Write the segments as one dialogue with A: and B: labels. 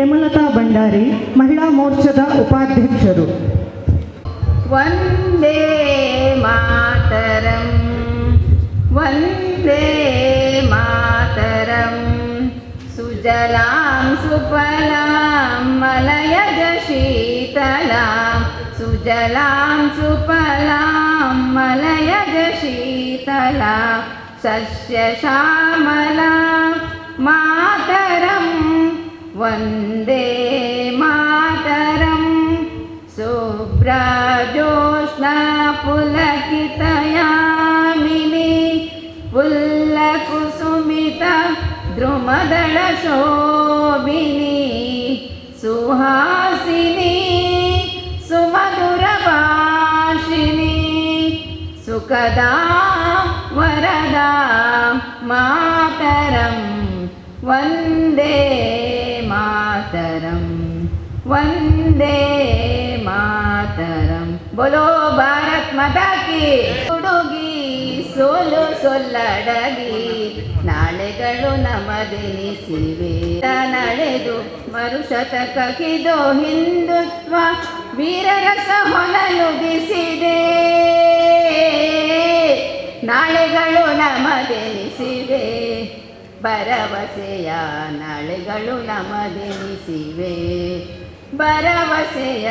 A: ಹೇಮಲತಾ ಭಂಡಾರಿ, ಮಹಿಳಾ ಮೋರ್ಚಾದ ಉಪಾಧ್ಯಕ್ಷರು.
B: ವಂದೇ ಮಾತರಂ, ವಂದೇ ಮಾತರಂ. ಸುಜಲಾಂ ಸುಫಲಾಂ ಮಲಯಜ ಶೀತಲಾಂ, ಸುಜಲಾಂ ಸುಫಲಾಂ ಮಲಯಜ ಶೀತಲಾಂ. ಸಸ್ಯ ಶ್ಯಾಮಲಾಂ ಮಾತರಂ, ವಂದೇ ಮಾತರಂ. ಶುಭ್ರಜೋತ್ಸ್ನಾ ಪುಲಕಿತಯಾಮಿನಿ, ಪುಲ್ಲಕುಸುಮಿತ ದ್ರುಮದಳ ಶೋಭಿನಿ. ಸುಹಾಸಿನಿ ಸುಮಧುರ ಭಾಷಿಣಿ, ಸುಖದಾ ವರದಾ ಮಾತರಂ. ವಂದೇ ಮಾತರಂ, ವಂದೇ ಮಾತರಂ. ಬೋಲೋ ಭಾರತ್ ಮಾತಾ ಕಿ. ಹುಡುಗಿ ಸೋಲು ಸೊಲ್ಲಡಗಿ, ನಾಳೆಗಳು ನಮದೆನಿಸಿವೆ. ನಡೆದು ಮರುಶತಕಕ್ಕಿದು ಹಿಂದುತ್ವ ವೀರರಸ ಹೊನಲುಗಿಸಿದೆ. ನಾಳೆಗಳು ನಮದೆನಿಸಿವೆ, ಭರವಸೆಯ ನಾಳೆಗಳು ನಮದೆನಿಸಿವೆ. ಭರವಸೆಯ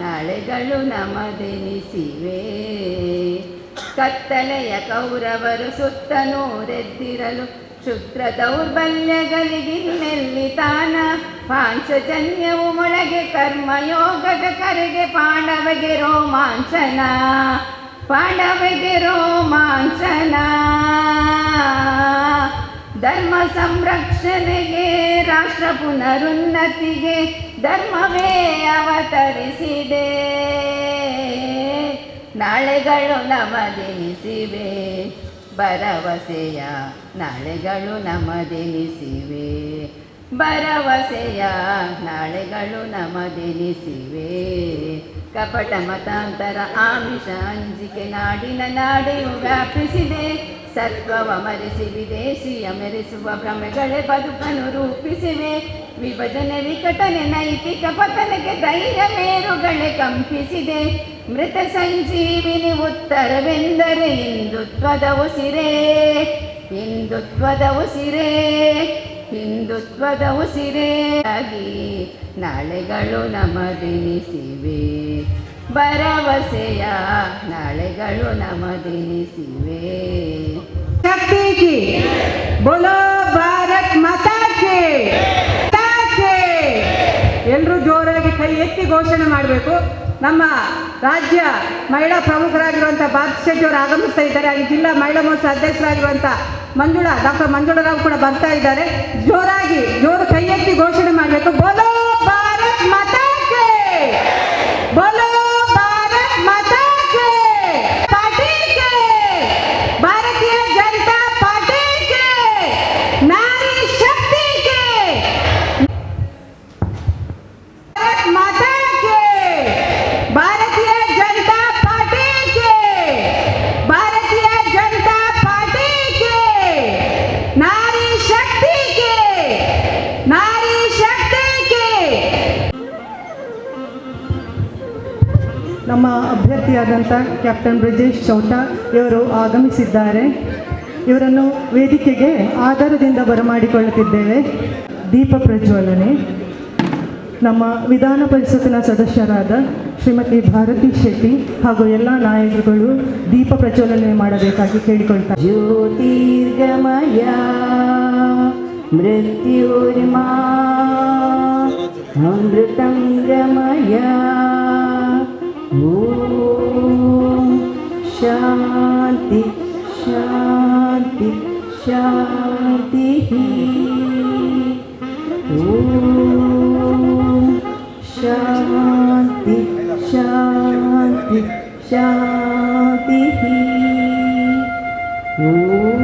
B: ನಾಳೆಗಳು ನಮದೆನಿಸಿವೆ. ಕತ್ತಲೆಯ ಕೌರವರು ಸುತ್ತ ನೂರೆದ್ದಿರಲು, ಕ್ಷುದ್ರ ದೌರ್ಬಲ್ಯಗಳಿಗಿನ್ನೆಲ್ಲಿ ತಾನ. ಪಾಂಚಜನ್ಯವು ಮೊಳಗೆ ಕರ್ಮಯೋಗದ ಕರೆಗೆ, ಪಾಂಡವಗೆ ರೋಮಾಂಚನ, ಪಾಂಡವಗೆ ರೋಮಾಂಚನ. ಧರ್ಮ ಸಂರಕ್ಷಣೆಗೆ ರಾಷ್ಟ್ರ ಪುನರುನ್ನತಿಗೆ, ಧರ್ಮವೇ ಅವತರಿಸಿದೆ. ನಾಳೆಗಳು ನಮದೆನಿಸಿವೆ, ಭರವಸೆಯ ನಾಳೆಗಳು ನಮದೆನಿಸಿವೆ. ಭರವಸೆಯ ನಾಳೆಗಳು ನಮದೆನಿಸಿವೆ. ಕಪಟ ಮತಾಂತರ ಆಮಿಷ ಅಂಜಿಕೆ ನಾಡಿನ ನಾಡೆಯು ವ್ಯಾಪಿಸಿದೆ. ಸತ್ವವ ಮರೆಸಿ ವಿದೇಶಿಯ ಮೆರೆಸುವ ಭ್ರಮೆಗಳೇ ಬದುಕನ್ನು ರೂಪಿಸಿವೆ. ವಿಭಜನೆ ವಿಕಟನೆ ನೈತಿಕ ಪತನಕ್ಕೆ ಧೈರ್ಯ ಮೇರುಗಳೇ ಕಂಪಿಸಿದೆ. ಮೃತ ಸಂಜೀವಿನಿ ಉತ್ತರವೆಂದರೆ ಹಿಂದುತ್ವದ ಉಸಿರೇ, ಹಿಂದುತ್ವದ ಉಸಿರೇ, ಹಿಂದುತ್ವದ ಉಸಿರೇ. ನಾಳೆಗಳು ನಮದೆನಿಸಿವೆ, ಭರವಸೆಯ ನಾಳೆಗಳು ನಮದೆನಿಸಿವೆ.
A: ಶಕ್ತಿ ಕಿ ಬೋಲೋ ಭಾರತ್ ಮಾತಾ ಕಿ. ಎಲ್ಲರೂ ಜೋರಾಗಿ ಕೈ ಎತ್ತಿ ಘೋಷಣೆ ಮಾಡಬೇಕು. ನಮ್ಮ ರಾಜ್ಯ ಮಹಿಳಾ ಪ್ರಮುಖರಾಗಿರುವಂಥ ಭಾರತ್ ಶೆಟ್ಟಿ ಅವರು ಆಗಮಿಸ್ತಾ ಇದ್ದಾರೆ. ಹಾಗೆ ಜಿಲ್ಲಾ ಮಹಿಳಾ ಮೋರ್ಚಾ ಅಧ್ಯಕ್ಷರಾಗಿರುವಂಥ ಡಾಕ್ಟರ್ ಮಂಜುಳರಾವ್ ಕೂಡ ಬರ್ತಾ ಇದ್ದಾರೆ. ಜೋರು ಕೈ ಎತ್ತಿ ಘೋಷಣೆ ಮಾಡಬೇಕು. ಬೋಲೋ ಭಾರತ್ ಮಾತಾ ಕಿ, ಬೋಲೋ ಭಾರತ್ ಮಾತಾ ಕಿ. ಪಾರ್ಟಿ ಕೆ, ಭಾರತೀಯ Janata party K, Nari Shakti K. Bharat ಮಾತಾ ಕೆ, ಭಾರತೀಯ ಜನತಾ ಪಾರ್ಟಿ ಕೆ, ಭಾರತೀಯ Janata party K, Nari Shakti K, Nari Shakti K. ನಮ್ಮ ಅಭ್ಯರ್ಥಿಯಾದಂಥ ಕ್ಯಾಪ್ಟನ್ ಬ್ರಿಜೇಶ್ ಚೌಟಾ ಇವರು ಆಗಮಿಸಿದ್ದಾರೆ. ಇವರನ್ನು ವೇದಿಕೆಗೆ ಆಧಾರದಿಂದ ಬರಮಾಡಿಕೊಳ್ಳುತ್ತಿದ್ದೇವೆ. ದೀಪ ಪ್ರಜ್ವಲನೆ ನಮ್ಮ ವಿಧಾನ ಪರಿಷತ್ತಿನ ಸದಸ್ಯರಾದ ಶ್ರೀಮತಿ ಭಾರತಿ ಶೆಟ್ಟಿ ಹಾಗೂ ಎಲ್ಲ ನಾಯಕರುಗಳು ದೀಪ ಪ್ರಜ್ವಲನೆ ಮಾಡಬೇಕಾಗಿ ಕೇಳಿಕೊಳ್ತಾರೆ.
B: ಜ್ಯೋತಿರ್ಗಮಯ ಮೃತ್ಯುರ್ಮಾ ಅಮೃತಂ ಗಮಯ. ಓಂ ಶಾಂತಿ ಶಾಂತಿ ಶಾಂತಿ. ಓಂ ಶಾಂತಿ ಶಾಂತಿ ಶಾಂತಿ. ಓಂ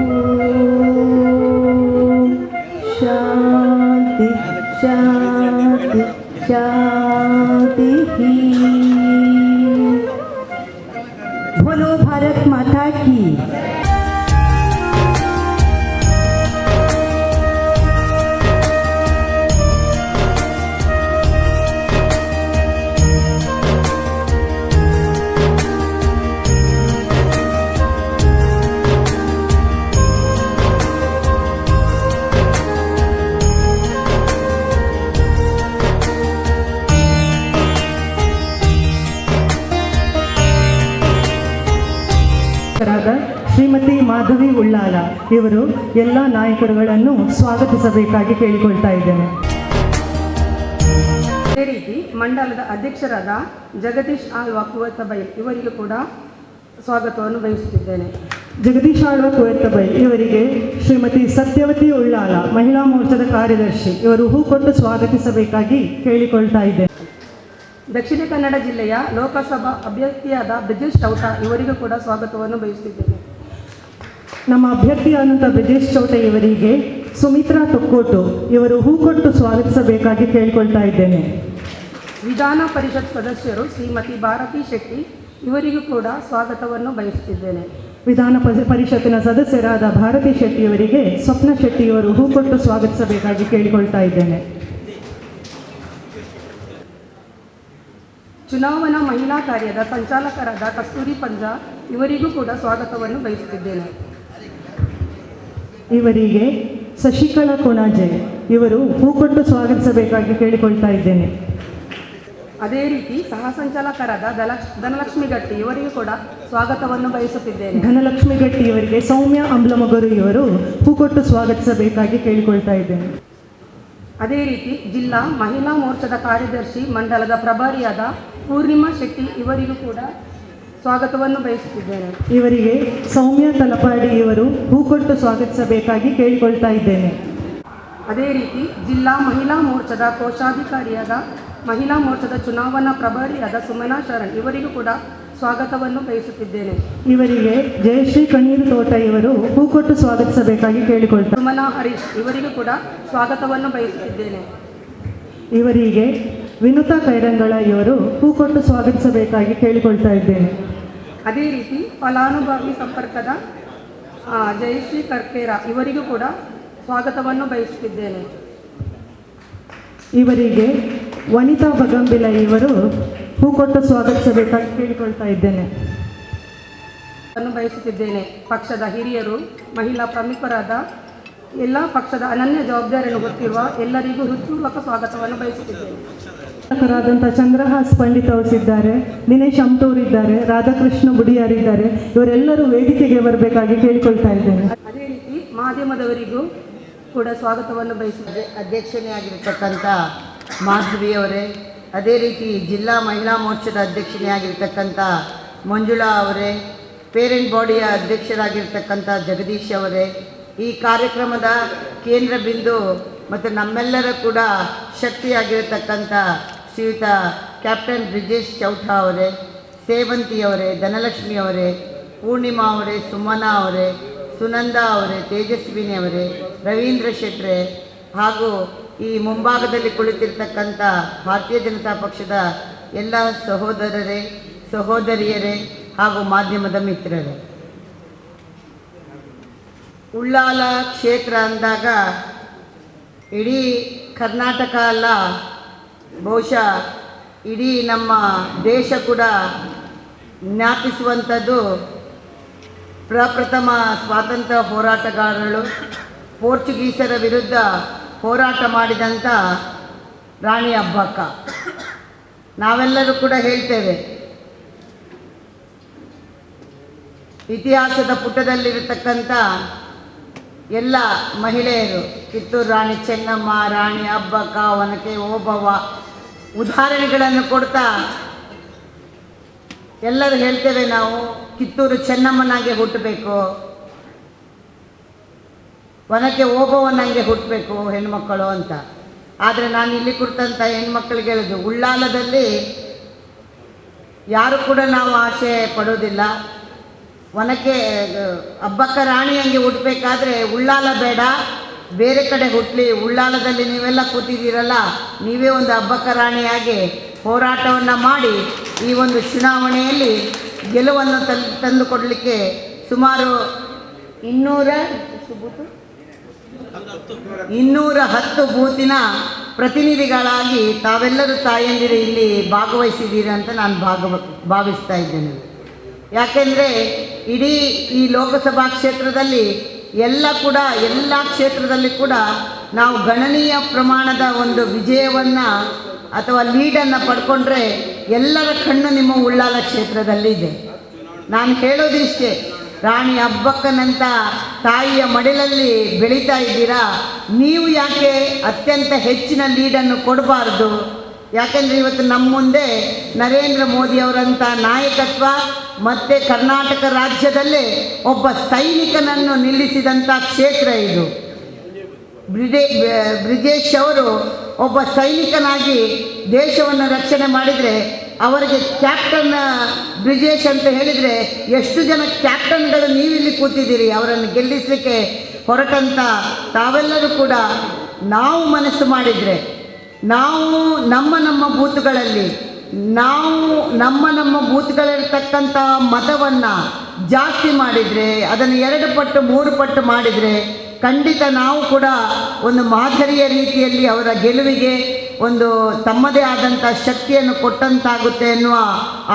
B: ಶಾಂತಿ ಶಾಂತಿ ಶಾಂತಿ. बोलो भारत माता की. ಮಾಧವಿ ಉಳ್ಳಾಲ ಇವರು ಎಲ್ಲ ನಾಯಕರುಗಳನ್ನು ಸ್ವಾಗತಿಸಬೇಕಾಗಿ ಕೇಳಿಕೊಳ್ತಾ ಇದ್ದೇನೆ.
A: ಅದೇ ರೀತಿ ಮಂಡಲದ ಅಧ್ಯಕ್ಷರಾದ ಜಗದೀಶ್ ಆಳ್ವ ಕುವತ್ತಬೈಲ್ ಇವರಿಗೂ ಕೂಡ ಸ್ವಾಗತವನ್ನು ಬಯಸುತ್ತಿದ್ದೇನೆ.
B: ಜಗದೀಶ್ ಆಳ್ವ ಕುವತ್ತಬೈಲ್ ಇವರಿಗೆ ಶ್ರೀಮತಿ ಸತ್ಯವತಿ ಉಳ್ಳಾಲ ಮಹಿಳಾ ಮೋರ್ಚಾದ ಕಾರ್ಯದರ್ಶಿ ಇವರು ಹೂ ಕೊಟ್ಟು ಸ್ವಾಗತಿಸಬೇಕಾಗಿ ಕೇಳಿಕೊಳ್ತಾ ಇದ್ದೇನೆ.
A: ದಕ್ಷಿಣ ಕನ್ನಡ ಜಿಲ್ಲೆಯ ಲೋಕಸಭಾ ಅಭ್ಯರ್ಥಿಯಾದ ಬ್ರಿಜೇಶ್ ಚೌಟ ಇವರಿಗೂ ಕೂಡ ಸ್ವಾಗತವನ್ನು ಬಯಸುತ್ತಿದ್ದೇನೆ.
B: ನಮ್ಮ ಅಭ್ಯರ್ಥಿಯಾದಂಥ ಬ್ರಿಜೇಶ್ ಚೌಟ ಇವರಿಗೆ ಸುಮಿತ್ರಾ ತೊಕ್ಕೋಟು ಇವರು ಹೂ ಕೊಟ್ಟು ಸ್ವಾಗತಿಸಬೇಕಾಗಿ ಕೇಳಿಕೊಳ್ತಾ ಇದ್ದೇನೆ.
A: ವಿಧಾನ ಪರಿಷತ್ ಸದಸ್ಯರು ಶ್ರೀಮತಿ ಭಾರತಿ ಶೆಟ್ಟಿ ಇವರಿಗೂ ಕೂಡ ಸ್ವಾಗತವನ್ನು ಬಯಸುತ್ತಿದ್ದೇನೆ.
B: ವಿಧಾನ ಪರಿಷತ್ತಿನ ಸದಸ್ಯರಾದ ಭಾರತಿ ಶೆಟ್ಟಿ ಇವರಿಗೆ ಸ್ವಪ್ನ ಶೆಟ್ಟಿ ಇವರು ಹೂ ಕೊಟ್ಟು ಸ್ವಾಗತಿಸಬೇಕಾಗಿ ಕೇಳಿಕೊಳ್ತಾ ಇದ್ದೇನೆ.
A: ಚುನಾವಣಾ ಮಹಿಳಾ ಕಾರ್ಯದ ಸಂಚಾಲಕರಾದ ಕಸ್ತೂರಿ ಪಂಜಾ ಇವರಿಗೂ ಕೂಡ ಸ್ವಾಗತವನ್ನು ಬಯಸುತ್ತಿದ್ದೇನೆ.
B: ಇವರಿಗೆ ಶಶಿಕಲಾ ಕೊಣಾಜೆ ಇವರು ಹೂ ಕೊಟ್ಟು ಸ್ವಾಗತಿಸಬೇಕಾಗಿ ಕೇಳಿಕೊಳ್ತಾ ಇದ್ದೇನೆ.
A: ಅದೇ ರೀತಿ ಸಹ ಸಂಚಾಲಕರಾದ ಧನಲಕ್ಷ್ಮಿ ಗಟ್ಟಿ ಇವರಿಗೂ ಕೂಡ ಸ್ವಾಗತವನ್ನು ಬಯಸುತ್ತಿದ್ದೇನೆ.
B: ಧನಲಕ್ಷ್ಮಿ ಗಟ್ಟಿ ಇವರಿಗೆ ಸೌಮ್ಯ ಅಂಬ್ಲಮಗರು ಇವರು ಹೂ ಕೊಟ್ಟು ಸ್ವಾಗತಿಸಬೇಕಾಗಿ ಕೇಳಿಕೊಳ್ತಾ ಇದ್ದೇನೆ.
A: ಅದೇ ರೀತಿ ಜಿಲ್ಲಾ ಮಹಿಳಾ ಮೋರ್ಚಾದ ಕಾರ್ಯದರ್ಶಿ ಮಂಡಲದ ಪ್ರಭಾರಿಯಾದ ಪೂರ್ಣಿಮಾ ಶೆಟ್ಟಿ ಇವರಿಗೂ ಕೂಡ ಸ್ವಾಗತವನ್ನು ಬಯಸುತ್ತಿದ್ದೇನೆ.
B: ಇವರಿಗೆ ಸೌಮ್ಯ ತಲಪಾಡಿ ಇವರು ಹೂ ಕೊಟ್ಟು ಸ್ವಾಗತಿಸಬೇಕಾಗಿ ಕೇಳಿಕೊಳ್ತಾ ಇದ್ದೇನೆ.
A: ಅದೇ ರೀತಿ ಜಿಲ್ಲಾ ಮಹಿಳಾ ಮೋರ್ಚಾದ ಕೋಶಾಧಿಕಾರಿಯಾದ ಮಹಿಳಾ ಮೋರ್ಚಾದ ಚುನಾವಣಾ ಪ್ರಭಾರಿಯಾದ ಸುಮನಾ ಶರಣ್ ಇವರಿಗೂ ಕೂಡ ಸ್ವಾಗತವನ್ನು ಬಯಸುತ್ತಿದ್ದೇನೆ.
B: ಇವರಿಗೆ ಜಯಶ್ರೀ ಕಣ್ಣೀರು ತೋಟ ಇವರು ಹೂ ಕೊಟ್ಟು ಸ್ವಾಗತಿಸಬೇಕಾಗಿ ಕೇಳಿಕೊಳ್ತಾ.
A: ಸುಮನಾ ಹರೀಶ್ ಇವರಿಗೂ ಕೂಡ ಸ್ವಾಗತವನ್ನು ಬಯಸುತ್ತಿದ್ದೇನೆ.
B: ಇವರಿಗೆ ವಿನುತಾ ಕೈರಂಗಳ ಇವರು ಹೂ ಕೊಟ್ಟು ಸ್ವಾಗತಿಸಬೇಕಾಗಿ ಕೇಳಿಕೊಳ್ತಾ ಇದ್ದೇನೆ.
A: ಅದೇ ರೀತಿ ಫಲಾನುಭವಿ ಸಂಪರ್ಕದ ಜಯಶ್ರೀ ಕರ್ಕೇರ ಇವರಿಗೂ ಕೂಡ ಸ್ವಾಗತವನ್ನು ಬಯಸುತ್ತಿದ್ದೇನೆ.
B: ಇವರಿಗೆ ವನಿತಾ ಬಗಂಬಿಲ ಇವರು ಹೂ ಕೊಟ್ಟು ಸ್ವಾಗತಿಸಬೇಕಾಗಿ ಕೇಳಿಕೊಳ್ತಾ ಇದ್ದೇನೆ.
A: ಬಯಸುತ್ತಿದ್ದೇನೆ. ಪಕ್ಷದ ಹಿರಿಯರು, ಮಹಿಳಾ ಪ್ರಮುಖರಾದ ಎಲ್ಲ ಪಕ್ಷದ ಅನನ್ಯ ಜವಾಬ್ದಾರಿಯನ್ನು ಹೊತ್ತಿರುವ ಎಲ್ಲರಿಗೂ ಹೃತ್ಪೂರ್ವಕ ಸ್ವಾಗತವನ್ನು ಬಯಸುತ್ತಿದ್ದೇನೆ.
B: ಾದಂಥ ಚಂದ್ರಹಾಸ್ ಪಂಡಿತ್ ಅವರಿದ್ದಾರೆ, ದಿನೇಶ್ ಅಮ್ಟೂರ್ ಇದ್ದಾರೆ, ರಾಧಾಕೃಷ್ಣ ಬುಡಿಯಾರ್ ಇದ್ದಾರೆ. ಇವರೆಲ್ಲರೂ ವೇದಿಕೆಗೆ ಬರಬೇಕಾಗಿ ಕೇಳಿಕೊಳ್ತಾ ಇದ್ದೇನೆ.
A: ಅದೇ ರೀತಿ ಮಾಧ್ಯಮದವರಿಗೂ ಕೂಡ ಸ್ವಾಗತವನ್ನು ಬಯಸುತ್ತಿದೆ.
C: ಅಧ್ಯಕ್ಷನೇ ಆಗಿರತಕ್ಕಂಥ ಮಾಧವಿಯವರೇ, ಅದೇ ರೀತಿ ಜಿಲ್ಲಾ ಮಹಿಳಾ ಮೋರ್ಚಾದ ಅಧ್ಯಕ್ಷನೇ ಆಗಿರತಕ್ಕಂಥ ಮಂಜುಳಾ ಅವರೇ, ಪೇರೆಂಟ್ ಬಾಡಿಯ ಅಧ್ಯಕ್ಷರಾಗಿರ್ತಕ್ಕಂಥ ಜಗದೀಶ್ ಅವರೇ, ಈ ಕಾರ್ಯಕ್ರಮದ ಕೇಂದ್ರ ಬಿಂದು ಮತ್ತು ನಮ್ಮೆಲ್ಲರ ಕೂಡ ಶಕ್ತಿಯಾಗಿರತಕ್ಕಂಥ ಶ್ರೀಯುತ ಕ್ಯಾಪ್ಟನ್ ಬ್ರಿಜೇಶ್ ಚೌಟ ಅವರೇ, ಸೇವಂತಿಯವರೇ, ಧನಲಕ್ಷ್ಮಿ ಅವರೇ, ಪೂರ್ಣಿಮಾ ಅವರೇ, ಸುಮನಾ ಅವರೇ, ಸುನಂದಾ ಅವರೇ, ತೇಜಸ್ವಿನಿ ಅವರೇ, ರವೀಂದ್ರ ಶೆಟ್ರೆ ಹಾಗೂ ಈ ಮುಂಭಾಗದಲ್ಲಿ ಕುಳಿತಿರ್ತಕ್ಕಂಥ ಭಾರತೀಯ ಜನತಾ ಪಕ್ಷದ ಎಲ್ಲ ಸಹೋದರರೇ, ಸಹೋದರಿಯರೇ ಹಾಗೂ ಮಾಧ್ಯಮದ ಮಿತ್ರರೇ, ಉಳ್ಳಾಲ ಕ್ಷೇತ್ರ ಅಂದಾಗ ಇಡೀ ಕರ್ನಾಟಕ ಅಲ್ಲ, ಬಹುಶಃ ಇಡೀ ನಮ್ಮ ದೇಶ ಕೂಡ ಜ್ಞಾಪಿಸುವಂಥದ್ದು ಪ್ರಪ್ರಥಮ ಸ್ವಾತಂತ್ರ್ಯ ಹೋರಾಟಗಾರರು, ಪೋರ್ಚುಗೀಸರ ವಿರುದ್ಧ ಹೋರಾಟ ಮಾಡಿದಂಥ ರಾಣಿ ಅಬ್ಬಕ್ಕ. ನಾವೆಲ್ಲರೂ ಕೂಡ ಹೇಳ್ತೇವೆ, ಇತಿಹಾಸದ ಪುಟದಲ್ಲಿರತಕ್ಕಂಥ ಎಲ್ಲ ಮಹಿಳೆಯರು, ಕಿತ್ತೂರು ರಾಣಿ ಚೆನ್ನಮ್ಮ, ರಾಣಿ ಅಬ್ಬಕ್ಕ, ಒನಕೆ ಓಬವ್ವ ಉದಾಹರಣೆಗಳನ್ನು ಕೊಡ್ತಾ ಎಲ್ಲರೂ ಹೇಳ್ತೇವೆ, ನಾವು ಕಿತ್ತೂರು ಚೆನ್ನಮ್ಮನಾಗೆ ಹುಟ್ಟಬೇಕು, ಒನಕೆ ಓಬವ್ವನಂಗೆ ಹುಟ್ಟಬೇಕು ಹೆಣ್ಮಕ್ಕಳು ಅಂತ. ಆದರೆ ನಾನು ಇಲ್ಲಿ ಕುರಿತಂಥ ಹೆಣ್ಮಕ್ಳಿಗೆ ಹೇಳೋದು, ಉಳ್ಳಾಲದಲ್ಲಿ ಯಾರು ಕೂಡ ನಾವು ಆಸೆ ಪಡೋದಿಲ್ಲ. ಒನಕೆ ಅಬ್ಬಕ್ಕ ರಾಣಿ ಹಂಗೆ ಹುಟ್ಟಬೇಕಾದ್ರೆ ಉಳ್ಳಾಲ ಬೇಡ, ಬೇರೆ ಕಡೆ ಹುಟ್ಟಲಿ. ಉಳ್ಳಾಲದಲ್ಲಿ ನೀವೆಲ್ಲ ಕೂತಿದ್ದೀರಲ್ಲ, ನೀವೇ ಒಂದು ಅಬ್ಬಕ್ಕ ರಾಣಿಯಾಗಿ ಹೋರಾಟವನ್ನು ಮಾಡಿ ಈ ಒಂದು ಚುನಾವಣೆಯಲ್ಲಿ ಗೆಲುವನ್ನು ತಂದುಕೊಡಲಿಕ್ಕೆ ಸುಮಾರು 210 ಬೂತಿನ ಪ್ರತಿನಿಧಿಗಳಾಗಿ ತಾವೆಲ್ಲರೂ ತಾಯಂದಿರು ಇಲ್ಲಿ ಭಾಗವಹಿಸಿದ್ದೀರಿ ಅಂತ ನಾನು ಭಾವಿಸ್ತಾ ಇದ್ದೇನೆ. ಯಾಕೆಂದರೆ ಇಡೀ ಈ ಲೋಕಸಭಾ ಕ್ಷೇತ್ರದಲ್ಲಿ ಎಲ್ಲ ಕ್ಷೇತ್ರದಲ್ಲಿ ಕೂಡ ನಾವು ಗಣನೀಯ ಪ್ರಮಾಣದ ಒಂದು ವಿಜಯವನ್ನು ಅಥವಾ ಲೀಡನ್ನು ಪಡ್ಕೊಂಡ್ರೆ ಎಲ್ಲರ ಕಣ್ಣು ನಿಮ್ಮ ಉಳ್ಳಾಲ ಕ್ಷೇತ್ರದಲ್ಲಿದೆ. ನಾನು ಹೇಳೋದಿಷ್ಟೇ, ರಾಣಿ ಅಬ್ಬಕ್ಕನಂತ ತಾಯಿಯ ಮಡಿಲಲ್ಲಿ ಬೆಳೀತಾ ಇದ್ದೀರಾ, ನೀವು ಯಾಕೆ ಅತ್ಯಂತ ಹೆಚ್ಚಿನ ಲೀಡನ್ನು ಕೊಡಬಾರ್ದು? ಯಾಕೆಂದರೆ ಇವತ್ತು ನಮ್ಮ ಮುಂದೆ ನರೇಂದ್ರ ಮೋದಿಯವರಂಥ ನಾಯಕತ್ವ ಮತ್ತು ಕರ್ನಾಟಕ ರಾಜ್ಯದಲ್ಲೇ ಒಬ್ಬ ಸೈನಿಕನನ್ನು ನಿಲ್ಲಿಸಿದಂಥ ಕ್ಷೇತ್ರ ಇದು. ಬ್ರಿಜೇಶ್ ಅವರು ಒಬ್ಬ ಸೈನಿಕನಾಗಿ ದೇಶವನ್ನು ರಕ್ಷಣೆ ಮಾಡಿದರೆ ಅವರಿಗೆ ಕ್ಯಾಪ್ಟನ್ ಬ್ರಿಜೇಶ್ ಅಂತ ಹೇಳಿದರೆ ಎಷ್ಟು ಜನ ಕ್ಯಾಪ್ಟನ್ಗಳು ನೀವಿಲ್ಲಿ ಕೂತಿದ್ದೀರಿ. ಅವರನ್ನು ಗೆಲ್ಲಿಸಲಿಕ್ಕೆ ಹೊರಟಂಥ ತಾವೆಲ್ಲರೂ ಕೂಡ ನಾವು ಮನಸ್ಸು ಮಾಡಿದರೆ, ನಾವು ನಮ್ಮ ಬೂತ್ಗಳಲ್ಲಿ ನಮ್ಮ ಬೂತ್ಗಳಿರ್ತಕ್ಕಂಥ ಮತವನ್ನು ಜಾಸ್ತಿ ಮಾಡಿದರೆ, ಅದನ್ನು 2 ಪಟ್ಟು 3 ಪಟ್ಟು ಮಾಡಿದರೆ ಖಂಡಿತ ನಾವು ಕೂಡ ಒಂದು ಮಾದರಿಯ ರೀತಿಯಲ್ಲಿ ಅವರ ಗೆಲುವಿಗೆ ಒಂದು ತಮ್ಮದೇ ಆದಂಥ ಶಕ್ತಿಯನ್ನು ಕೊಟ್ಟಂತಾಗುತ್ತೆ ಎನ್ನುವ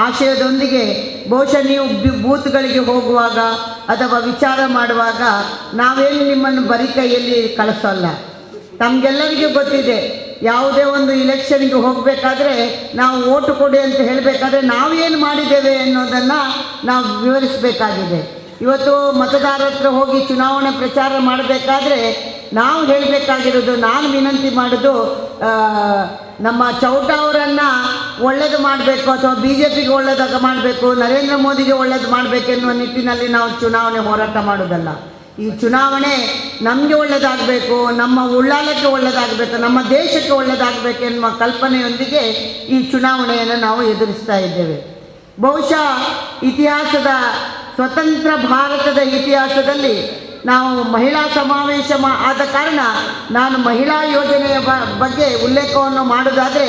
C: ಆಶಯದೊಂದಿಗೆ ಬಹುಶಃ ನೀವು ಬೂತ್ಗಳಿಗೆ ಹೋಗುವಾಗ ಅಥವಾ ವಿಚಾರ ಮಾಡುವಾಗ ನಾವೇನು ನಿಮ್ಮನ್ನು ಬರೀ ಕೈಯಲ್ಲಿ ಕಳಿಸೋಲ್ಲ. ತಮಗೆಲ್ಲರಿಗೂ ಗೊತ್ತಿದೆ, ಯಾವುದೇ ಒಂದು ಇಲೆಕ್ಷನ್ಗೆ ಹೋಗಬೇಕಾದ್ರೆ ನಾವು ಓಟು ಕೊಡಿ ಅಂತ ಹೇಳಬೇಕಾದ್ರೆ ನಾವೇನು ಮಾಡಿದ್ದೇವೆ ಅನ್ನೋದನ್ನು ನಾವು ವಿವರಿಸಬೇಕಾಗಿದೆ. ಇವತ್ತು ಮತದಾರರ ಹತ್ರ ಹೋಗಿ ಚುನಾವಣೆ ಪ್ರಚಾರ ಮಾಡಬೇಕಾದ್ರೆ ನಾವು ಹೇಳಬೇಕಾಗಿರೋದು, ನಾನು ವಿನಂತಿ ಮಾಡೋದು, ನಮ್ಮ ಚೌಟ ಅವರನ್ನು ಒಳ್ಳೇದು ಮಾಡಬೇಕು ಅಥವಾ BJPಗೆ ಒಳ್ಳೆದಾಗ ಮಾಡಬೇಕು, ನರೇಂದ್ರ ಮೋದಿಗೆ ಒಳ್ಳೇದು ಮಾಡಬೇಕೆನ್ನುವ ನಿಟ್ಟಿನಲ್ಲಿ ನಾವು ಚುನಾವಣೆ ಹೋರಾಟ ಮಾಡೋದಲ್ಲ. ಈ ಚುನಾವಣೆ ನಮಗೆ ಒಳ್ಳೆಯದಾಗಬೇಕು, ನಮ್ಮ ಉಳ್ಳಾಲಕ್ಕೆ ಒಳ್ಳೆಯದಾಗಬೇಕು, ನಮ್ಮ ದೇಶಕ್ಕೆ ಒಳ್ಳೆಯದಾಗಬೇಕು ಎನ್ನುವ ಕಲ್ಪನೆಯೊಂದಿಗೆ ಈ ಚುನಾವಣೆಯನ್ನು ನಾವು ಎದುರಿಸ್ತಾ ಇದ್ದೇವೆ. ಬಹುಶಃ ಇತಿಹಾಸದ ಸ್ವತಂತ್ರ ಭಾರತದ ಇತಿಹಾಸದಲ್ಲಿ ನಾವು ಮಹಿಳಾ ಸಮಾವೇಶ ಆದ ಕಾರಣ ನಾನು ಮಹಿಳಾ ಯೋಜನೆಯ ಬಗ್ಗೆ ಉಲ್ಲೇಖವನ್ನು ಮಾಡೋದಾದರೆ,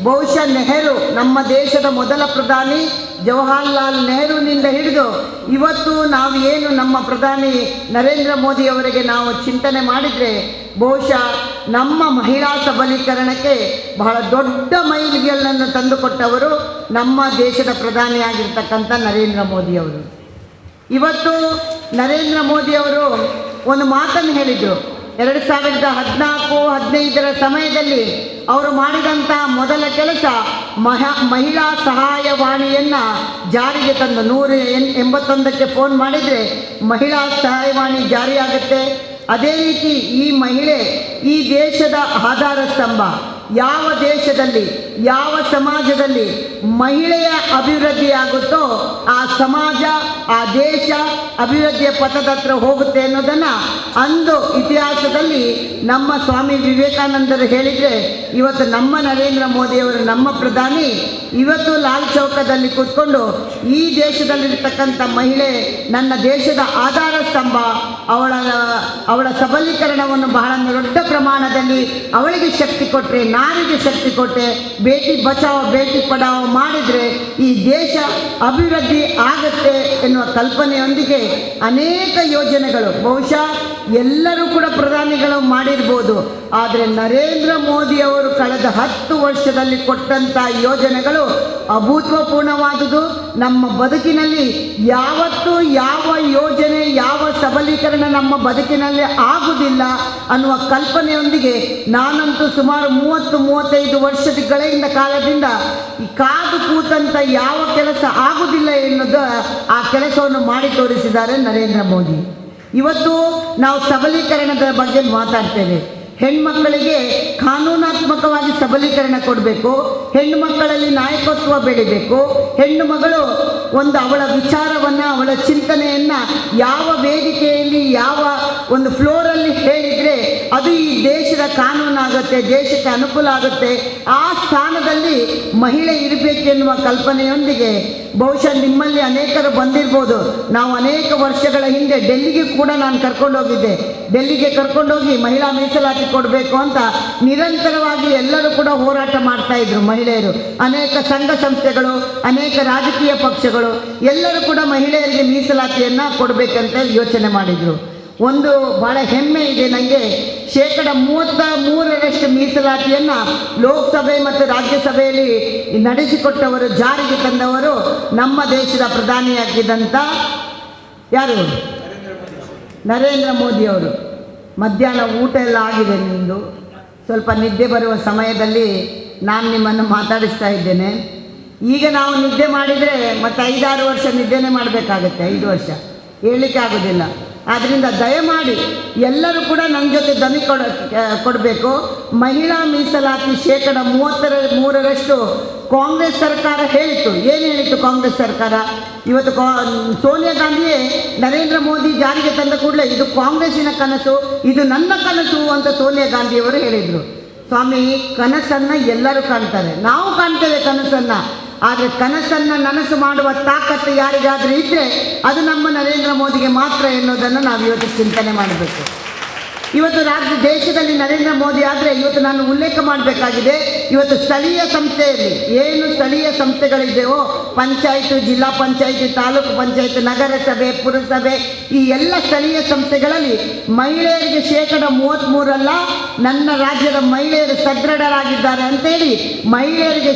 C: ಬಹುಶಃ ನೆಹರು, ನಮ್ಮ ದೇಶದ ಮೊದಲ ಪ್ರಧಾನಿ ಜವಾಹರ್ಲಾಲ್ ನೆಹರುನಿಂದ ಹಿಡಿದು ಇವತ್ತು ನಾವು ಏನು ನಮ್ಮ ಪ್ರಧಾನಿ ನರೇಂದ್ರ ಮೋದಿಯವರಿಗೆ ನಾವು ಚಿಂತನೆ ಮಾಡಿದರೆ, ಬಹುಶಃ ನಮ್ಮ ಮಹಿಳಾ ಸಬಲೀಕರಣಕ್ಕೆ ಬಹಳ ದೊಡ್ಡ ಮೈಲಿಗಲ್ಲನ್ನು ತಂದುಕೊಟ್ಟವರು ನಮ್ಮ ದೇಶದ ಪ್ರಧಾನಿಯಾಗಿರ್ತಕ್ಕಂಥ ನರೇಂದ್ರ ಮೋದಿಯವರು. ಇವತ್ತು ನರೇಂದ್ರ ಮೋದಿಯವರು ಒಂದು ಮಾತನ್ನು ಹೇಳಿದರು. 2014-15 ಸಮಯದಲ್ಲಿ ಅವರು ಮಾಡಿದಂಥ ಮೊದಲ ಕೆಲಸ ಮಹಿಳಾ ಸಹಾಯವಾಣಿಯನ್ನು ಜಾರಿಗೆ ತಂದು 181ಕ್ಕೆ ಫೋನ್ ಮಾಡಿದರೆ ಮಹಿಳಾ ಸಹಾಯವಾಣಿ ಜಾರಿಯಾಗುತ್ತೆ. ಅದೇ ರೀತಿ ಈ ಮಹಿಳೆ ಈ ದೇಶದ ಆಧಾರ ಸ್ತಂಭ. ಯಾವ ದೇಶದಲ್ಲಿ ಯಾವ ಸಮಾಜದಲ್ಲಿ ಮಹಿಳೆಯ ಅಭಿವೃದ್ಧಿಯಾಗುತ್ತೋ ಆ ಸಮಾಜ ಆ ದೇಶ ಅಭಿವೃದ್ಧಿಯ ಪಥದತ್ರ ಹೋಗುತ್ತೆ ಅನ್ನೋದನ್ನು ಅಂದು ಇತಿಹಾಸದಲ್ಲಿ ನಮ್ಮ ಸ್ವಾಮಿ ವಿವೇಕಾನಂದರು ಹೇಳಿದರೆ, ಇವತ್ತು ನಮ್ಮ ನರೇಂದ್ರ ಮೋದಿಯವರು ನಮ್ಮ ಪ್ರಧಾನಿ ಇವತ್ತು ಲಾಲ್ ಚೌಕದಲ್ಲಿ ಕೂತ್ಕೊಂಡು ಈ ದೇಶದಲ್ಲಿರ್ತಕ್ಕಂಥ ಮಹಿಳೆ ನನ್ನ ದೇಶದ ಆಧಾರ ಸ್ತಂಭ, ಅವಳ ಸಬಲೀಕರಣವನ್ನು ಬಹಳ ದೊಡ್ಡ ಪ್ರಮಾಣದಲ್ಲಿ ಅವಳಿಗೆ ಶಕ್ತಿ ಕೊಟ್ಟರೆ, ನಾರಿಗೆ ಶಕ್ತಿ ಕೊಟ್ಟೆ, ಬೇಟಿ ಬಚಾವೋ ಬೇಟಿ ಪಡಾವೋ ಮಾಡಿದರೆ ಈ ದೇಶ ಅಭಿವೃದ್ಧಿ ಆಗುತ್ತೆ ಎನ್ನುವ ಕಲ್ಪನೆಯೊಂದಿಗೆ ಅನೇಕ ಯೋಜನೆಗಳು ಬಹುಶಃ ಎಲ್ಲರೂ ಕೂಡ ಪ್ರಧಾನಿಗಳು ಮಾಡಿರ್ಬೋದು. ಆದರೆ ನರೇಂದ್ರ ಮೋದಿಯವರು ಕಳೆದ 10 ವರ್ಷದಲ್ಲಿ ಕೊಟ್ಟಂಥ ಯೋಜನೆಗಳು ಅಭೂತಪೂರ್ಣವಾದುದು. ನಮ್ಮ ಬದುಕಿನಲ್ಲಿ ಯಾವತ್ತೂ ಯಾವ ಯೋಜನೆ ಯಾವ ಸಬಲೀಕರಣ ನಮ್ಮ ಬದುಕಿನಲ್ಲಿ ಆಗುವುದಿಲ್ಲ ಅನ್ನುವ ಕಲ್ಪನೆಯೊಂದಿಗೆ ನಾನಂತೂ ಸುಮಾರು 30-35 ವರ್ಷಗಳಿಂದ ಕಾಲದಿಂದ ಈ ಕಾದು ಕೂತಂಥ ಯಾವ ಕೆಲಸ ಆಗುವುದಿಲ್ಲ ಎನ್ನುವುದು ಆ ಕೆಲಸವನ್ನು ಮಾಡಿ ತೋರಿಸಿದ್ದಾರೆ ನರೇಂದ್ರ ಮೋದಿ. ಇವತ್ತು ನಾವು ಸಬಲೀಕರಣದ ಬಗ್ಗೆ ಮಾತಾಡ್ತೇವೆ. ಹೆಣ್ಮಕ್ಕಳಿಗೆ ಕಾನೂನಾತ್ಮಕವಾಗಿ ಸಬಲೀಕರಣ ಕೊಡಬೇಕು, ಹೆಣ್ಣು ಮಕ್ಕಳಲ್ಲಿ ನಾಯಕತ್ವ ಬೆಳಿಬೇಕು. ಹೆಣ್ಣು ಮಗಳು ಅವಳ ವಿಚಾರವನ್ನು ಅವಳ ಚಿಂತನೆಯನ್ನು ಯಾವ ವೇದಿಕೆಯಲ್ಲಿ ಯಾವ ಒಂದು ಫ್ಲೋರಲ್ಲಿ ಹೇಳಿದರೆ ಅದು ಈ ದೇಶದ ಕಾನೂನಾಗುತ್ತೆ, ದೇಶಕ್ಕೆ ಅನುಕೂಲ ಆಗುತ್ತೆ. ಆ ಸ್ಥಾನದಲ್ಲಿ ಮಹಿಳೆ ಇರಬೇಕೆನ್ನುವ ಕಲ್ಪನೆಯೊಂದಿಗೆ ಬಹುಶಃ ನಿಮ್ಮಲ್ಲಿ ಅನೇಕರು ಬಂದಿರ್ಬೋದು. ನಾವು ಅನೇಕ ವರ್ಷಗಳ ಹಿಂದೆ ಡೆಲ್ಲಿಗೆ ಕೂಡ ನಾನು ಕರ್ಕೊಂಡೋಗಿದ್ದೆ. ಡೆಲ್ಲಿಗೆ ಕರ್ಕೊಂಡೋಗಿ ಮಹಿಳಾ ಮೀಸಲಾತಿ ಕೊಡಬೇಕು ಅಂತ ನಿರಂತರವಾಗಿ ಎಲ್ಲರೂ ಕೂಡ ಹೋರಾಟ ಮಾಡ್ತಾಯಿದ್ರು ಮಹಿಳೆಯರು. ಅನೇಕ ಸಂಘ ಸಂಸ್ಥೆಗಳು, ಅನೇಕ ರಾಜಕೀಯ ಪಕ್ಷಗಳು ಎಲ್ಲರೂ ಕೂಡ ಮಹಿಳೆಯರಿಗೆ ಮೀಸಲಾತಿಯನ್ನು ಕೊಡಬೇಕಂತ ಯೋಚನೆ ಮಾಡಿದರು. ಒಂದು ಭಾಳ ಹೆಮ್ಮೆ ಇದೆ ನನಗೆ, 33% ಮೀಸಲಾತಿಯನ್ನು ಲೋಕಸಭೆ ಮತ್ತು ರಾಜ್ಯಸಭೆಯಲ್ಲಿ ನಡೆಸಿಕೊಟ್ಟವರು, ಜಾರಿಗೆ ತಂದವರು ನಮ್ಮ ದೇಶದ ಪ್ರಧಾನಿಯಾಗಿದ್ದಂಥ ಯಾರು? ನರೇಂದ್ರ ಮೋದಿಯವರು. ಮಧ್ಯಾಹ್ನ ಊಟ ಎಲ್ಲ ಆಗಿದೆ ನಿಮ್ಮದು. ಸ್ವಲ್ಪ ನಿದ್ದೆ ಬರುವ ಸಮಯದಲ್ಲಿ ನಾನು ನಿಮ್ಮನ್ನು ಮಾತಾಡಿಸ್ತಾ ಇದ್ದೇನೆ. ಈಗ ನಾವು ನಿದ್ದೆ ಮಾಡಿದರೆ ಮತ್ತು 5-6 ವರ್ಷ ನಿದ್ದೆನೇ ಮಾಡಬೇಕಾಗತ್ತೆ. 5 ವರ್ಷ ಹೇಳಲಿಕ್ಕೆ ಆಗೋದಿಲ್ಲ. ಆದ್ದರಿಂದ ದಯಮಾಡಿ ಎಲ್ಲರೂ ಕೂಡ ನನ್ನ ಜೊತೆ ಧ್ವನಿ ಕೊಡಬೇಕು. ಮಹಿಳಾ ಮೀಸಲಾತಿ 33% ಕಾಂಗ್ರೆಸ್ ಸರ್ಕಾರ ಹೇಳಿತು. ಏನು ಹೇಳಿತು ಕಾಂಗ್ರೆಸ್ ಸರ್ಕಾರ? ಇವತ್ತು ಸೋನಿಯಾ ಗಾಂಧಿಯೇ ನರೇಂದ್ರ ಮೋದಿ ಜಾರಿಗೆ ತಂದ ಕೂಡಲೇ ಇದು ಕಾಂಗ್ರೆಸ್ಸಿನ ಕನಸು, ಇದು ನನ್ನ ಕನಸು ಅಂತ ಸೋನಿಯಾ ಗಾಂಧಿಯವರು ಹೇಳಿದರು. ಸ್ವಾಮಿ, ಕನಸನ್ನು ಎಲ್ಲರೂ ಕಾಣ್ತಾರೆ, ನಾವು ಕಾಣ್ತೇವೆ ಕನಸನ್ನು. ಆದರೆ ಕನಸನ್ನು ನನಸು ಮಾಡುವ ತಾಕತ್ತು ಯಾರಿಗಾದರೂ ಇದ್ದರೆ ಅದು ನಮ್ಮ ನರೇಂದ್ರ ಮೋದಿಗೆ ಮಾತ್ರ ಎನ್ನುವುದನ್ನು ನಾವು ಇವತ್ತು ಚಿಂತನೆ ಮಾಡಬೇಕು. ಇವತ್ತು ದೇಶದಲ್ಲಿ ನರೇಂದ್ರ ಮೋದಿ ಆದರೆ ಇವತ್ತು ನಾನು ಉಲ್ಲೇಖ ಮಾಡಬೇಕಾಗಿದೆ. ಇವತ್ತು ಸ್ಥಳೀಯ ಸಂಸ್ಥೆಯಲ್ಲಿ ಏನು ಸ್ಥಳೀಯ ಸಂಸ್ಥೆಗಳಿದೆಯೋ, ಪಂಚಾಯತ್, ಜಿಲ್ಲಾ ಪಂಚಾಯತ್, ತಾಲೂಕು ಪಂಚಾಯತ್, ನಗರಸಭೆ, ಪುರಸಭೆ, ಈ ಎಲ್ಲ ಸ್ಥಳೀಯ ಸಂಸ್ಥೆಗಳಲ್ಲಿ ಮಹಿಳೆಯರಿಗೆ 33% ನನ್ನ ರಾಜ್ಯದ ಮಹಿಳೆಯರು ಸದೃಢರಾಗಿದ್ದಾರೆ ಅಂತೇಳಿ ಮಹಿಳೆಯರಿಗೆ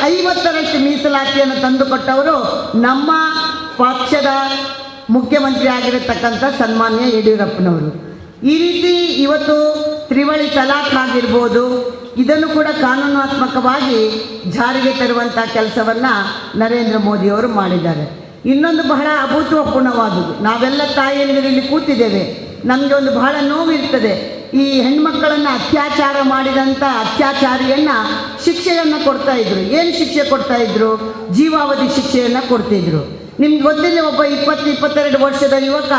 C: 50% ಮೀಸಲಾತಿಯನ್ನು ತಂದುಕೊಟ್ಟವರು ನಮ್ಮ ಪಕ್ಷದ ಮುಖ್ಯಮಂತ್ರಿ ಆಗಿರತಕ್ಕಂಥ ಸನ್ಮಾನ್ಯ ಯಡಿಯೂರಪ್ಪನವರು. ಈ ರೀತಿ ಇವತ್ತು ತ್ರಿವಳಿ ತಲಾಖ್ ಆಗಿರ್ಬೋದು, ಇದನ್ನು ಕೂಡ ಕಾನೂನಾತ್ಮಕವಾಗಿ ಜಾರಿಗೆ ತರುವಂಥ ಕೆಲಸವನ್ನು ನರೇಂದ್ರ ಮೋದಿಯವರು ಮಾಡಿದ್ದಾರೆ. ಇನ್ನೊಂದು ಬಹಳ ಅಭೂತಪೂರ್ಣವಾದುದು, ನಾವೆಲ್ಲ ತಾಯಿಯಂದಿರು ಇಲ್ಲಿ ಕೂತಿದ್ದೇವೆ, ನಮಗೆ ಒಂದು ಬಹಳ ನೋವಿರ್ತದೆ. ಈ ಹೆಣ್ಮಕ್ಕಳನ್ನು ಅತ್ಯಾಚಾರ ಮಾಡಿದಂಥ ಅತ್ಯಾಚಾರಿಯನ್ನು ಶಿಕ್ಷೆಯನ್ನು ಕೊಡ್ತಾಯಿದ್ರು. ಏನು ಶಿಕ್ಷೆ ಕೊಡ್ತಾಯಿದ್ರು? ಜೀವಾವಧಿ ಶಿಕ್ಷೆಯನ್ನು ಕೊಡ್ತಿದ್ರು. ನಿಮ್ಗೆ ಗೊತ್ತಿದೆ, ಒಬ್ಬ 20-22 ವರ್ಷದ ಯುವಕ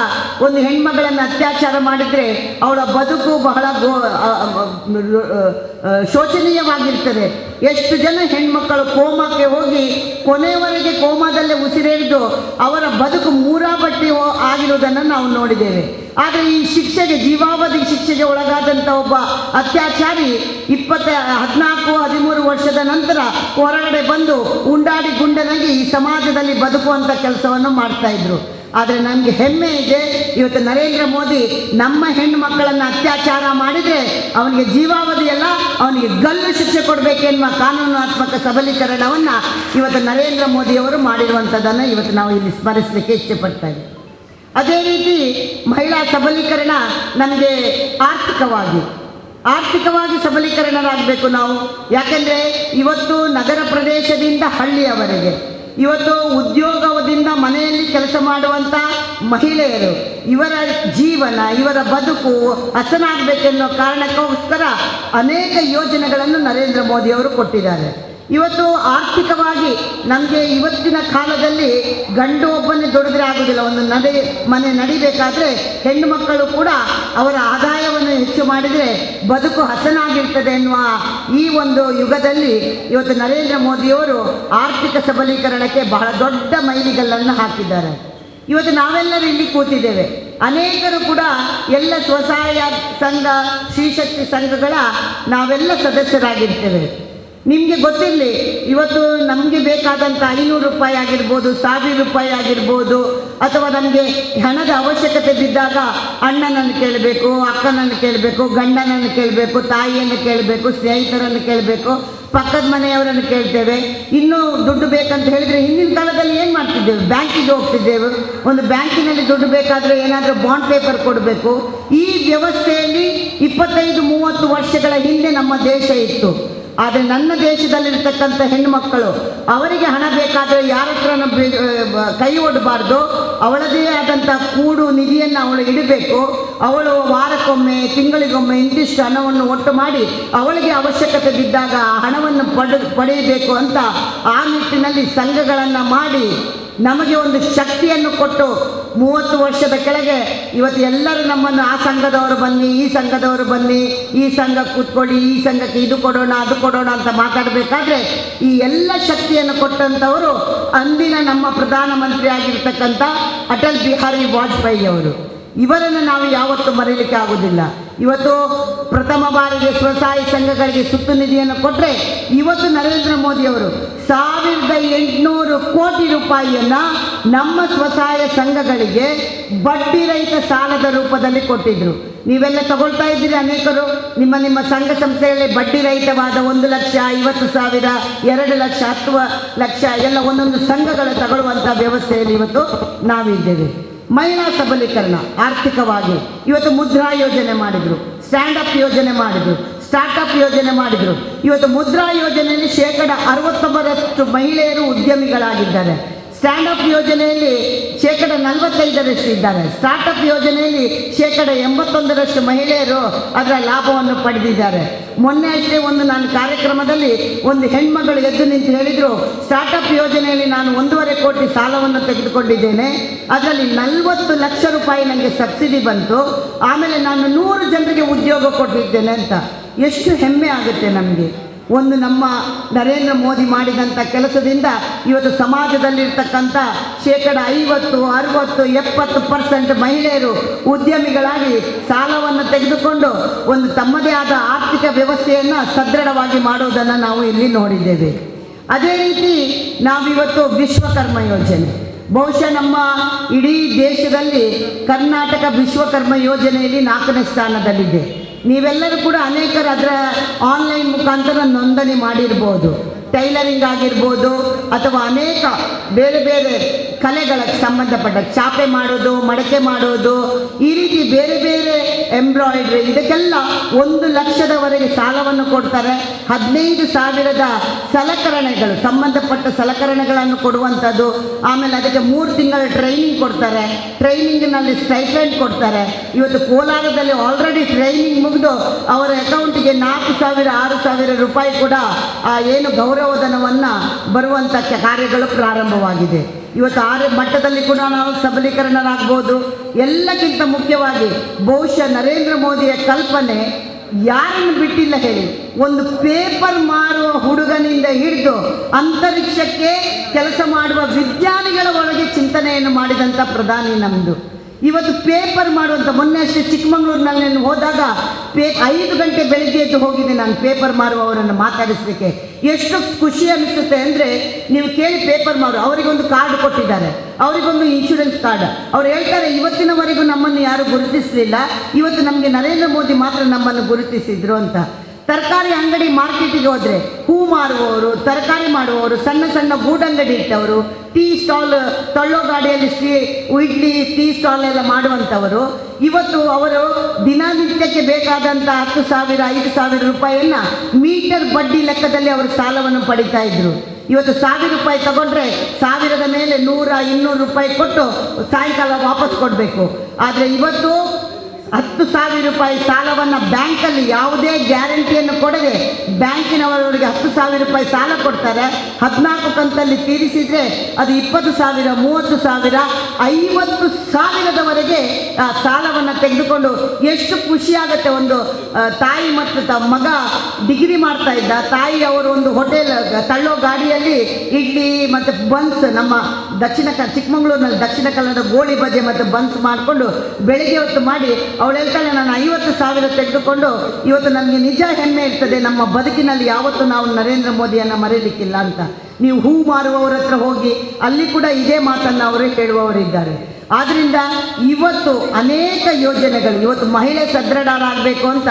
C: ಒಂದು ಹೆಣ್ಮಗಳನ್ನು ಅತ್ಯಾಚಾರ ಮಾಡಿದರೆ ಅವಳ ಬದುಕು ಬಹಳ ಶೋಚನೀಯವಾಗಿರ್ತದೆ. ಎಷ್ಟು ಜನ ಹೆಣ್ಮಕ್ಕಳು ಕೋಮಾಕ್ಕೆ ಹೋಗಿ ಕೊನೆಯವರೆಗೆ ಕೋಮಾದಲ್ಲೇ ಉಸಿರೆಳೆದು ಅವರ ಬದುಕು ಮೂರಾಬಟ್ಟಿ ಆಗಿರುವುದನ್ನು ನಾವು ನೋಡಿದ್ದೇವೆ. ಆದರೆ ಈ ಶಿಕ್ಷೆಗೆ, ಜೀವಾವಧಿ ಶಿಕ್ಷೆಗೆ ಒಳಗಾದಂಥ ಒಬ್ಬ ಅತ್ಯಾಚಾರಿ 14-13 ವರ್ಷದ ನಂತರ ಹೊರಗಡೆ ಬಂದು ಉಂಡಾಡಿ ಗುಂಡನಾಗಿ ಈ ಸಮಾಜದಲ್ಲಿ ಬದುಕುವಂಥ ಕೆಲಸವನ್ನು ಮಾಡ್ತಾಯಿದ್ರು. ಆದರೆ ನನಗೆ ಹೆಮ್ಮೆ ಇದೆ, ಇವತ್ತು ನರೇಂದ್ರ ಮೋದಿ ನಮ್ಮ ಹೆಣ್ಣು ಮಕ್ಕಳನ್ನು ಅತ್ಯಾಚಾರ ಮಾಡಿದರೆ ಅವನಿಗೆ ಜೀವಾವಧಿ ಅಲ್ಲ, ಅವನಿಗೆ ಗಲ್ಲು ಶಿಕ್ಷೆ ಕೊಡಬೇಕೆನ್ನುವ ಕಾನೂನಾತ್ಮಕ ಸಬಲೀಕರಣವನ್ನು ಇವತ್ತು ನರೇಂದ್ರ ಮೋದಿಯವರು ಮಾಡಿರುವಂಥದ್ದನ್ನು ಇವತ್ತು ನಾವು ಇಲ್ಲಿ ಸ್ಮರಿಸಲಿಕ್ಕೆ ಇಷ್ಟಪಡ್ತಾ ಇದ್ದೀವಿ. ಅದೇ ರೀತಿ ಮಹಿಳಾ ಸಬಲೀಕರಣ ನಮಗೆ ಆರ್ಥಿಕವಾಗಿ ಸಬಲೀಕರಣರಾಗಬೇಕು ನಾವು. ಯಾಕೆಂದರೆ ಇವತ್ತು ನಗರ ಪ್ರದೇಶದಿಂದ ಹಳ್ಳಿಯವರೆಗೆ, ಇವತ್ತು ಉದ್ಯೋಗದಿಂದ ಮನೆಯಲ್ಲಿ ಕೆಲಸ ಮಾಡುವಂಥ ಮಹಿಳೆಯರು, ಇವರ ಜೀವನ, ಇವರ ಬದುಕು ಹಸನಾಗಬೇಕೆನ್ನೋ ಕಾರಣಕ್ಕೋಸ್ಕರ ಅನೇಕ ಯೋಜನೆಗಳನ್ನು ನರೇಂದ್ರ ಮೋದಿಯವರು ಕೊಟ್ಟಿದ್ದಾರೆ. ಇವತ್ತು ಆರ್ಥಿಕವಾಗಿ ನಮಗೆ ಇವತ್ತಿನ ಕಾಲದಲ್ಲಿ ಗಂಡು ಒಬ್ಬನೇ ದುಡಿದ್ರೆ ಆಗೋದಿಲ್ಲ. ಒಂದು ಮನೆ ನಡಿಬೇಕಾದ್ರೆ ಹೆಣ್ಣು ಮಕ್ಕಳು ಕೂಡ ಅವರ ಆದಾಯವನ್ನು ಹೆಚ್ಚು ಮಾಡಿದರೆ ಬದುಕು ಹಸನಾಗಿರ್ತದೆ ಎನ್ನುವ ಈ ಒಂದು ಯುಗದಲ್ಲಿ ಇವತ್ತು ನರೇಂದ್ರ ಮೋದಿಯವರು ಆರ್ಥಿಕ ಸಬಲೀಕರಣಕ್ಕೆ ಬಹಳ ದೊಡ್ಡ ಮೈಲಿಗಲ್ಲನ್ನು ಹಾಕಿದ್ದಾರೆ. ಇವತ್ತು ನಾವೆಲ್ಲರೂ ಇಲ್ಲಿ ಕೂತಿದ್ದೇವೆ, ಅನೇಕರು ಕೂಡ ಎಲ್ಲ ಸ್ವಸಹಾಯ ಸಂಘ, ಶ್ರೀಶಕ್ತಿ ಸಂಘಗಳ ನಾವೆಲ್ಲ ಸದಸ್ಯರಾಗಿರ್ತೇವೆ. ನಿಮಗೆ ಗೊತ್ತಿರಲಿ, ಇವತ್ತು ನಮಗೆ ಬೇಕಾದಂಥ 500 ರೂಪಾಯಿ ಆಗಿರ್ಬೋದು, 1000 ರೂಪಾಯಿ ಆಗಿರ್ಬೋದು, ಅಥವಾ ನಮಗೆ ಹಣದ ಅವಶ್ಯಕತೆ ಬಿದ್ದಾಗ ಅಣ್ಣನನ್ನು ಕೇಳಬೇಕು, ಅಕ್ಕನನ್ನು ಕೇಳಬೇಕು, ಗಂಡನನ್ನು ಕೇಳಬೇಕು, ತಾಯಿಯನ್ನು ಕೇಳಬೇಕು, ಸ್ನೇಹಿತರನ್ನು ಕೇಳಬೇಕು, ಪಕ್ಕದ ಮನೆಯವರನ್ನು ಕೇಳ್ತೇವೆ. ಇನ್ನೂ ದುಡ್ಡು ಬೇಕಂತ ಹೇಳಿದರೆ ಹಿಂದಿನ ಕಾಲದಲ್ಲಿ ಏನು ಮಾಡ್ತಿದ್ದೇವೆ? ಬ್ಯಾಂಕಿಗೆ ಹೋಗ್ತಿದ್ದೇವೆ. ಒಂದು ಬ್ಯಾಂಕಿನಲ್ಲಿ ದುಡ್ಡು ಬೇಕಾದರೆ ಏನಾದರೂ ಬಾಂಡ್ ಪೇಪರ್ ಕೊಡಬೇಕು. ಈ ವ್ಯವಸ್ಥೆಯಲ್ಲಿ 25-30 ವರ್ಷಗಳ ಹಿಂದೆ ನಮ್ಮ ದೇಶ ಇತ್ತು. ಆದರೆ ನನ್ನ ದೇಶದಲ್ಲಿರ್ತಕ್ಕಂಥ ಹೆಣ್ಣುಮಕ್ಕಳು, ಅವರಿಗೆ ಹಣ ಬೇಕಾದರೆ ಯಾರ ಹತ್ರನೂ ಕೈ ಒಡ್ಡಬಾರ್ದು. ಅವಳದೇ ಆದಂಥ ಕೂಡು ನಿಧಿಯನ್ನು ಅವಳು ಇಡಬೇಕು. ಅವಳು ವಾರಕ್ಕೊಮ್ಮೆ, ತಿಂಗಳಿಗೊಮ್ಮೆ ಇಂತಿಷ್ಟು ಹಣವನ್ನು ಒಟ್ಟು ಮಾಡಿ ಅವಳಿಗೆ ಅವಶ್ಯಕತೆ ಬಿದ್ದಾಗ ಆ ಹಣವನ್ನು ಪಡೆಯಬೇಕು ಅಂತ ಆ ನಿಟ್ಟಿನಲ್ಲಿ ಸಂಘಗಳನ್ನು ಮಾಡಿ ನಮಗೆ ಒಂದು ಶಕ್ತಿಯನ್ನು ಕೊಟ್ಟು 30 ವರ್ಷದ ಕೆಳಗೆ ಇವತ್ತು ಎಲ್ಲರೂ ನಮ್ಮನ್ನು ಆ ಸಂಘದವರು ಬನ್ನಿ, ಈ ಸಂಘದವರು ಬನ್ನಿ, ಈ ಸಂಘ ಕೂತ್ಕೊಳ್ಳಿ, ಈ ಸಂಘಕ್ಕೆ ಇದು ಕೊಡೋಣ, ಅದು ಕೊಡೋಣ ಅಂತ ಮಾತಾಡಬೇಕಾದ್ರೆ ಈ ಎಲ್ಲ ಶಕ್ತಿಯನ್ನು ಕೊಟ್ಟಂಥವರು ಅಂದಿನ ನಮ್ಮ ಪ್ರಧಾನಮಂತ್ರಿ ಆಗಿರ್ತಕ್ಕಂಥ ಅಟಲ್ ಬಿಹಾರಿ ವಾಜಪೇಯಿ ಅವರು. ಇವರನ್ನು ನಾವು ಯಾವತ್ತೂ ಮರೀಲಿಕ್ಕೆ ಆಗೋದಿಲ್ಲ. ಇವತ್ತು ಪ್ರಥಮ ಬಾರಿಗೆ ಸ್ವಸಹಾಯ ಸಂಘಗಳಿಗೆ ಸುತ್ತು ನಿಧಿಯನ್ನು ಕೊಟ್ಟರೆ ಇವತ್ತು ನರೇಂದ್ರ ಮೋದಿಯವರು 1800 ಕೋಟಿ ರೂಪಾಯಿಯನ್ನು ನಮ್ಮ ಸ್ವಸಹಾಯ ಸಂಘಗಳಿಗೆ ಬಡ್ಡಿ ರಹಿತ ಸಾಲದ ರೂಪದಲ್ಲಿ ಕೊಟ್ಟಿದ್ದರು. ನೀವೆಲ್ಲ ತಗೊಳ್ತಾ ಇದ್ದೀರಿ, ಅನೇಕರು ನಿಮ್ಮ ಸಂಘ ಸಂಸ್ಥೆಯಲ್ಲಿ ಬಡ್ಡಿ ರಹಿತವಾದ 1 ಲಕ್ಷ, 50,000, 2 ಲಕ್ಷ, 10 ಲಕ್ಷ ಎಲ್ಲ ಒಂದೊಂದು ಸಂಘಗಳು ತಗೊಳ್ಳುವಂಥ ವ್ಯವಸ್ಥೆಯಲ್ಲಿ ಇವತ್ತು ನಾವಿದ್ದೇವೆ. ಮಹಿಳಾ ಸಬಲೀಕರಣ ಆರ್ಥಿಕವಾಗಿ ಇವತ್ತು ಮುದ್ರಾ ಯೋಜನೆ ಮಾಡಿದರು, ಸ್ಟ್ಯಾಂಡಪ್ ಯೋಜನೆ ಮಾಡಿದರು, ಸ್ಟಾರ್ಟಪ್ ಯೋಜನೆ ಮಾಡಿದರು. ಇವತ್ತು ಮುದ್ರಾ ಯೋಜನೆಯಲ್ಲಿ 69% ಮಹಿಳೆಯರು ಉದ್ಯಮಿಗಳಾಗಿದ್ದಾರೆ. ಸ್ಟ್ಯಾಂಡಪ್ ಯೋಜನೆಯಲ್ಲಿ 45% ಇದ್ದಾರೆ. ಸ್ಟಾರ್ಟಪ್ ಯೋಜನೆಯಲ್ಲಿ 81% ಮಹಿಳೆಯರು ಅದರ ಲಾಭವನ್ನು ಪಡೆದಿದ್ದಾರೆ. ಮೊನ್ನೆ ಅಷ್ಟೇ ನಾನು ಕಾರ್ಯಕ್ರಮದಲ್ಲಿ ಒಂದು ಹೆಣ್ಮಗಳು ಎದ್ದು ನಿಂತು ಹೇಳಿದರು, ಸ್ಟಾರ್ಟಪ್ ಯೋಜನೆಯಲ್ಲಿ ನಾನು 1.5 ಕೋಟಿ ಸಾಲವನ್ನು ತೆಗೆದುಕೊಂಡಿದ್ದೇನೆ, ಅದರಲ್ಲಿ 40 ಲಕ್ಷ ರೂಪಾಯಿ ನನಗೆ ಸಬ್ಸಿಡಿ ಬಂತು, ಆಮೇಲೆ ನಾನು 100 ಜನರಿಗೆ ಉದ್ಯೋಗ ಕೊಟ್ಟಿದ್ದೇನೆ ಅಂತ. ಎಷ್ಟು ಹೆಮ್ಮೆ ಆಗುತ್ತೆ ನಮಗೆ. ನಮ್ಮ ನರೇಂದ್ರ ಮೋದಿ ಮಾಡಿದಂಥ ಕೆಲಸದಿಂದ ಇವತ್ತು ಸಮಾಜದಲ್ಲಿರ್ತಕ್ಕಂಥ 50, 60, 70% ಮಹಿಳೆಯರು ಉದ್ಯಮಿಗಳಾಗಿ ಸಾಲವನ್ನು ತೆಗೆದುಕೊಂಡು ತಮ್ಮದೇ ಆದ ಆರ್ಥಿಕ ವ್ಯವಸ್ಥೆಯನ್ನು ಸದೃಢವಾಗಿ ಮಾಡೋದನ್ನು ನಾವು ಇಲ್ಲಿ ನೋಡಿದ್ದೇವೆ. ಅದೇ ರೀತಿ ನಾವಿವತ್ತು ವಿಶ್ವಕರ್ಮ ಯೋಜನೆ, ಬಹುಶಃ ನಮ್ಮ ಇಡೀ ದೇಶದಲ್ಲಿ ಕರ್ನಾಟಕ ವಿಶ್ವಕರ್ಮ ಯೋಜನೆಯಲ್ಲಿ 4ನೇ ಸ್ಥಾನದಲ್ಲಿದೆ. ನೀವೆಲ್ಲರೂ ಕೂಡ ಅನೇಕರು ಅದರ ಆನ್ಲೈನ್ ಮುಖಾಂತರ ನೋಂದಣಿ ಮಾಡಿರ್ಬೋದು. ಟೈಲರಿಂಗ್ ಆಗಿರ್ಬೋದು ಅಥವಾ ಅನೇಕ ಬೇರೆ ಬೇರೆ ಕಲೆಗಳಿಗೆ ಸಂಬಂಧಪಟ್ಟ ಚಾಪೆ ಮಾಡೋದು, ಮಡಕೆ ಮಾಡೋದು, ಈ ರೀತಿ ಬೇರೆ ಬೇರೆ ಎಂಬ್ರಾಯ್ಡ್ರಿ, ಇದಕ್ಕೆಲ್ಲ 1 ಲಕ್ಷದವರೆಗೆ ಸಾಲವನ್ನು ಕೊಡ್ತಾರೆ. 15,000 ಸಲಕರಣೆಗಳು, ಸಂಬಂಧಪಟ್ಟ ಸಲಕರಣೆಗಳನ್ನು ಕೊಡುವಂಥದ್ದು. ಆಮೇಲೆ ಅದಕ್ಕೆ 3 ತಿಂಗಳ ಟ್ರೈನಿಂಗ್ ಕೊಡ್ತಾರೆ. ಟ್ರೈನಿಂಗ್ನಲ್ಲಿ ಸ್ಟೈಫೆಂಡ್ ಕೊಡ್ತಾರೆ. ಇವತ್ತು ಕೋಲಾರದಲ್ಲಿ ಆಲ್ರೆಡಿ ಟ್ರೈನಿಂಗ್ ಮುಗಿದು ಅವರ ಅಕೌಂಟಿಗೆ 4,000, 6,000 ರೂಪಾಯಿ ಕೂಡ ಏನು ಗೌರವಧನವನ್ನು ಬರುವಂಥ ಕಾರ್ಯಗಳು ಪ್ರಾರಂಭವಾಗಿದೆ. ಇವತ್ತು ಮಟ್ಟದಲ್ಲಿ ಕೂಡ ನಾವು ಸಬಲೀಕರಣರಾಗ್ಬೋದು. ಎಲ್ಲಕ್ಕಿಂತ ಮುಖ್ಯವಾಗಿ ಬಹುಶಃ ನರೇಂದ್ರ ಮೋದಿಯ ಕಲ್ಪನೆ ಯಾರನ್ನು ಬಿಟ್ಟಿಲ್ಲ ಹೇಳಿ. ಒಂದು ಪೇಪರ್ ಮಾರುವ ಹುಡುಗನಿಂದ ಹಿಡಿದು ಅಂತರಿಕ್ಷಕ್ಕೆ ಕೆಲಸ ಮಾಡುವ ವಿಜ್ಞಾನಿಗಳವರೆಗೆ ಚಿಂತನೆಯನ್ನು ಮಾಡಿದಂಥ ಪ್ರಧಾನಿ ನಮ್ಮದು. ಇವತ್ತು ಪೇಪರ್ ಮಾಡುವಂಥ, ಮೊನ್ನೆ ಅಷ್ಟೇ ಚಿಕ್ಕಮಗಳೂರಿನಲ್ಲಿ ನಾನು ಹೋದಾಗ 5 ಗಂಟೆ ಬೆಳಗ್ಗೆ ಎದ್ದು ಹೋಗಿದ್ದೆ ನಾನು ಪೇಪರ್ ಮಾರುವವರನ್ನು ಮಾತಾಡಿಸಲಿಕ್ಕೆ. ಎಷ್ಟು ಖುಷಿ ಅನಿಸುತ್ತೆ ಅಂದರೆ, ನೀವು ಕೇಳಿ ಪೇಪರ್ ಮಾರು, ಅವರಿಗೊಂದು ಕಾರ್ಡ್ ಕೊಟ್ಟಿದ್ದಾರೆ, ಅವರಿಗೊಂದು ಇನ್ಶೂರೆನ್ಸ್ ಕಾರ್ಡ್. ಅವ್ರು ಹೇಳ್ತಾರೆ, ಇವತ್ತಿನವರೆಗೂ ನಮ್ಮನ್ನು ಯಾರು ಗುರುತಿಸಲಿಲ್ಲ, ಇವತ್ತು ನಮಗೆ ನರೇಂದ್ರ ಮೋದಿ ಮಾತ್ರ ನಮ್ಮನ್ನು ಗುರುತಿಸಿದ್ರು ಅಂತ. ತರಕಾರಿ ಅಂಗಡಿ ಮಾರ್ಕೆಟಿಗೆ ಹೋದರೆ ಹೂ ಮಾರುವವರು, ತರಕಾರಿ ಮಾಡುವವರು, ಸಣ್ಣ ಸಣ್ಣ ಗೂಡಂಗಡಿ ಇಟ್ಟವರು, ಟೀ ಸ್ಟಾಲ್, ತಳ್ಳೋ ಗಾಡಿಯಲ್ಲಿ ಇಡ್ಲಿ ಟೀ ಸ್ಟಾಲ್ ಎಲ್ಲ ಮಾಡುವಂಥವರು, ಇವತ್ತು ಅವರು ದಿನನಿತ್ಯಕ್ಕೆ ಬೇಕಾದಂಥ 10,000, 5,000 ರೂಪಾಯಿಯನ್ನು ಮೀಟರ್ ಬಡ್ಡಿ ಲೆಕ್ಕದಲ್ಲಿ ಅವರು ಸಾಲವನ್ನು ಪಡಿತಾ ಇದ್ರು. ಇವತ್ತು 1,000 ರೂಪಾಯಿ ತಗೊಂಡ್ರೆ 1,000ದ ಮೇಲೆ 100, 200 ರೂಪಾಯಿ ಕೊಟ್ಟು ಸಾಯಂಕಾಲ ವಾಪಸ್ ಕೊಡಬೇಕು. ಆದರೆ ಇವತ್ತು 10,000 ರೂಪಾಯಿ ಸಾಲವನ್ನು ಬ್ಯಾಂಕಲ್ಲಿ ಯಾವುದೇ ಗ್ಯಾರಂಟಿಯನ್ನು ಕೊಡದೆ ಬ್ಯಾಂಕಿನವರವರಿಗೆ 10,000 ರೂಪಾಯಿ ಸಾಲ ಕೊಡ್ತಾರೆ. 14 ಕಂತಲ್ಲಿ ತೀರಿಸಿದರೆ ಅದು 20,000, 30,000, 50,000ದವರೆಗೆ ಸಾಲವನ್ನು ತೆಗೆದುಕೊಂಡು ಎಷ್ಟು ಖುಷಿಯಾಗುತ್ತೆ. ಒಂದು ತಾಯಿ ಮತ್ತು ಮಗ ಡಿಗ್ರಿ ಮಾಡ್ತಾ ಇದ್ದ ತಾಯಿ ಅವರು ಒಂದು ಹೋಟೆಲ್ ತಳ್ಳೋ ಗಾಡಿಯಲ್ಲಿ ಇಡ್ಲಿ ಮತ್ತು ಬನ್ಸ್, ನಮ್ಮ ಚಿಕ್ಕಮಗಳೂರಿನಲ್ಲಿ ದಕ್ಷಿಣ ಕನ್ನಡ ಗೋಳಿ ಬಜೆ ಮತ್ತು ಬನ್ಸ್ ಮಾಡಿಕೊಂಡು ಬೆಳಗ್ಗೆ ಹೊತ್ತು ಮಾಡಿ ಅವಳು ಹೇಳ್ತಾಳೆ, ನಾನು 50,000 ತೆಗೆದುಕೊಂಡು ಇವತ್ತು ನನಗೆ ನಿಜ ಹೆಮ್ಮೆ ಇರ್ತದೆ, ನಮ್ಮ ಬದುಕಿನಲ್ಲಿ ಯಾವತ್ತೂ ನಾವು ನರೇಂದ್ರ ಮೋದಿಯನ್ನು ಮರೆಯಲಿಕ್ಕಿಲ್ಲ ಅಂತ. ನೀವು ಹೂ ಮಾರುವವರ ಹತ್ರ ಹೋಗಿ ಅಲ್ಲಿ ಕೂಡ ಇದೇ ಮಾತನ್ನು ಅವರೇ ಹೇಳುವವರಿದ್ದಾರೆ. ಆದ್ದರಿಂದ ಇವತ್ತು ಅನೇಕ ಯೋಜನೆಗಳು, ಇವತ್ತು ಮಹಿಳೆ ಸದೃಢರಾಗಬೇಕು ಅಂತ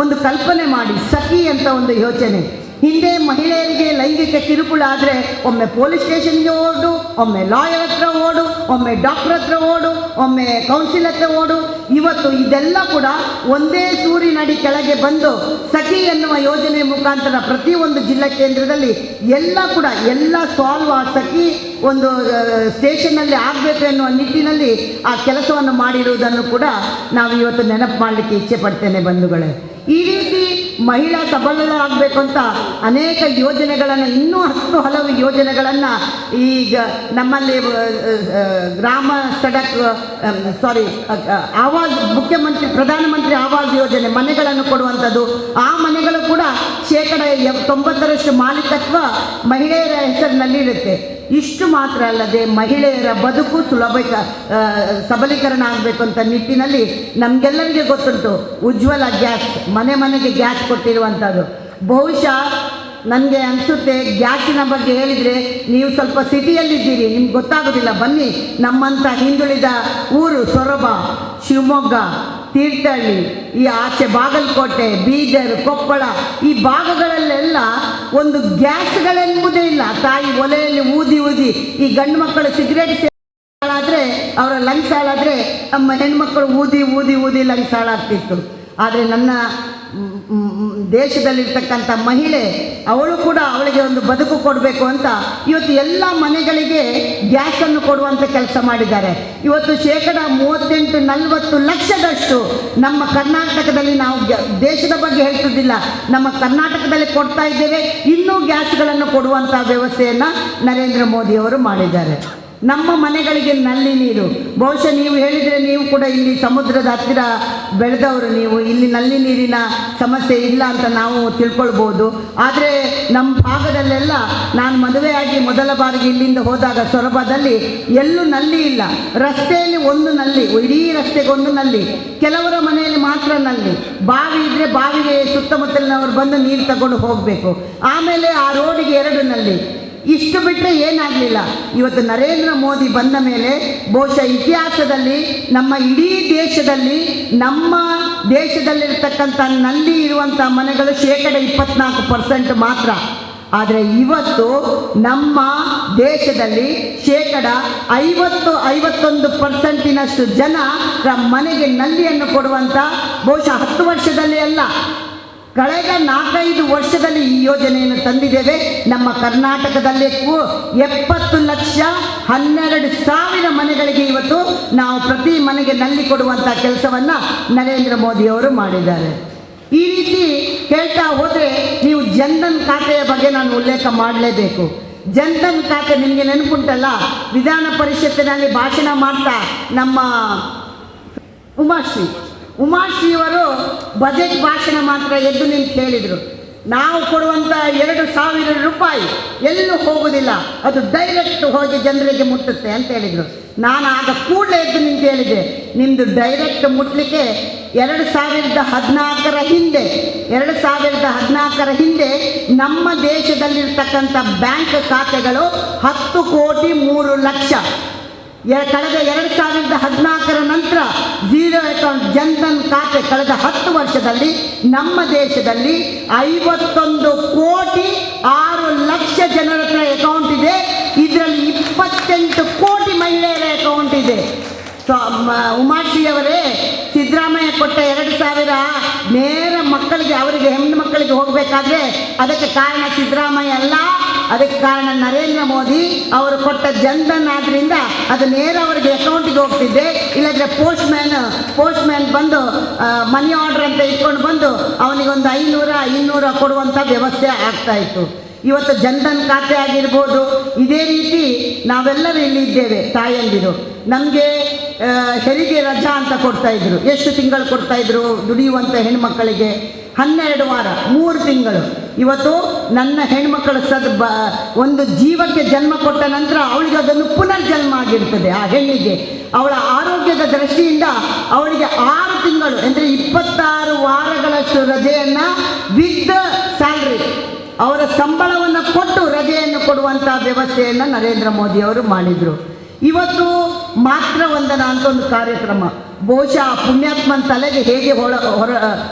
C: ಒಂದು ಕಲ್ಪನೆ ಮಾಡಿ ಸಖಿ ಅಂತ ಒಂದು ಯೋಜನೆ. ಹಿಂದೆ ಮಹಿಳೆಯರಿಗೆ ಲೈಂಗಿಕ ಕಿರುಕುಳ ಆದರೆ ಒಮ್ಮೆ ಪೊಲೀಸ್ ಸ್ಟೇಷನ್ಗೆ ಓಡು, ಒಮ್ಮೆ ಲಾಯರ್ ಹತ್ರ ಓಡು, ಒಮ್ಮೆ ಡಾಕ್ಟರ್ ಹತ್ರ ಓಡು, ಒಮ್ಮೆ ಕೌನ್ಸಿಲ್ ಹತ್ರ ಓಡು. ಇವತ್ತು ಇದೆಲ್ಲ ಕೂಡ ಒಂದೇ ಸೂರಿನಡಿ ಕೆಳಗೆ ಬಂದು ಸಖಿ ಎನ್ನುವ ಯೋಜನೆ ಮುಖಾಂತರ ಪ್ರತಿಯೊಂದು ಜಿಲ್ಲಾ ಕೇಂದ್ರದಲ್ಲಿ ಎಲ್ಲ ಸಾಲ್ವ್ ಆ ಸಖಿ ಒಂದು ಸ್ಟೇಷನ್ನಲ್ಲಿ ಆಗಬೇಕು ಎನ್ನುವ ನಿಟ್ಟಿನಲ್ಲಿ ಆ ಕೆಲಸವನ್ನು ಮಾಡಿರುವುದನ್ನು ಕೂಡ ನಾವು ಇವತ್ತು ನೆನಪು ಮಾಡಲಿಕ್ಕೆ ಇಚ್ಛೆ ಪಡ್ತೇನೆ ಬಂಧುಗಳೇ. ಈ ರೀತಿ ಮಹಿಳಾ ಸಬಲರಾಗಬೇಕು ಅಂತ ಅನೇಕ ಯೋಜನೆಗಳನ್ನು, ಇನ್ನೂ 10 ಹಲವು ಯೋಜನೆಗಳನ್ನು ಈಗ ನಮ್ಮಲ್ಲಿ ಗ್ರಾಮ ಸಡಕ್ ಆವಾಸ್, ಪ್ರಧಾನಮಂತ್ರಿ ಆವಾಸ್ ಯೋಜನೆ, ಮನೆಗಳನ್ನು ಕೊಡುವಂಥದ್ದು. ಆ ಮನೆಗಳು ಕೂಡ 90% ಮಾಲೀಕತ್ವ ಮಹಿಳೆಯರ ಹೆಸರಿನಲ್ಲಿ ಇರುತ್ತೆ. ಇಷ್ಟು ಮಾತ್ರ ಅಲ್ಲದೆ ಮಹಿಳೆಯರ ಬದುಕು ಸಬಲೀಕರಣ ಆಗಬೇಕು ಅಂತ ನಿಟ್ಟಿನಲ್ಲಿ ನಮಗೆಲ್ಲರಿಗೆ ಗೊತ್ತುಂಟು, ಉಜ್ವಲ ಗ್ಯಾಸ್, ಮನೆಗೆ ಗ್ಯಾಸ್ ಕೊಟ್ಟಿರುವಂಥದ್ದು. ಬಹುಶಃ ನನಗೆ ಅನಿಸುತ್ತೆ, ಗ್ಯಾಸಿನ ಬಗ್ಗೆ ಹೇಳಿದರೆ ನೀವು ಸ್ವಲ್ಪ ಸಿಟಿಯಲ್ಲಿದ್ದೀರಿ, ನಿಮ್ಗೆ ಗೊತ್ತಾಗೋದಿಲ್ಲ. ಬನ್ನಿ, ನಮ್ಮಂಥ ಹಿಂದುಳಿದ ಊರು ಸೊರಬ, ಶಿವಮೊಗ್ಗ, ತೀರ್ಥಹಳ್ಳಿ, ಈ ಆಚೆ ಬಾಗಲಕೋಟೆ, ಬೀದರ್, ಕೊಪ್ಪಳ, ಈ ಭಾಗಗಳಲ್ಲೆಲ್ಲ ಒಂದು ಗ್ಯಾಸ್ಗಳೆಂಬುದೇ ಇಲ್ಲ. ತಾಯಿ ಒಲೆಯಲ್ಲಿ ಊದಿ ಈ ಗಂಡು ಮಕ್ಕಳು ಸಿಗರೇಟ್ ಹಾಳಾದರೆ, ಅವರ ಲಂಗ್ಸ್ ಹಾಳಾದರೆ, ನಮ್ಮ ಹೆಣ್ಮಕ್ಕಳು ಊದಿ ಲಂಗ್ಸ್ ಹಾಳಾಗ್ತಿತ್ತು. ಆದರೆ ನನ್ನ ದೇಶದಲ್ಲಿರ್ತಕ್ಕಂಥ ಮಹಿಳೆ ಅವಳು ಕೂಡ ಅವಳಿಗೆ ಒಂದು ಬದುಕು ಕೊಡಬೇಕು ಅಂತ ಇವತ್ತು ಎಲ್ಲ ಮನೆಗಳಿಗೆ ಗ್ಯಾಸನ್ನು ಕೊಡುವಂಥ ಕೆಲಸ ಮಾಡಿದ್ದಾರೆ. ಇವತ್ತು 38-40 ಲಕ್ಷದಷ್ಟು ನಮ್ಮ ಕರ್ನಾಟಕದಲ್ಲಿ, ನಾವು ದೇಶದ ಬಗ್ಗೆ ಹೇಳ್ತಿದ್ದಿಲ್ಲ, ನಮ್ಮ ಕರ್ನಾಟಕದಲ್ಲಿ ಕೊಡ್ತಾ ಇದ್ದೇವೆ. ಇನ್ನೂ ಗ್ಯಾಸ್ಗಳನ್ನು ಕೊಡುವಂಥ ವ್ಯವಸ್ಥೆಯನ್ನು ನರೇಂದ್ರ ಮೋದಿಯವರು ಮಾಡಿದ್ದಾರೆ. ನಮ್ಮ ಮನೆಗಳಿಗೆ ನಲ್ಲಿ ನೀರು, ಬಹುಶಃ ನೀವು ಹೇಳಿದರೆ, ನೀವು ಕೂಡ ಇಲ್ಲಿ ಸಮುದ್ರದ ಹತ್ತಿರ ಬೆಳೆದವರು, ನೀವು ಇಲ್ಲಿ ನಲ್ಲಿ ನೀರಿನ ಸಮಸ್ಯೆ ಇಲ್ಲ ಅಂತ ನಾವು ತಿಳ್ಕೊಳ್ಬೋದು. ಆದರೆ ನಮ್ಮ ಭಾಗದಲ್ಲೆಲ್ಲ, ನಾನು ಮದುವೆಯಾಗಿ ಮೊದಲ ಬಾರಿಗೆ ಇಲ್ಲಿಂದ ಹೋದಾಗ ಸೊರಬದಲ್ಲಿ ಎಲ್ಲೂ ನಲ್ಲಿ ಇಲ್ಲ. ರಸ್ತೆಯಲ್ಲಿ ಒಂದು ನಲ್ಲಿ, ಇಡೀ ರಸ್ತೆಗೆ ಒಂದು ನಲ್ಲಿ, ಕೆಲವರ ಮನೆಯಲ್ಲಿ ಮಾತ್ರ ನಲ್ಲಿ. ಬಾವಿ ಇದ್ದರೆ ಬಾವಿಗೆ ಸುತ್ತಮುತ್ತಲಿನವರು ಬಂದು ನೀರು ತಗೊಂಡು ಹೋಗಬೇಕು. ಆಮೇಲೆ ಆ ರೋಡಿಗೆ 2 ನಲ್ಲಿ. ಇಷ್ಟು ಬಿಟ್ಟರೆ ಏನಾಗಲಿಲ್ಲ. ಇವತ್ತು ನರೇಂದ್ರ ಮೋದಿ ಬಂದ ಮೇಲೆ ಬಹುಶಃ ಇತಿಹಾಸದಲ್ಲಿ ನಮ್ಮ ಇಡೀ ದೇಶದಲ್ಲಿ, ನಮ್ಮ ದೇಶದಲ್ಲಿರ್ತಕ್ಕಂಥ ನಲ್ಲಿ ಇರುವಂಥ ಮನೆಗಳು 24% ಮಾತ್ರ. ಆದರೆ ಇವತ್ತು ನಮ್ಮ ದೇಶದಲ್ಲಿ 51% ಜನರ ಮನೆಗೆ ನಲ್ಲಿಯನ್ನು ಕೊಡುವಂಥ, ಬಹುಶಃ 10 ವರ್ಷದಲ್ಲಿ ಅಲ್ಲ, ಕಳೆದ 4-5 ವರ್ಷದಲ್ಲಿ ಈ ಯೋಜನೆಯನ್ನು ತಂದಿದ್ದೇವೆ. ನಮ್ಮ ಕರ್ನಾಟಕದಲ್ಲೇ 70,12,000 ಮನೆಗಳಿಗೆ ಇವತ್ತು ನಾವು ಪ್ರತಿ ಮನೆಗೆ ನಲ್ಲಿ ಕೊಡುವಂಥ ಕೆಲಸವನ್ನು ನರೇಂದ್ರ ಮೋದಿಯವರು ಮಾಡಿದ್ದಾರೆ. ಈ ರೀತಿ ಹೇಳ್ತಾ ಹೋದರೆ ನೀವು ಜನ್ಧನ್ ಖಾತೆಯ ಬಗ್ಗೆ ನಾನು ಉಲ್ಲೇಖ ಮಾಡಲೇಬೇಕು. ಜನ್ಧನ್ ಖಾತೆ ನಿಮಗೆ ನೆನಪುಂಟಲ್ಲ, ವಿಧಾನ ಪರಿಷತ್ತಿನಲ್ಲಿ ಭಾಷಣ ಮಾಡ್ತಾ ನಮ್ಮ ಉಮಾಶ್ರೀಯವರು ಬಜೆಟ್ ಭಾಷಣ ಮಾತ್ರ ಎದ್ದು ನಿಂತು ಹೇಳಿದರು, ನಾವು ಕೊಡುವಂಥ 2,000 ರೂಪಾಯಿ ಎಲ್ಲೂ ಹೋಗೋದಿಲ್ಲ, ಅದು ಡೈರೆಕ್ಟ್ ಹೋಗಿ ಜನರಿಗೆ ಮುಟ್ಟುತ್ತೆ ಅಂತ ಹೇಳಿದರು. ನಾನು ಆಗ ಕೂಡಲೇ ಎದ್ದು ನಿಂತು ಹೇಳಿದೆ, ನಿಮ್ಮದು ಡೈರೆಕ್ಟ್ ಮುಟ್ಟಲಿಕ್ಕೆ 2014 ಹಿಂದೆ ನಮ್ಮ ದೇಶದಲ್ಲಿರ್ತಕ್ಕಂಥ ಬ್ಯಾಂಕ್ ಖಾತೆಗಳು 10,03,00,000. ಕಳೆದ 2014 ನಂತರ ಝೀರೋ ಅಕೌಂಟ್ ಜನ್ಧನ್ ಖಾತೆ ಕಳೆದ 10 ವರ್ಷದಲ್ಲಿ ನಮ್ಮ ದೇಶದಲ್ಲಿ 51,06,00,000 ಜನರ ಹತ್ರ ಅಕೌಂಟ್ ಇದೆ. ಇದರಲ್ಲಿ 28 ಕೋಟಿ ಮಹಿಳೆಯರ ಅಕೌಂಟ್ ಇದೆ. ಉಮಾಶ್ರೀಯವರೇ, ಸಿದ್ದರಾಮಯ್ಯ ಕೊಟ್ಟ 2,000 ನೇರ ಮಕ್ಕಳಿಗೆ, ಅವರಿಗೆ ಹೆಣ್ಣು ಮಕ್ಕಳಿಗೆ ಹೋಗಬೇಕಾದ್ರೆ ಅದಕ್ಕೆ ಕಾರಣ ಸಿದ್ದರಾಮಯ್ಯ ಅಲ್ಲ, ಅದಕ್ಕೆ ಕಾರಣ ನರೇಂದ್ರ ಮೋದಿ ಅವರು ಕೊಟ್ಟ ಜನ್ಧನ್. ಆದ್ದರಿಂದ ಅದು ನೇರ ಅವರಿಗೆ ಅಕೌಂಟಿಗೆ ಹೋಗ್ತಿದ್ದೆ. ಇಲ್ಲದ್ರೆ ಪೋಸ್ಟ್ ಮ್ಯಾನ್ ಬಂದು ಮನಿ ಆರ್ಡರ್ ಅಂತ ಇಟ್ಕೊಂಡು ಬಂದು ಅವನಿಗೊಂದು 500-200 ಕೊಡುವಂಥ ವ್ಯವಸ್ಥೆ ಆಗ್ತಾಯಿತ್ತು. ಇವತ್ತು ಜನ್ಧನ್ ಖಾತೆ ಆಗಿರ್ಬೋದು. ಇದೇ ರೀತಿ ನಾವೆಲ್ಲರೂ ಇಲ್ಲಿ ಇದ್ದೇವೆ, ತಾಯಂದಿರು. ನಮಗೆ ಹೆರಿಗೆ ರಜಾ ಅಂತ ಕೊಡ್ತಾಯಿದ್ರು. ಎಷ್ಟು ತಿಂಗಳು ಕೊಡ್ತಾಯಿದ್ರು ದುಡಿಯುವಂಥ ಹೆಣ್ಮಕ್ಕಳಿಗೆ? 12 ವಾರ, 3 ತಿಂಗಳು. ಇವತ್ತು ನನ್ನ ಹೆಣ್ಮಕ್ಕಳು ಒಂದು ಜೀವಕ್ಕೆ ಜನ್ಮ ಕೊಟ್ಟ ನಂತರ ಅವಳಿಗೆ ಅದನ್ನು ಪುನರ್ಜನ್ಮ ಆಗಿರ್ತದೆ. ಆ ಹೆಣ್ಣಿಗೆ ಅವಳ ಆರೋಗ್ಯದ ದೃಷ್ಟಿಯಿಂದ ಅವಳಿಗೆ 6 ತಿಂಗಳು ಅಂದರೆ 26 ವಾರಗಳಷ್ಟು ರಜೆಯನ್ನು ವಿತ್ ಸ್ಯಾಲ್ರಿ, ಅವರ ಸಂಬಳವನ್ನು ಕೊಟ್ಟು ರಜೆಯನ್ನು ಕೊಡುವಂಥ ವ್ಯವಸ್ಥೆಯನ್ನು ನರೇಂದ್ರ ಮೋದಿಯವರು ಮಾಡಿದರು. ಇವತ್ತು ಮಾತೃ ವಂದನಾ ಅಂತ ಒಂದು ಕಾರ್ಯಕ್ರಮ, ಬಹುಶಃ ಪುಣ್ಯಾತ್ಮನ ತಲೆಗೆ ಹೇಗೆ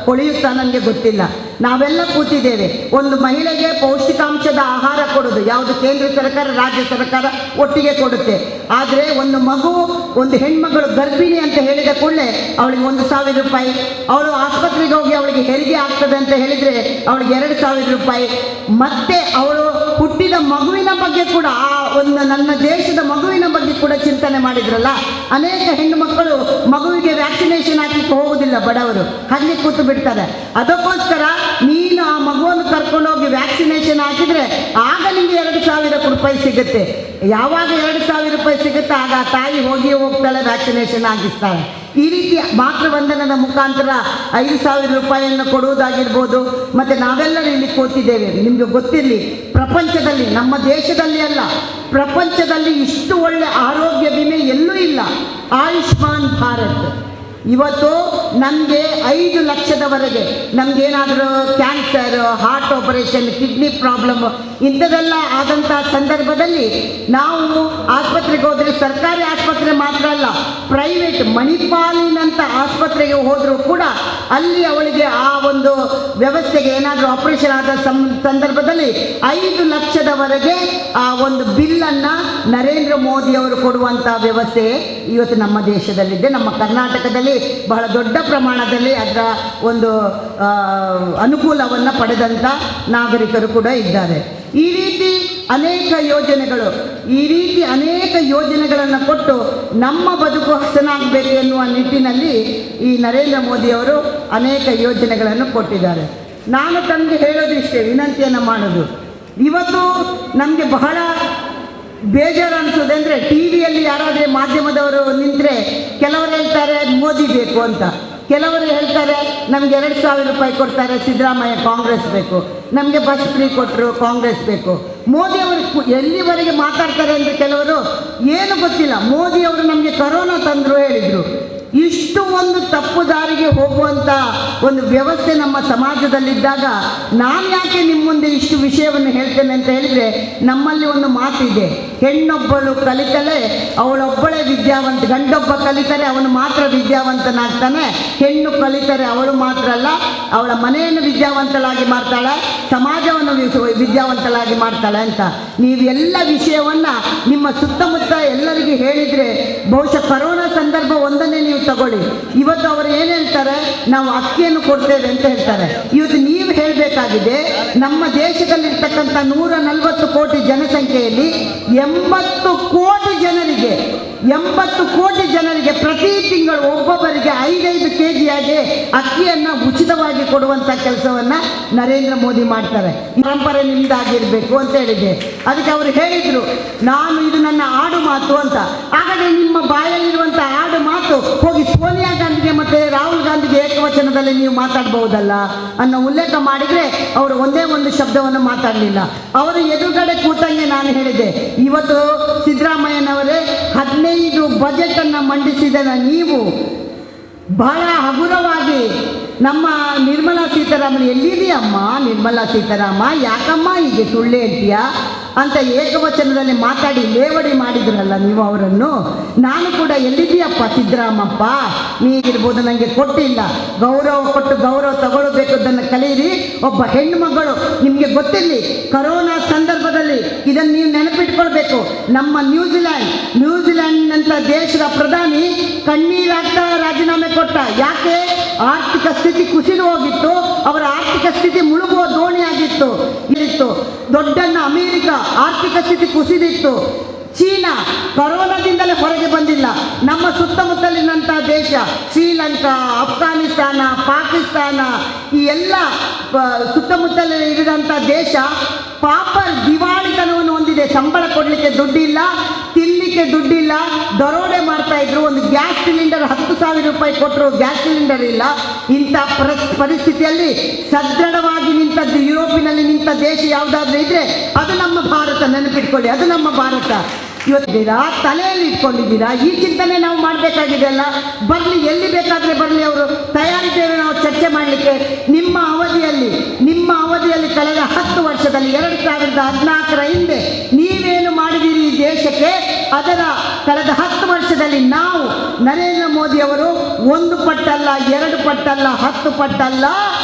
C: ಹೊಳೆಯುತ್ತಾ ನನಗೆ ಗೊತ್ತಿಲ್ಲ. ನಾವೆಲ್ಲ ಕೂತಿದ್ದೇವೆ, ಒಂದು ಮಹಿಳೆಗೆ ಪೌಷ್ಟಿಕಾಂಶದ ಆಹಾರ ಕೊಡೋದು ಯಾವುದು ಕೇಂದ್ರ ಸರ್ಕಾರ ರಾಜ್ಯ ಸರ್ಕಾರ ಒಟ್ಟಿಗೆ ಕೊಡುತ್ತೆ. ಆದರೆ ಒಂದು ಹೆಣ್ಮಗಳು ಗರ್ಭಿಣಿ ಅಂತ ಹೇಳಿದ ಕೂಡಲೇ ಅವಳಿಗೆ 1,000 ರೂಪಾಯಿ, ಅವಳು ಆಸ್ಪತ್ರೆಗೆ ಹೋಗಿ ಅವಳಿಗೆ ಹೆರಿಗೆ ಆಗ್ತದೆ ಅಂತ ಹೇಳಿದರೆ ಅವಳಿಗೆ 2,000 ರೂಪಾಯಿ. ಮತ್ತೆ ಅವಳು ಹುಟ್ಟಿದ ಮಗುವಿನ ಬಗ್ಗೆ ಕೂಡ, ನನ್ನ ದೇಶದ ಮಗುವಿನ ಬಗ್ಗೆ ಕೂಡ ಚಿಂತನೆ ಮಾಡಿದ್ರಲ್ಲ. ಅನೇಕ ಹೆಣ್ಣು ಮಕ್ಕಳು ಮಗುವಿಗೆ ವ್ಯಾಕ್ಸಿನೇಷನ್ ಹಾಕಲಿಕ್ಕೆ ಹೋಗೋದಿಲ್ಲ, ಬಡವರು ಹಾಗೆ ಕೂತು ಬಿಡ್ತಾರೆ. ಅದಕ್ಕೋಸ್ಕರ ನೀನು ಆ ಮಗುವನ್ನು ಕರ್ಕೊಂಡೋಗಿ ವ್ಯಾಕ್ಸಿನೇಷನ್ ಹಾಕಿದರೆ ಆಗ ನಿಮಗೆ 2,000 ರೂಪಾಯಿ ಸಿಗುತ್ತೆ. ಯಾವಾಗ 2,000 ರೂಪಾಯಿ ಸಿಗುತ್ತೆ ಆಗ ತಾಯಿ ಹೋಗ್ತಾಳೆ, ವ್ಯಾಕ್ಸಿನೇಷನ್ ಹಾಕಿಸ್ತಾಳೆ. ಈ ರೀತಿ ಮಾತೃವಂದನದ ಮುಖಾಂತರ 5,000 ರೂಪಾಯಿಯನ್ನು ಕೊಡುವುದಾಗಿರ್ಬೋದು. ಮತ್ತು ನಾವೆಲ್ಲರೂ ಇಲ್ಲಿ ಕೂತಿದ್ದೇವೆ, ನಿಮಗೆ ಗೊತ್ತಿರಲಿ, ಪ್ರಪಂಚದಲ್ಲಿ, ನಮ್ಮ ದೇಶದಲ್ಲಿ ಅಲ್ಲ, ಪ್ರಪಂಚದಲ್ಲಿ ಇಷ್ಟು ಒಳ್ಳೆ ಆರೋಗ್ಯ ವಿಮೆ ಎಲ್ಲೂ ಇಲ್ಲ. ಆಯುಷ್ಮಾನ್ ಭಾರತ್ ಇವತ್ತು ನಮಗೆ 5 ಲಕ್ಷದವರೆಗೆ ನಮಗೇನಾದರೂ cancer, heart operation, kidney problem ಇಂಥದ್ದೆಲ್ಲ ಆದಂಥ ಸಂದರ್ಭದಲ್ಲಿ ನಾವು ಆಸ್ಪತ್ರೆಗೆ ಹೋದರೆ, ಸರ್ಕಾರಿ ಆಸ್ಪತ್ರೆ ಮಾತ್ರ ಅಲ್ಲ, ಪ್ರೈವೇಟ್ ಮಣಿಪಾಲಿನಂಥ ಆಸ್ಪತ್ರೆಗೆ ಹೋದರೂ ಕೂಡ ಅಲ್ಲಿ ಅವಳಿಗೆ ಆ ಒಂದು ವ್ಯವಸ್ಥೆಗೆ ಏನಾದರೂ ಆಪರೇಷನ್ ಆದ ಸಂದರ್ಭದಲ್ಲಿ 5 ಲಕ್ಷದವರೆಗೆ ಆ ಒಂದು ಬಿಲ್ಲನ್ನು ನರೇಂದ್ರ ಮೋದಿಯವರು ಕೊಡುವಂಥ ವ್ಯವಸ್ಥೆ ಇವತ್ತು ನಮ್ಮ ದೇಶದಲ್ಲಿದೆ, ನಮ್ಮ ಕರ್ನಾಟಕದಲ್ಲಿ ಭಾಗದಲ್ಲಿ ಬಹಳ ದೊಡ್ಡ ಪ್ರಮಾಣದಲ್ಲಿ ಅದರ ಒಂದು ಅನುಕೂಲವನ್ನು ಪಡೆದಂಥ ನಾಗರಿಕರು ಕೂಡ ಇದ್ದಾರೆ. ಈ ರೀತಿ ಅನೇಕ ಯೋಜನೆಗಳನ್ನು ಕೊಟ್ಟು ನಮ್ಮ ಬದುಕು ಹಸನಾಗಬೇಕು ಎನ್ನುವ ನಿಟ್ಟಿನಲ್ಲಿ ಈ ನರೇಂದ್ರ ಮೋದಿಯವರು ಅನೇಕ ಯೋಜನೆಗಳನ್ನು ಕೊಟ್ಟಿದ್ದಾರೆ. ನಾನು ತಮಗೆ ಹೇಳೋದು ಇಷ್ಟೇ, ವಿನಂತಿಯನ್ನು ಮಾಡೋದು, ಇವತ್ತು ನಮಗೆ ಬಹಳ ಬೇಜಾರು ಅನಿಸೋದು ಅಂದರೆ ಟಿ ವಿಯಲ್ಲಿ ಯಾರಾದರೆ ಮಾಧ್ಯಮದವರು ನಿಂತರೆ ಕೆಲವರು ಹೇಳ್ತಾರೆ ಮೋದಿ ಬೇಕು ಅಂತ, ಕೆಲವರು ಹೇಳ್ತಾರೆ ನಮಗೆ 2,000 ರೂಪಾಯಿ ಕೊಡ್ತಾರೆ ಸಿದ್ದರಾಮಯ್ಯ ಕಾಂಗ್ರೆಸ್ ಬೇಕು, ನಮಗೆ ಬಸ್ ಫ್ರೀ ಕೊಟ್ಟರು ಕಾಂಗ್ರೆಸ್ ಬೇಕು. ಮೋದಿಯವರು ಎಲ್ಲಿವರೆಗೆ ಮಾತಾಡ್ತಾರೆ ಅಂದರೆ ಕೆಲವರು ಏನು ಗೊತ್ತಿಲ್ಲ, ಮೋದಿಯವರು ನಮಗೆ ಕರೋನಾ ತಂದರು ಹೇಳಿದರು. ಇಷ್ಟು ಒಂದು ತಪ್ಪು ದಾರಿಗೆ ಹೋಗುವಂಥ ಒಂದು ವ್ಯವಸ್ಥೆ ನಮ್ಮ ಸಮಾಜದಲ್ಲಿದ್ದಾಗ ನಾನು ಯಾಕೆ ನಿಮ್ಮ ಮುಂದೆ ಇಷ್ಟು ವಿಷಯವನ್ನು ಹೇಳ್ತೇನೆ ಅಂತ ಹೇಳಿದರೆ, ನಮ್ಮಲ್ಲಿ ಒಂದು ಮಾತಿದೆ, ಹೆಣ್ಣೊಬ್ಬಳು ಕಲಿತಲೆ ಅವಳೊಬ್ಬಳೇ ವಿದ್ಯಾವಂತ, ಗಂಡೊಬ್ಬ ಕಲಿತರೆ ಅವನು ಮಾತ್ರ ವಿದ್ಯಾವಂತನಾಗ್ತಾನೆ, ಹೆಣ್ಣು ಕಲಿತರೆ ಅವಳು ಮಾತ್ರ ಅಲ್ಲ ಅವಳ ಮನೆಯನ್ನು ವಿದ್ಯಾವಂತಳಾಗಿ ಮಾಡ್ತಾಳೆ, ಸಮಾಜವನ್ನು ವಿದ್ಯಾವಂತಳಾಗಿ ಮಾಡ್ತಾಳೆ ಅಂತ. ನೀವೆಲ್ಲ ವಿಷಯವನ್ನು ನಿಮ್ಮ ಸುತ್ತಮುತ್ತ ಎಲ್ಲರಿಗೂ ಹೇಳಿದರೆ ಬಹುಶಃ ಕರೋನಾ ಸಂದರ್ಭ ಒಂದನ್ನೇ ನೀವು ತಗೊಳ್ಳಿ. ಇವತ್ತು ಅವರು ಏನು ಹೇಳ್ತಾರೆ, ನಾವು ಅಕ್ಕಿಯನ್ನು ಕೊಡ್ತೇವೆ ಅಂತ ಹೇಳ್ತಾರೆ. ಇವತ್ತು ನೀವು ಹೇಳಬೇಕಾಗಿದೆ, ನಮ್ಮ ದೇಶದಲ್ಲಿರ್ತಕ್ಕಂಥ 140 ಕೋಟಿ ಜನಸಂಖ್ಯೆಯಲ್ಲಿ 80 ಕೋಟಿ ಜನರಿಗೆ ಪ್ರತಿ ತಿಂಗಳು ಒಬ್ಬೊಬ್ಬರಿಗೆ 5 ಕೆಜಿಯಾಗಿ ಅಕ್ಕಿಯನ್ನು ಉಚಿತವಾಗಿ ಕೊಡುವಂಥ ಕೆಲಸವನ್ನು ನರೇಂದ್ರ ಮೋದಿ ಮಾಡ್ತಾರೆ. ಪರಂಪರೆ ನಿಮ್ಮದಾಗಿರಬೇಕು ಅಂತ ಹೇಳಿದೆ. ಅದಕ್ಕೆ ಅವರು ಹೇಳಿದರು, ನಾನು ಇದು ನನ್ನ ಆಡು ಮಾತು ಅಂತ. ಹಾಗಾದರೆ ನಿಮ್ಮ ಬಾಯಲ್ಲಿರುವಂಥ ಆಡು ಮಾತು ಹೋಗಿ ಸೋನಿಯಾ ಗಾಂಧಿಗೆ ಮತ್ತು ರಾಹುಲ್ ಗಾಂಧಿಗೆ ಏಕವಚನದಲ್ಲಿ ನೀವು ಮಾತಾಡಬಹುದಲ್ಲ ಅನ್ನೋ ಉಲ್ಲೇಖ ಮಾಡಿದರೆ ಅವರು ಒಂದೇ ಒಂದು ಶಬ್ದವನ್ನು ಮಾತಾಡಲಿಲ್ಲ. ಅವರು ಎದುರುಗಡೆ ಕೂತಂಗೆ ನಾನು ಹೇಳಿದೆ, ಇವತ್ತು ಸಿದ್ದರಾಮಯ್ಯನವರೇ 15 ಬಜೆಟನ್ನು ಮಂಡಿಸಿದ ನೀವು ಬಹಳ ಹಗುರವಾಗಿ ನಮ್ಮ ನಿರ್ಮಲಾ ಸೀತಾರಾಮನ್ ಎಲ್ಲಿದೆಯಮ್ಮ ನಿರ್ಮಲಾ ಸೀತಾರಾಮ, ಯಾಕಮ್ಮ ಹೀಗೆ ಸುಳ್ಳು ಹೇಳ್ತೀಯಾ ಅಂತ ಏಕವಚನದಲ್ಲಿ ಮಾತಾಡಿ ಲೇವಡಿ ಮಾಡಿದ್ರಲ್ಲ ನೀವು ಅವರನ್ನು. ನಾನು ಕೂಡ ಎಲ್ಲಿದೆಯಪ್ಪ ಸಿದ್ದರಾಮಪ್ಪ, ನೀಗಿರ್ಬೋದು, ನನಗೆ ಕೊಟ್ಟಿಲ್ಲ, ಗೌರವ ಕೊಟ್ಟು ಗೌರವ ತಗೊಳ್ಬೇಕದನ್ನು ಕಲೀರಿ. ಒಬ್ಬ ಹೆಣ್ಣುಮಗಳು, ನಿಮಗೆ ಗೊತ್ತಿರಲಿ, ಕರೋನಾ ಸಂದರ್ಭದಲ್ಲಿ ಇದನ್ನು ನೀವು ನೆನಪಿಟ್ಕೊಳ್ಬೇಕು, ನಮ್ಮ ನ್ಯೂಜಿಲ್ಯಾಂಡ್ನಂಥ ದೇಶದ ಪ್ರಧಾನಿ ಕಣ್ಣೀರಾಗ್ತಾ ರಾಜೀನಾಮೆ ಕೊಟ್ಟ. ಯಾಕೆ? ಆರ್ಥಿಕ ಸ್ಥಿತಿ ಕುಸಿದು ಹೋಗಿತ್ತು, ಅವರ ಆರ್ಥಿಕ ಸ್ಥಿತಿ ಮುಳುಗುವ ದೋಣಿಯಾಗಿತ್ತು. ದೊಡ್ಡಣ್ಣ ಅಮೆರಿಕ ಆರ್ಥಿಕ ಸ್ಥಿತಿ ಕುಸಿದಿತ್ತು. ಚೀನಾ ಕರೋನಾದಿಂದಲೇ ಹೊರಗೆ ಬಂದಿಲ್ಲ. ನಮ್ಮ ಸುತ್ತಮುತ್ತಲಿನಂಥ ದೇಶ ಶ್ರೀಲಂಕಾ, ಅಫ್ಘಾನಿಸ್ತಾನ, ಪಾಕಿಸ್ತಾನ, ಈ ಎಲ್ಲ ಸುತ್ತಮುತ್ತಲ ಇರಿದಂಥ ದೇಶ ಪಾಪ ದಿವಾಳಿತನವನ್ನು ಹೊಂದಿದೆ. ಸಂಬಳ ಕೊಡಲಿಕ್ಕೆ ದುಡ್ಡಿಲ್ಲ, ತಿನ್ನಲಿಕ್ಕೆ ದುಡ್ಡಿಲ್ಲ, ದರೋಡೆ ಮಾಡ್ತಾಯಿದ್ರು. ಒಂದು ಗ್ಯಾಸ್ ಸಿಲಿಂಡರ್ 10,000 ರೂಪಾಯಿ ಕೊಟ್ಟರು, ಗ್ಯಾಸ್ ಸಿಲಿಂಡರ್ ಇಲ್ಲ. ಇಂಥ ಪರಿಸ್ಥಿತಿಯಲ್ಲಿ ಸದೃಢವಾಗಿ ನಿಂತದ್ದು ಯುರೋಪಿನಲ್ಲಿ ನಿಂತ ದೇಶ ಯಾವುದಾದ್ರೂ ಇದ್ದರೆ ಅದು ನಮ್ಮ ಭಾರತ. ನೆನಪಿಟ್ಕೊಳ್ಳಿ, ಅದು ನಮ್ಮ ಭಾರತ. ಇವತ್ತಿದ್ದೀರಾ, ತಲೆಯಲ್ಲಿ ಇಟ್ಕೊಂಡಿದ್ದೀರಾ, ಈ ಚಿಂತನೆ ನಾವು ಮಾಡಬೇಕಾಗಿದೆ ಅಲ್ಲ. ಬರಲಿ, ಎಲ್ಲಿ ಬೇಕಾದರೆ ಬರಲಿ, ಅವರು ತಯಾರಿದ್ದೇವೆ ನಾವು ಚರ್ಚೆ ಮಾಡಲಿಕ್ಕೆ. ನಿಮ್ಮ ಅವಧಿಯಲ್ಲಿ ಕಳೆದ 10 ವರ್ಷದಲ್ಲಿ 2014ರ ಹಿಂದೆ ನೀವೇನು ಮಾಡಿದ್ದೀರಿ ಈ ದೇಶಕ್ಕೆ, ಅದರ ಕಳೆದ 10 ವರ್ಷದಲ್ಲಿ ನಾವು ನರೇಂದ್ರ ಮೋದಿಯವರು 1 ಪಟ್ಟಲ್ಲ, 2 ಪಟ್ಟಲ್ಲ, 10 ಪಟ್ಟಲ್ಲ,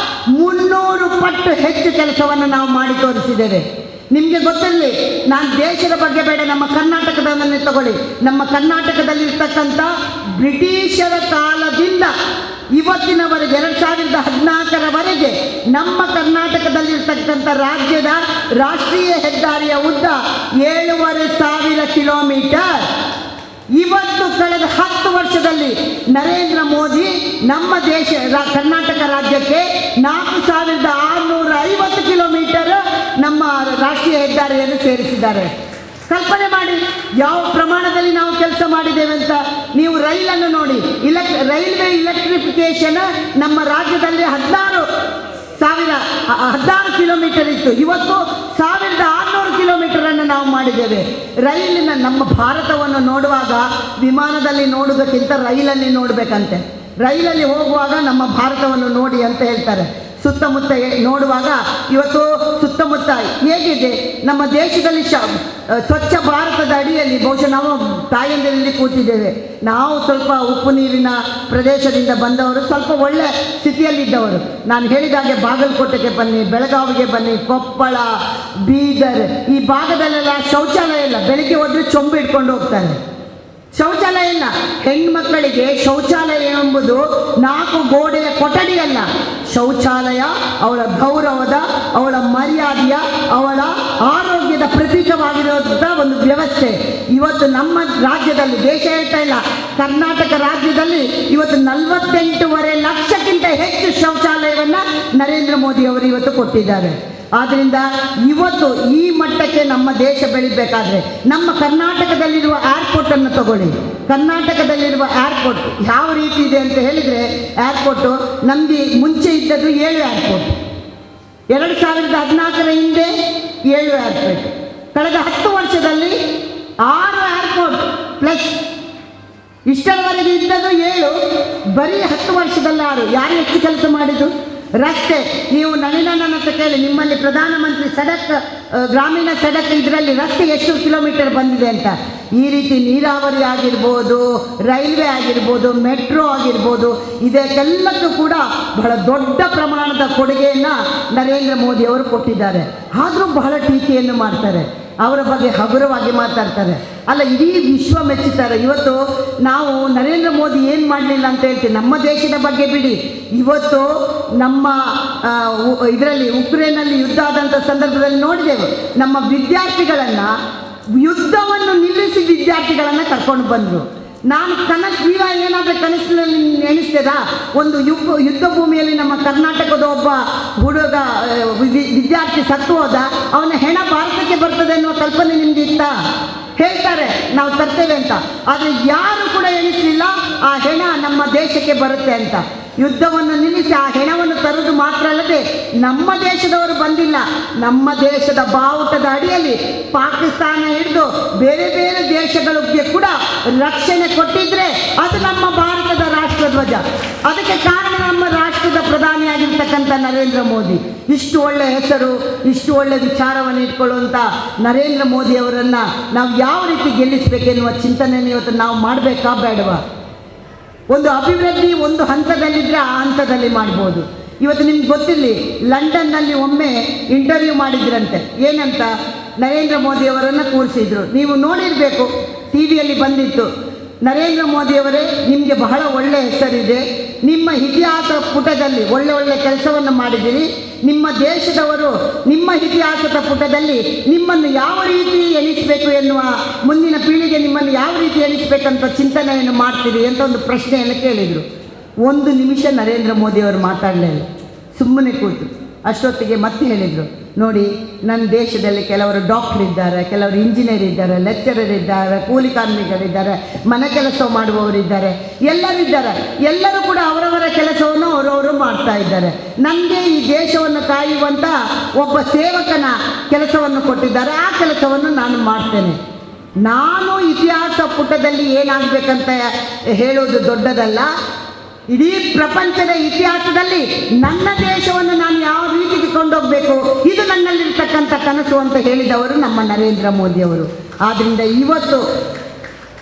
C: 300 ಪಟ್ಟು ಹೆಚ್ಚು ಕೆಲಸವನ್ನು ನಾವು ಮಾಡಿ ತೋರಿಸಿದ್ದೇವೆ. ನಿಮಗೆ ಗೊತ್ತಿರಲಿ, ನಾನು ದೇಶದ ಬಗ್ಗೆ ಬೇಡ, ನಮ್ಮ ಕರ್ನಾಟಕದನ್ನೇ ತಗೊಳ್ಳಿ. ನಮ್ಮ ಕರ್ನಾಟಕದಲ್ಲಿರ್ತಕ್ಕಂಥ ಬ್ರಿಟಿಷರ ಕಾಲದಿಂದ ಇವತ್ತಿನವರೆಗೆ 2014ರವರೆಗೆ ನಮ್ಮ ಕರ್ನಾಟಕದಲ್ಲಿರ್ತಕ್ಕಂಥ ರಾಜ್ಯದ ರಾಷ್ಟ್ರೀಯ ಹೆದ್ದಾರಿಯ ಉದ್ದ 7,500 ಕಿಲೋಮೀಟರ್. ಇವತ್ತು ಕಳೆದ 10 ವರ್ಷದಲ್ಲಿ ನರೇಂದ್ರ ಮೋದಿ ನಮ್ಮ ದೇಶ ಕರ್ನಾಟಕ ರಾಜ್ಯಕ್ಕೆ 4,650 ಕಿಲೋಮೀಟರ್ ನಮ್ಮ ರಾಷ್ಟ್ರೀಯ ಹೆದ್ದಾರಿಯನ್ನು ಸೇರಿಸಿದ್ದಾರೆ. ಕಲ್ಪನೆ ಮಾಡಿ ಯಾವ ಪ್ರಮಾಣದಲ್ಲಿ ನಾವು ಕೆಲಸ ಮಾಡಿದ್ದೇವೆ ಅಂತ. ನೀವು ರೈಲನ್ನು ನೋಡಿ, ರೈಲ್ವೆ ಇಲೆಕ್ಟ್ರಿಫಿಕೇಷನ್ ನಮ್ಮ ರಾಜ್ಯದಲ್ಲಿ 16 ಕಿಲೋಮೀಟರ್ ಇತ್ತು, ಇವತ್ತು 1,600 ಕಿಲೋಮೀಟರನ್ನು ನಾವು ಮಾಡಿದ್ದೇವೆ. ರೈಲಿನ ನಮ್ಮ ಭಾರತವನ್ನು ನೋಡುವಾಗ ವಿಮಾನದಲ್ಲಿ ನೋಡುವುದಕ್ಕಿಂತ ರೈಲಲ್ಲಿ ನೋಡಬೇಕಂತೆ. ರೈಲಲ್ಲಿ ಹೋಗುವಾಗ ನಮ್ಮ ಭಾರತವನ್ನು ನೋಡಿ ಅಂತ ಹೇಳ್ತಾರೆ. ಸುತ್ತಮುತ್ತ ನೋಡುವಾಗ ಇವತ್ತು ಸುತ್ತಮುತ್ತ ಹೇಗಿದೆ ನಮ್ಮ ದೇಶದಲ್ಲಿ ಸ್ವಚ್ಛ ಭಾರತದ ಅಡಿಯಲ್ಲಿ ಬಹುಶಃ ನಾವು ತಾಯಂದಿರಲ್ಲಿ ಕೂತಿದ್ದೇವೆ. ನಾವು ಸ್ವಲ್ಪ ಉಪ್ಪು ನೀರಿನ ಪ್ರದೇಶದಿಂದ ಬಂದವರು, ಸ್ವಲ್ಪ ಒಳ್ಳೆ ಸ್ಥಿತಿಯಲ್ಲಿದ್ದವರು. ನಾನು ಹೇಳಿದಾಗೆ ಬಾಗಲಕೋಟೆಗೆ ಬನ್ನಿ, ಬೆಳಗಾವಿಗೆ ಬನ್ನಿ, ಕೊಪ್ಪಳ, ಬೀದರ್, ಈ ಭಾಗದಲ್ಲೆಲ್ಲ ಶೌಚಾಲಯ ಇಲ್ಲ. ಬೆಳಿಗ್ಗೆ ಹೋದರೆ ಚೊಂಬು ಇಟ್ಕೊಂಡು ಹೋಗ್ತಾರೆ. ಶೌಚಾಲಯ ಇಲ್ಲ. ಹೆಣ್ಮಕ್ಕಳಿಗೆ ಶೌಚಾಲಯ ಎಂಬುದು 4 ಗೋಡೆಯ ಕೊಠಡಿ ಅಲ್ಲ. ಶೌಚಾಲಯ ಅವಳ ಗೌರವದ, ಅವಳ ಮರ್ಯಾದೆಯ, ಅವಳ ಆರೋಗ್ಯದ ಪ್ರತೀಕವಾಗಿರುವಂಥ ಒಂದು ವ್ಯವಸ್ಥೆ. ಇವತ್ತು ನಮ್ಮ ರಾಜ್ಯದಲ್ಲಿ, ದೇಶ ಹೇಳ್ತಾ ಇಲ್ಲ, ಕರ್ನಾಟಕ ರಾಜ್ಯದಲ್ಲಿ ಇವತ್ತು 48.5 ಲಕ್ಷಕ್ಕಿಂತ ಹೆಚ್ಚು ಶೌಚಾಲಯವನ್ನು ನರೇಂದ್ರ ಮೋದಿ ಅವರು ಇವತ್ತು ಕೊಟ್ಟಿದ್ದಾರೆ. ಆದ್ದರಿಂದ ಇವತ್ತು ಈ ಮಟ್ಟಕ್ಕೆ ನಮ್ಮ ದೇಶ ಬೆಳಿಬೇಕಾದ್ರೆ ನಮ್ಮ ಕರ್ನಾಟಕದಲ್ಲಿರುವ ಏರ್ಪೋರ್ಟನ್ನು ತಗೊಳ್ಳಿ. ಕರ್ನಾಟಕದಲ್ಲಿರುವ ಏರ್ಪೋರ್ಟ್ ಯಾವ ರೀತಿ ಇದೆ ಅಂತ ಹೇಳಿದರೆ, ಏರ್ಪೋರ್ಟು ನಮಗೆ ಮುಂಚೆ ಇದ್ದದ್ದು 7 ಏರ್ಪೋರ್ಟ್, 2014 ಹಿಂದೆ 7 ಏರ್ಪೋರ್ಟ್, ಕಳೆದ 10 ವರ್ಷದಲ್ಲಿ 6 ಏರ್ಪೋರ್ಟ್ ಪ್ಲಸ್ ಇಷ್ಟರವರೆಗೆ ಇದ್ದದ್ದು 7, ಬರೀ 10 ವರ್ಷದಲ್ಲಿ 6. ಯಾರು ಹೆಚ್ಚು ಕೆಲಸ ಮಾಡಿದ್ದು? ರಸ್ತೆ. ನೀವು ನನ್ನ ಹತ್ರ ಕೇಳಿ, ನಿಮ್ಮಲ್ಲಿ ಪ್ರಧಾನಮಂತ್ರಿ ಸಡಕ್, ಗ್ರಾಮೀಣ ಸಡಕ್, ಇದರಲ್ಲಿ ರಸ್ತೆ ಎಷ್ಟು ಕಿಲೋಮೀಟರ್ ಬಂದಿದೆ ಅಂತ. ಈ ರೀತಿ ನೀರಾವರಿ ಆಗಿರ್ಬೋದು, ರೈಲ್ವೆ ಆಗಿರ್ಬೋದು, ಮೆಟ್ರೋ ಆಗಿರ್ಬೋದು, ಇದಕ್ಕೆಲ್ಲಕ್ಕೂ ಕೂಡ ಬಹಳ ದೊಡ್ಡ ಪ್ರಮಾಣದ ಕೊಡುಗೆಯನ್ನು ನರೇಂದ್ರ ಮೋದಿ ಅವರು ಕೊಟ್ಟಿದ್ದಾರೆ. ಆದರೂ ಬಹಳ ಟೀಕೆಯನ್ನು ಮಾಡ್ತಾರೆ, ಅವರ ಬಗ್ಗೆ ಹಗುರವಾಗಿ ಮಾತಾಡ್ತಾರೆ. ಅಲ್ಲ, ಇಡೀ ವಿಶ್ವ ಮೆಚ್ಚುತ್ತಾರೆ. ಇವತ್ತು ನಾವು ನರೇಂದ್ರ ಮೋದಿ ಏನು ಮಾಡಲಿಲ್ಲ ಅಂತ ಹೇಳ್ತೀವಿ. ನಮ್ಮ ದೇಶದ ಬಗ್ಗೆ ಬಿಡಿ, ಇವತ್ತು ನಮ್ಮ ಇದರಲ್ಲಿ ಉಕ್ರೇನಲ್ಲಿ ಯುದ್ಧ ಆದಂಥ ಸಂದರ್ಭದಲ್ಲಿ ನೋಡಿದೆವು, ನಮ್ಮ ವಿದ್ಯಾರ್ಥಿಗಳನ್ನು, ಯುದ್ಧವನ್ನು ನಿಲ್ಲಿಸಿ ವಿದ್ಯಾರ್ಥಿಗಳನ್ನು ಕರ್ಕೊಂಡು ಬಂದರು. ನಾನು ನೀವ ಏನಾದರೂ ಕನಸಿನಲ್ಲಿ ಎಣಿಸ್ತೀರಾ? ಒಂದು ಯುದ್ಧ ಭೂಮಿಯಲ್ಲಿ ನಮ್ಮ ಕರ್ನಾಟಕದ ಒಬ್ಬ ಹುಡುಗ ವಿದ್ಯಾರ್ಥಿ ಸತ್ತು ಹೋದ, ಅವನ ಹೆಣ ಭಾರತಕ್ಕೆ ಬರ್ತದೆ ಅನ್ನುವ ಕಲ್ಪನೆ ನಿಮ್ಗೆ ಇತ್ತಾ? ಹೇಳ್ತಾರೆ ನಾವು ತರ್ತೇವೆ ಅಂತ, ಆದರೆ ಯಾರು ಕೂಡ ಎಣಿಸಲಿಲ್ಲ ಆ ಹೆಣ ನಮ್ಮ ದೇಶಕ್ಕೆ ಬರುತ್ತೆ ಅಂತ. ಯುದ್ಧವನ್ನು ನಿಲ್ಲಿಸಿ ಆ ಹೆಣವನ್ನು ತರುವುದು ಮಾತ್ರ ಅಲ್ಲದೆ ನಮ್ಮ ದೇಶದವರು ಬಂದಿಲ್ಲ, ನಮ್ಮ ದೇಶದ ಬಾವುಟದ ಅಡಿಯಲ್ಲಿ ಪಾಕಿಸ್ತಾನ ಹಿಡಿದು ಬೇರೆ ಬೇರೆ ದೇಶಗಳಿಗೆ ಕೂಡ ರಕ್ಷಣೆ ಕೊಟ್ಟಿದ್ರೆ ಅದು ನಮ್ಮ ಭಾರತದ ರಾಷ್ಟ್ರಧ್ವಜ. ಅದಕ್ಕೆ ಕಾರಣ ನಮ್ಮ ರಾಷ್ಟ್ರದ ಪ್ರಧಾನಿಯಾಗಿರ್ತಕ್ಕಂಥ ನರೇಂದ್ರ ಮೋದಿ. ಇಷ್ಟು ಒಳ್ಳೆ ಹೆಸರು, ಇಷ್ಟು ಒಳ್ಳೆ ವಿಚಾರವನ್ನು ಇಟ್ಕೊಳ್ಳುವಂಥ ನರೇಂದ್ರ ಮೋದಿ ಅವರನ್ನು ನಾವು ಯಾವ ರೀತಿ ಗೆಲ್ಲಿಸಬೇಕೆನ್ನುವ ಚಿಂತನೆಯನ್ನು ಇವತ್ತು ನಾವು ಮಾಡಬೇಕಾ ಬೇಡವಾ? ಒಂದು ಅಭಿವೃದ್ಧಿ ಒಂದು ಹಂತದಲ್ಲಿದ್ದರೆ ಆ ಹಂತದಲ್ಲಿ ಮಾಡ್ಬೋದು. ಇವತ್ತು ನಿಮ್ಗೆ ಗೊತ್ತಿರಲಿ, ಲಂಡನ್ನಲ್ಲಿ ಒಮ್ಮೆ ಇಂಟರ್ವ್ಯೂ ಮಾಡಿದ್ರಂತೆ. ಏನಂತ? ನರೇಂದ್ರ ಮೋದಿಯವರನ್ನು ಕೂರಿಸಿದ್ರು. ನೀವು ನೋಡಿರಬೇಕು, ಟಿ ವಿಯಲ್ಲಿ ಬಂದಿತ್ತು. ನರೇಂದ್ರ ಮೋದಿಯವರೇ, ನಿಮಗೆ ಬಹಳ ಒಳ್ಳೆಯ ಹೆಸರಿದೆ, ನಿಮ್ಮ ಇತಿಹಾಸ ಪುಟದಲ್ಲಿ ಒಳ್ಳೆ ಒಳ್ಳೆ ಕೆಲಸವನ್ನು ಮಾಡಿದ್ದೀರಿ, ನಿಮ್ಮ ದೇಶದವರು ನಿಮ್ಮ ಇತಿಹಾಸದ ಪುಟದಲ್ಲಿ ನಿಮ್ಮನ್ನು ಯಾವ ರೀತಿ ಎಣಿಸಬೇಕು ಎನ್ನುವ, ಮುಂದಿನ ಪೀಳಿಗೆ ನಿಮ್ಮನ್ನು ಯಾವ ರೀತಿ ಎಣಿಸಬೇಕಂತ ಚಿಂತನೆಯನ್ನು ಮಾಡ್ತೀರಿ ಅಂತ ಒಂದು ಪ್ರಶ್ನೆಯನ್ನು ಕೇಳಿದರು. 1 ನಿಮಿಷ ನರೇಂದ್ರ ಮೋದಿಯವರು ಮಾತಾಡಲಿಲ್ಲ, ಸುಮ್ಮನೆ ಕೂತು. ಅಷ್ಟೊತ್ತಿಗೆ ಮತ್ತೆ ಹೇಳಿದರು, ನೋಡಿ, ನನ್ನ ದೇಶದಲ್ಲಿ ಕೆಲವರು ಡಾಕ್ಟರ್ ಇದ್ದಾರೆ, ಕೆಲವರು ಇಂಜಿನಿಯರ್ ಇದ್ದಾರೆ, ಲೆಕ್ಚರರ್ ಇದ್ದಾರೆ, ಕೂಲಿ ಕಾರ್ಮಿಕರಿದ್ದಾರೆ, ಮನೆ ಕೆಲಸ ಮಾಡುವವರಿದ್ದಾರೆ, ಎಲ್ಲರಿದ್ದಾರೆ. ಎಲ್ಲರೂ ಕೂಡ ಅವರವರ ಕೆಲಸವನ್ನು ಅವರವರು ಮಾಡ್ತಾ ಇದ್ದಾರೆ. ನನಗೆ ಈ ದೇಶವನ್ನು ಕಾಯುವಂಥ ಒಬ್ಬ ಸೇವಕನ ಕೆಲಸವನ್ನು ಕೊಟ್ಟಿದ್ದಾರೆ, ಆ ಕೆಲಸವನ್ನು ನಾನು ಮಾಡ್ತೇನೆ. ನಾನು ಇತಿಹಾಸ ಪುಟದಲ್ಲಿ ಏನಾಗಬೇಕಂತ ಹೇಳೋದು ದೊಡ್ಡದಲ್ಲ, ಇಡೀ ಪ್ರಪಂಚದ ಇತಿಹಾಸದಲ್ಲಿ ನನ್ನ ದೇಶವನ್ನು ನಾನು ಯಾವ ರೀತಿಗೆ ಕೊಂಡೋಗಬೇಕು, ಇದು ನನ್ನಲ್ಲಿರ್ತಕ್ಕಂಥ ಕನಸು ಅಂತ ಹೇಳಿದವರು ನಮ್ಮ ನರೇಂದ್ರ ಮೋದಿಯವರು. ಆದ್ದರಿಂದ ಇವತ್ತು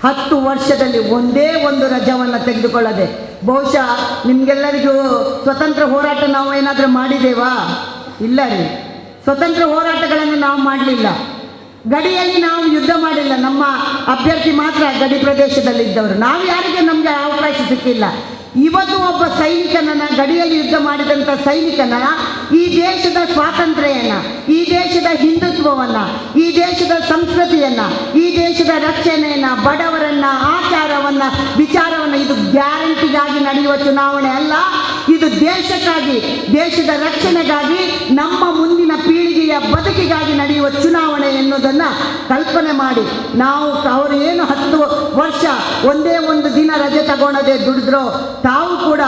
C: 10 ವರ್ಷದಲ್ಲಿ ಒಂದೇ ಒಂದು ರಜವನ್ನು ತೆಗೆದುಕೊಳ್ಳದೆ, ಬಹುಶಃ ನಿಮಗೆಲ್ಲರಿಗೂ ಸ್ವತಂತ್ರ ಹೋರಾಟ ನಾವು ಏನಾದರೂ ಮಾಡಿದ್ದೇವಾ? ಇಲ್ಲ ರೀ, ಸ್ವತಂತ್ರ ಹೋರಾಟಗಳನ್ನು ನಾವು ಮಾಡಲಿಲ್ಲ. ಗಡಿಯಲ್ಲಿ ನಾವು ಯುದ್ಧ ಮಾಡಿಲ್ಲ, ನಮ್ಮ ಅಭ್ಯರ್ಥಿ ಮಾತ್ರ ಗಡಿ ಪ್ರದೇಶದಲ್ಲಿದ್ದವರು. ನಾವು ಯಾರಿಗೆ ನಮಗೆ ಅವಕಾಶ ಸಿಕ್ಕಿಲ್ಲ. ಇವತ್ತು ಒಬ್ಬ ಸೈನಿಕನನ್ನು, ಗಡಿಯಲ್ಲಿ ಯುದ್ಧ ಮಾಡಿದಂಥ ಸೈನಿಕನ, ಈ ದೇಶದ ಸ್ವಾತಂತ್ರ್ಯವನ್ನು, ಈ ದೇಶದ ಹಿಂದುತ್ವವನ್ನು, ಈ ದೇಶದ ಸಂಸ್ಕೃತಿಯನ್ನು, ಈ ದೇಶದ ರಕ್ಷಣೆಯನ್ನು, ಬಡವರನ್ನು, ಆಚಾರವನ್ನು, ವಿಚಾರವನ್ನು, ಇದು ಗ್ಯಾರಂಟಿಗಾಗಿ ನಡೆಯುವ ಚುನಾವಣೆ ಅಲ್ಲ, ಇದು ದೇಶಕ್ಕಾಗಿ, ದೇಶದ ರಕ್ಷಣೆಗಾಗಿ, ನಮ್ಮ ಮುಂದಿನ ಪೀಳಿಗೆಯ ಬದುಕಿಗಾಗಿ ನಡೆಯುವ ಚುನಾವಣೆ ಎನ್ನುವುದನ್ನು ಕಲ್ಪನೆ ಮಾಡಿ ನಾವು, ಅವರು ಏನು 10 ವರ್ಷ ಒಂದೇ ಒಂದು ದಿನ ರಜೆ ತಗೊಳ್ಳದೆ ದುಡಿದ್ರೋ, ತಾವು ಕೂಡ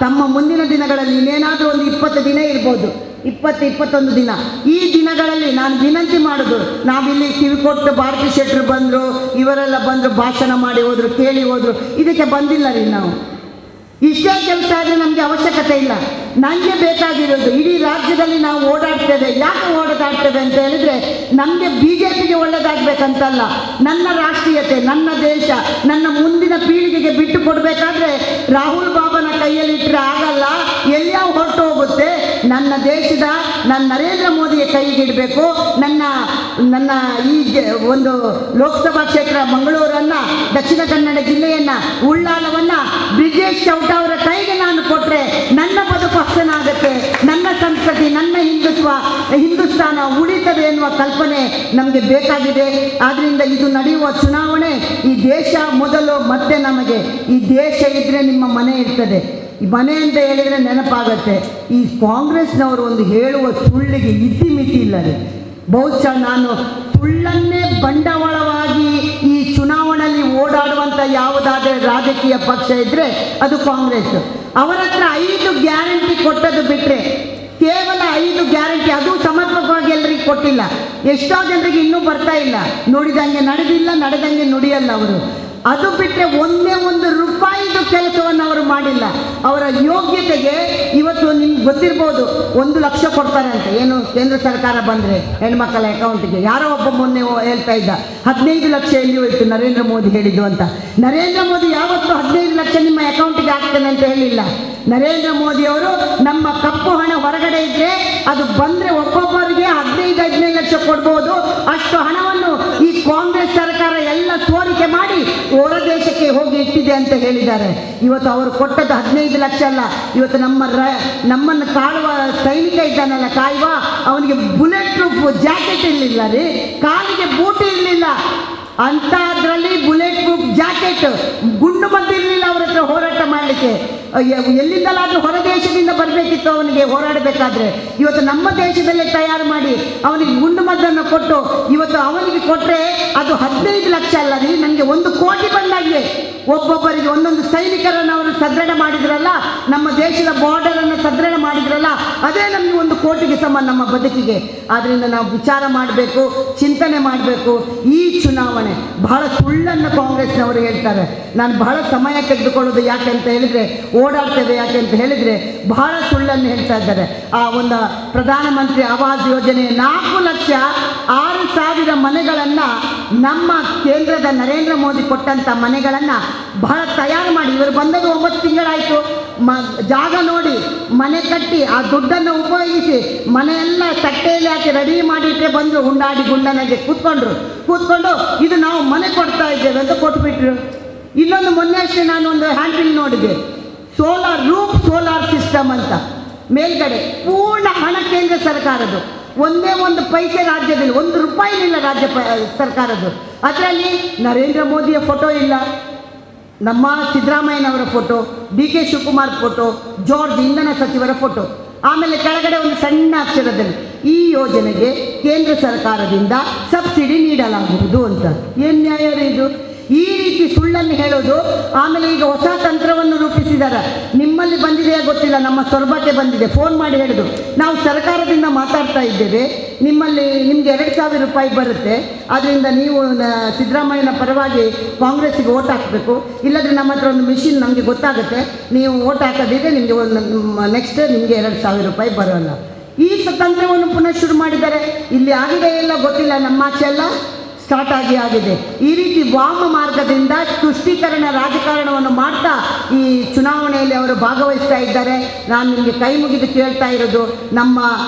C: ತಮ್ಮ ಮುಂದಿನ ದಿನಗಳಲ್ಲಿ ಇನ್ನೇನಾದರೂ ಒಂದು 20 ದಿನ ಇರ್ಬೋದು, 20-21 ದಿನ, ಈ ದಿನಗಳಲ್ಲಿ ನಾನು ವಿನಂತಿ ಮಾಡೋದು, ನಾವಿಲ್ಲಿ ಕಿವಿಕೊಟ್ಟು ಭಾರತಿ ಶೆಟ್ಟರು ಬಂದರು, ಇವರೆಲ್ಲ ಬಂದರು, ಭಾಷಣ ಮಾಡಿ ಹೋದರು, ಕೇಳಿ ಹೋದರು, ಇದಕ್ಕೆ ಬಂದಿಲ್ಲ ರೀ ನಾವು. ಇಷ್ಟೇ ಕೆಲಸ ಆದರೆ ನಮಗೆ ಅವಶ್ಯಕತೆ ಇಲ್ಲ. ನನಗೆ ಬೇಕಾಗಿರೋದು, ಇಡೀ ರಾಜ್ಯದಲ್ಲಿ ನಾವು ಓಡಾಡ್ತೇವೆ. ಯಾಕೆ ಓಡಾಡ್ತೇವೆ ಅಂತ ಹೇಳಿದರೆ, ನಮಗೆ BJPಗೆ ಒಳ್ಳೆಯದಾಗಬೇಕಂತಲ್ಲ, ನನ್ನ ರಾಷ್ಟ್ರೀಯತೆ, ನನ್ನ ದೇಶ, ನನ್ನ ಮುಂದಿನ ಪೀಳಿಗೆಗೆ ಬಿಟ್ಟು ಕೊಡಬೇಕಾದ್ರೆ ರಾಹುಲ್ ಬಾಬನ ಕೈಯಲ್ಲಿಟ್ಟರೆ ಆಗಲ್ಲ, ಎಲ್ಲಿಯೋ ಹೊರಟು ಹೋಗುತ್ತೆ. ನನ್ನ ದೇಶದ, ನನ್ನ ನರೇಂದ್ರ ಮೋದಿಯ ಕೈಗಿಡಬೇಕು, ನನ್ನ ನನ್ನ ಈ ಒಂದು ಲೋಕಸಭಾ ಕ್ಷೇತ್ರ ಮಂಗಳೂರನ್ನು, ದಕ್ಷಿಣ ಕನ್ನಡ ಜಿಲ್ಲೆಯನ್ನು, ಉಳ್ಳಾಲವನ್ನು ಬ್ರಿಜೇಶ್ ಚೌಟ ಅವರ ಕೈಗೆ ನಾನು ಕೊಟ್ಟರೆ ನನ್ನ ಬದುಕು ಹಸನಾಗುತ್ತೆ, ನನ್ನ ಸಂಸ್ಕೃತಿ, ನನ್ನ ಹಿಂದೂಸ್ತಾನ ಉಳಿತದೆ ಎನ್ನುವ ಕಲ್ಪನೆ ನಮಗೆ ಬೇಕಾಗಿದೆ. ಆದ್ದರಿಂದ ಇದು ನಡೆಯುವ ಚುನಾವಣೆ ಈ ದೇಶ ಮೊದಲು, ಮತ್ತೆ ನಮಗೆ ಈ ದೇಶ ಇದ್ದರೆ ನಿಮ್ಮ ಮನೆ ಇರ್ತದೆ. ಈ ಮನೆ ಅಂತ ಹೇಳಿದರೆ ನೆನಪಾಗತ್ತೆ. ಈ ಕಾಂಗ್ರೆಸ್ನವರು ಒಂದು ಹೇಳುವ ಸುಳ್ಳಿಗೆ ಇತಿಮಿತಿ ಇಲ್ಲ ರೀ. ಬಹುಶಃ ನಾನು ಸುಳ್ಳನ್ನೇ ಬಂಡವಾಳವಾಗಿ ಈ ಚುನಾವಣೆಯಲ್ಲಿ ಓಡಾಡುವಂಥ ಯಾವುದಾದ್ರೂ ರಾಜಕೀಯ ಪಕ್ಷ ಇದ್ದರೆ ಅದು ಕಾಂಗ್ರೆಸ್. ಅವರ ಹತ್ರ 5 ಗ್ಯಾರಂಟಿ ಕೊಟ್ಟದ್ದು ಬಿಟ್ಟರೆ, ಕೇವಲ 5 ಗ್ಯಾರಂಟಿ, ಅದು ಸಮರ್ಪಕವಾಗಿ ಎಲ್ಲರಿಗೂ ಕೊಟ್ಟಿಲ್ಲ. ಎಷ್ಟೋ ಜನರಿಗೆ ಇನ್ನೂ ಬರ್ತಾ ಇಲ್ಲ. ನೋಡಿದಂಗೆ ನಡೆದಿಲ್ಲ, ನಡೆದಂಗೆ ನುಡಿಯಲ್ಲ ಅವರು. ಅದು ಬಿಟ್ಟರೆ ಒಂದೇ ಒಂದು ರೂಪಾಯಿದು ಕೆಲಸವನ್ನು ಅವರು ಮಾಡಿಲ್ಲ. ಅವರ ಯೋಗ್ಯತೆಗೆ ಇವತ್ತು ನಿಮ್ಗೆ ಗೊತ್ತಿರ್ಬೋದು, 1 ಲಕ್ಷ ಕೊಡ್ತಾರೆ ಅಂತ. ಏನು ಕೇಂದ್ರ ಸರ್ಕಾರ ಬಂದರೆ ಹೆಣ್ಮಕ್ಕಳ ಅಕೌಂಟಿಗೆ. ಯಾರೋ ಒಬ್ಬ ಮೊನ್ನೆ ಹೇಳ್ತಾ ಇದ್ದ 15 ಲಕ್ಷ ಎಲ್ಲಿ ಹೋಯಿತು ನರೇಂದ್ರ ಮೋದಿ ಹೇಳಿದ್ದು ಅಂತ. ನರೇಂದ್ರ ಮೋದಿ ಯಾವತ್ತೂ 15 ಲಕ್ಷ ನಿಮ್ಮ ಅಕೌಂಟಿಗೆ ಹಾಕ್ತಾನೆ ಅಂತ ಹೇಳಿಲ್ಲ. ನರೇಂದ್ರ ಮೋದಿಯವರು ನಮ್ಮ ಕಪ್ಪು ಹಣ ಹೊರಗಡೆ ಇದ್ದರೆ ಅದು ಬಂದರೆ ಒಬ್ಬೊಬ್ಬರಿಗೆ 15 ಲಕ್ಷ ಕೊಡ್ಬೋದು. ಅಷ್ಟು ಹಣವನ್ನು ಈ ಕಾಂಗ್ರೆಸ್ ಸರ್ಕಾರ ಎಲ್ಲ ಸೋರಿಕೆ ಮಾಡಿ ಹೊರ ದೇಶಕ್ಕೆ ಹೋಗಿ ಇಟ್ಟಿದೆ ಅಂತ ಹೇಳಿದ್ದಾರೆ. ಇವತ್ತು ಅವರು ಕೊಟ್ಟದ್ದು 15 ಲಕ್ಷ ಅಲ್ಲ. ಇವತ್ತು ನಮ್ಮನ್ನು ಕಾಳುವ ಸೈನಿಕ ಇದ್ದಾನಲ್ಲ, ಕಾಯುವ, ಅವನಿಗೆ ಬುಲೆಟ್ ಪ್ರೂಫ್ ಜಾಕೆಟ್ ಇರಲಿಲ್ಲ ರೀ, ಕಾಲಿಗೆ ಬೂಟಿ ಇರಲಿಲ್ಲ. ಅಂಥದ್ರಲ್ಲಿ ಬುಲೆಟ್ ಪ್ರೂಫ್ ಜಾಕೆಟ್, ಗುಂಡು ಮದ್ದಿರಲಿಲ್ಲ ಅವ್ರ ಹತ್ರ ಹೋರಾಟ ಮಾಡಲಿಕ್ಕೆ. ಎಲ್ಲಿಂದಲಾದರೂ ಹೊರ ದೇಶದಿಂದ ಬರಬೇಕಿತ್ತು ಅವನಿಗೆ ಹೋರಾಡಬೇಕಾದ್ರೆ. ಇವತ್ತು ನಮ್ಮ ದೇಶದಲ್ಲೇ ತಯಾರು ಮಾಡಿ ಅವನಿಗೆ ಗುಂಡು ಮದ್ದನ್ನು ಕೊಟ್ಟು ಇವತ್ತು ಅವನಿಗೆ ಕೊಟ್ಟರೆ ಅದು 15 ಲಕ್ಷ ಅಲ್ಲ ರೀ, ನನಗೆ 1 ಕೋಟಿ ಬಂದಾಗಿದೆ. ಒಬ್ಬೊಬ್ಬರಿಗೆ ಒಂದೊಂದು ಸೈನಿಕರನ್ನು ಅವರು ಸದೃಢ ಮಾಡಿದ್ರಲ್ಲ, ನಮ್ಮ ದೇಶದ ಬಾರ್ಡರನ್ನು ಸದೃಢ ಮಾಡಿದ್ರಲ್ಲ, ಅದೇ ನಮಗೆ 1 ಕೋಟಿಗೆ ಸಮ ನಮ್ಮ ಬದುಕಿಗೆ. ಆದ್ದರಿಂದ ನಾವು ವಿಚಾರ ಮಾಡಬೇಕು, ಚಿಂತನೆ ಮಾಡಬೇಕು. ಈ ಚುನಾವಣೆ ಬಹಳ ಸುಳ್ಳನ್ನು ಕಾಂಗ್ರೆಸ್ನವರು ಹೇಳ್ತಾರೆ. ನಾನು ಬಹಳ ಸಮಯ ತೆಗೆದುಕೊಳ್ಳೋದು ಯಾಕೆ ಅಂತ ಹೇಳಿದರೆ, ಓಡಾಡ್ತೇವೆ ಯಾಕೆ ಅಂತ ಹೇಳಿದರೆ ಬಹಳ ಸುಳ್ಳನ್ನು ಹೇಳ್ತಾ ಇದ್ದಾರೆ. ಆ ಒಂದು ಪ್ರಧಾನಮಂತ್ರಿ ಆವಾಸ್ ಯೋಜನೆ 4,06,000 ಮನೆಗಳನ್ನು ನಮ್ಮ ಕೇಂದ್ರದ ನರೇಂದ್ರ ಮೋದಿ ಕೊಟ್ಟಂಥ ಮನೆಗಳನ್ನು ಬಹಳ ತಯಾರು ಮಾಡಿ, ಇವರು ಬಂದದ್ದು 9 ತಿಂಗಳಾಯಿತು. ಜಾಗ ನೋಡಿ ಮನೆ ಕಟ್ಟಿ ಆ ದುಡ್ಡನ್ನು ಉಪಯೋಗಿಸಿ ಮನೆಯೆಲ್ಲ ತಟ್ಟೆಯಲ್ಲಿ ಹಾಕಿ ರೆಡಿ ಮಾಡಿಟ್ಟರೆ ಬಂದರು. ಉಂಡಾಡಿ ಗುಂಡನೆಗೆ ಕೂತ್ಕೊಂಡು ಇದು ನಾವು ಮನೆ ಕೊಡ್ತಾ ಇದ್ದೇವೆ ಅಂತ ಕೊಟ್ಬಿಟ್ರು. ಇನ್ನೊಂದು ಮೊನ್ನೆ ಅಷ್ಟೇ ನಾನು ಒಂದು ಹ್ಯಾಂಡ್ ನೋಡಿದೆ, ಸೋಲಾರ್ ಸಿಸ್ಟಮ್ ಅಂತ. ಮೇಲ್ಗಡೆ ಪೂರ್ಣ ಹಣ ಕೇಂದ್ರ ಸರ್ಕಾರದ್ದು, ಒಂದೇ ಒಂದು ಪೈಸೆ ರಾಜ್ಯದಲ್ಲಿ 1 ರೂಪಾಯಿನಿಲ್ಲ ರಾಜ್ಯ ಸರ್ಕಾರದ್ದು. ಅದರಲ್ಲಿ ನರೇಂದ್ರ ಮೋದಿಯ ಫೋಟೋ ಇಲ್ಲ, ನಮ್ಮ ಸಿದ್ದರಾಮಯ್ಯನವರ photo, DK Shivakumar photo, George ಇಂಧನ ಸಚಿವರ ಫೋಟೋ. ಆಮೇಲೆ ಕೆಳಗಡೆ ಒಂದು ಸಣ್ಣ ಅಕ್ಷರದಲ್ಲಿ ಈ ಯೋಜನೆಗೆ ಕೇಂದ್ರ ಸರ್ಕಾರದಿಂದ ಸಬ್ಸಿಡಿ ನೀಡಲಾಗುವುದು ಅಂತ. ಏನು ನ್ಯಾಯ ಇದು? ಈ ರೀತಿ ಸುಳ್ಳನ್ನು ಹೇಳೋದು. ಆಮೇಲೆ ಈಗ ಹೊಸ ತಂತ್ರವನ್ನು ರೂಪಿಸಿದ್ದಾರೆ. ನಿಮ್ಮಲ್ಲಿ ಬಂದಿದೆಯಾ ಗೊತ್ತಿಲ್ಲ, ನಮ್ಮ ಸೊರಬಕ್ಕೆ ಬಂದಿದೆ. ಫೋನ್ ಮಾಡಿ ಹೇಳಿದ್ರು, ನಾವು ಸರ್ಕಾರದಿಂದ ಮಾತಾಡ್ತಾ ಇದ್ದೇವೆ, ನಿಮಗೆ 2,000 ರೂಪಾಯಿ ಬರುತ್ತೆ, ಆದ್ದರಿಂದ ನೀವು ಸಿದ್ದರಾಮಯ್ಯನ ಪರವಾಗಿ ಕಾಂಗ್ರೆಸ್ಸಿಗೆ ಓಟ್ ಹಾಕಬೇಕು, ಇಲ್ಲದ್ರೆ ನಮ್ಮ ಹತ್ರ ಒಂದು ಮಿಷಿನ್ ನಮಗೆ ಗೊತ್ತಾಗುತ್ತೆ, ನೀವು ಓಟ್ ಹಾಕೋದಿದ್ರೆ ನಿಮಗೆ ನೆಕ್ಸ್ಟ್ ನಿಮಗೆ 2,000 ರೂಪಾಯಿ ಬರೋಲ್ಲ. ಈ ತಂತ್ರವನ್ನು ಪುನಃ ಶುರು ಮಾಡಿದ್ದಾರೆ. ಇಲ್ಲಿ ಆಗಿದೆ ಎಲ್ಲ ಗೊತ್ತಿಲ್ಲ, ನಮ್ಮ ಆಚೆ ಎಲ್ಲ ಸ್ಟಾರ್ಟ್ ಆಗಿದೆ. ಈ ರೀತಿ ವಾಮ ಮಾರ್ಗದಿಂದ ತುಷ್ಟೀಕರಣ ರಾಜಕಾರಣವನ್ನು ಮಾಡ್ತಾ ಈ ಚುನಾವಣೆಯಲ್ಲಿ ಅವರು ಭಾಗವಹಿಸ್ತಾ ಇದ್ದಾರೆ. ನಾನು ನಿಮಗೆ ಕೈ ಮುಗಿದು ಕೇಳ್ತಾ ಇರೋದು, ನಮ್ಮ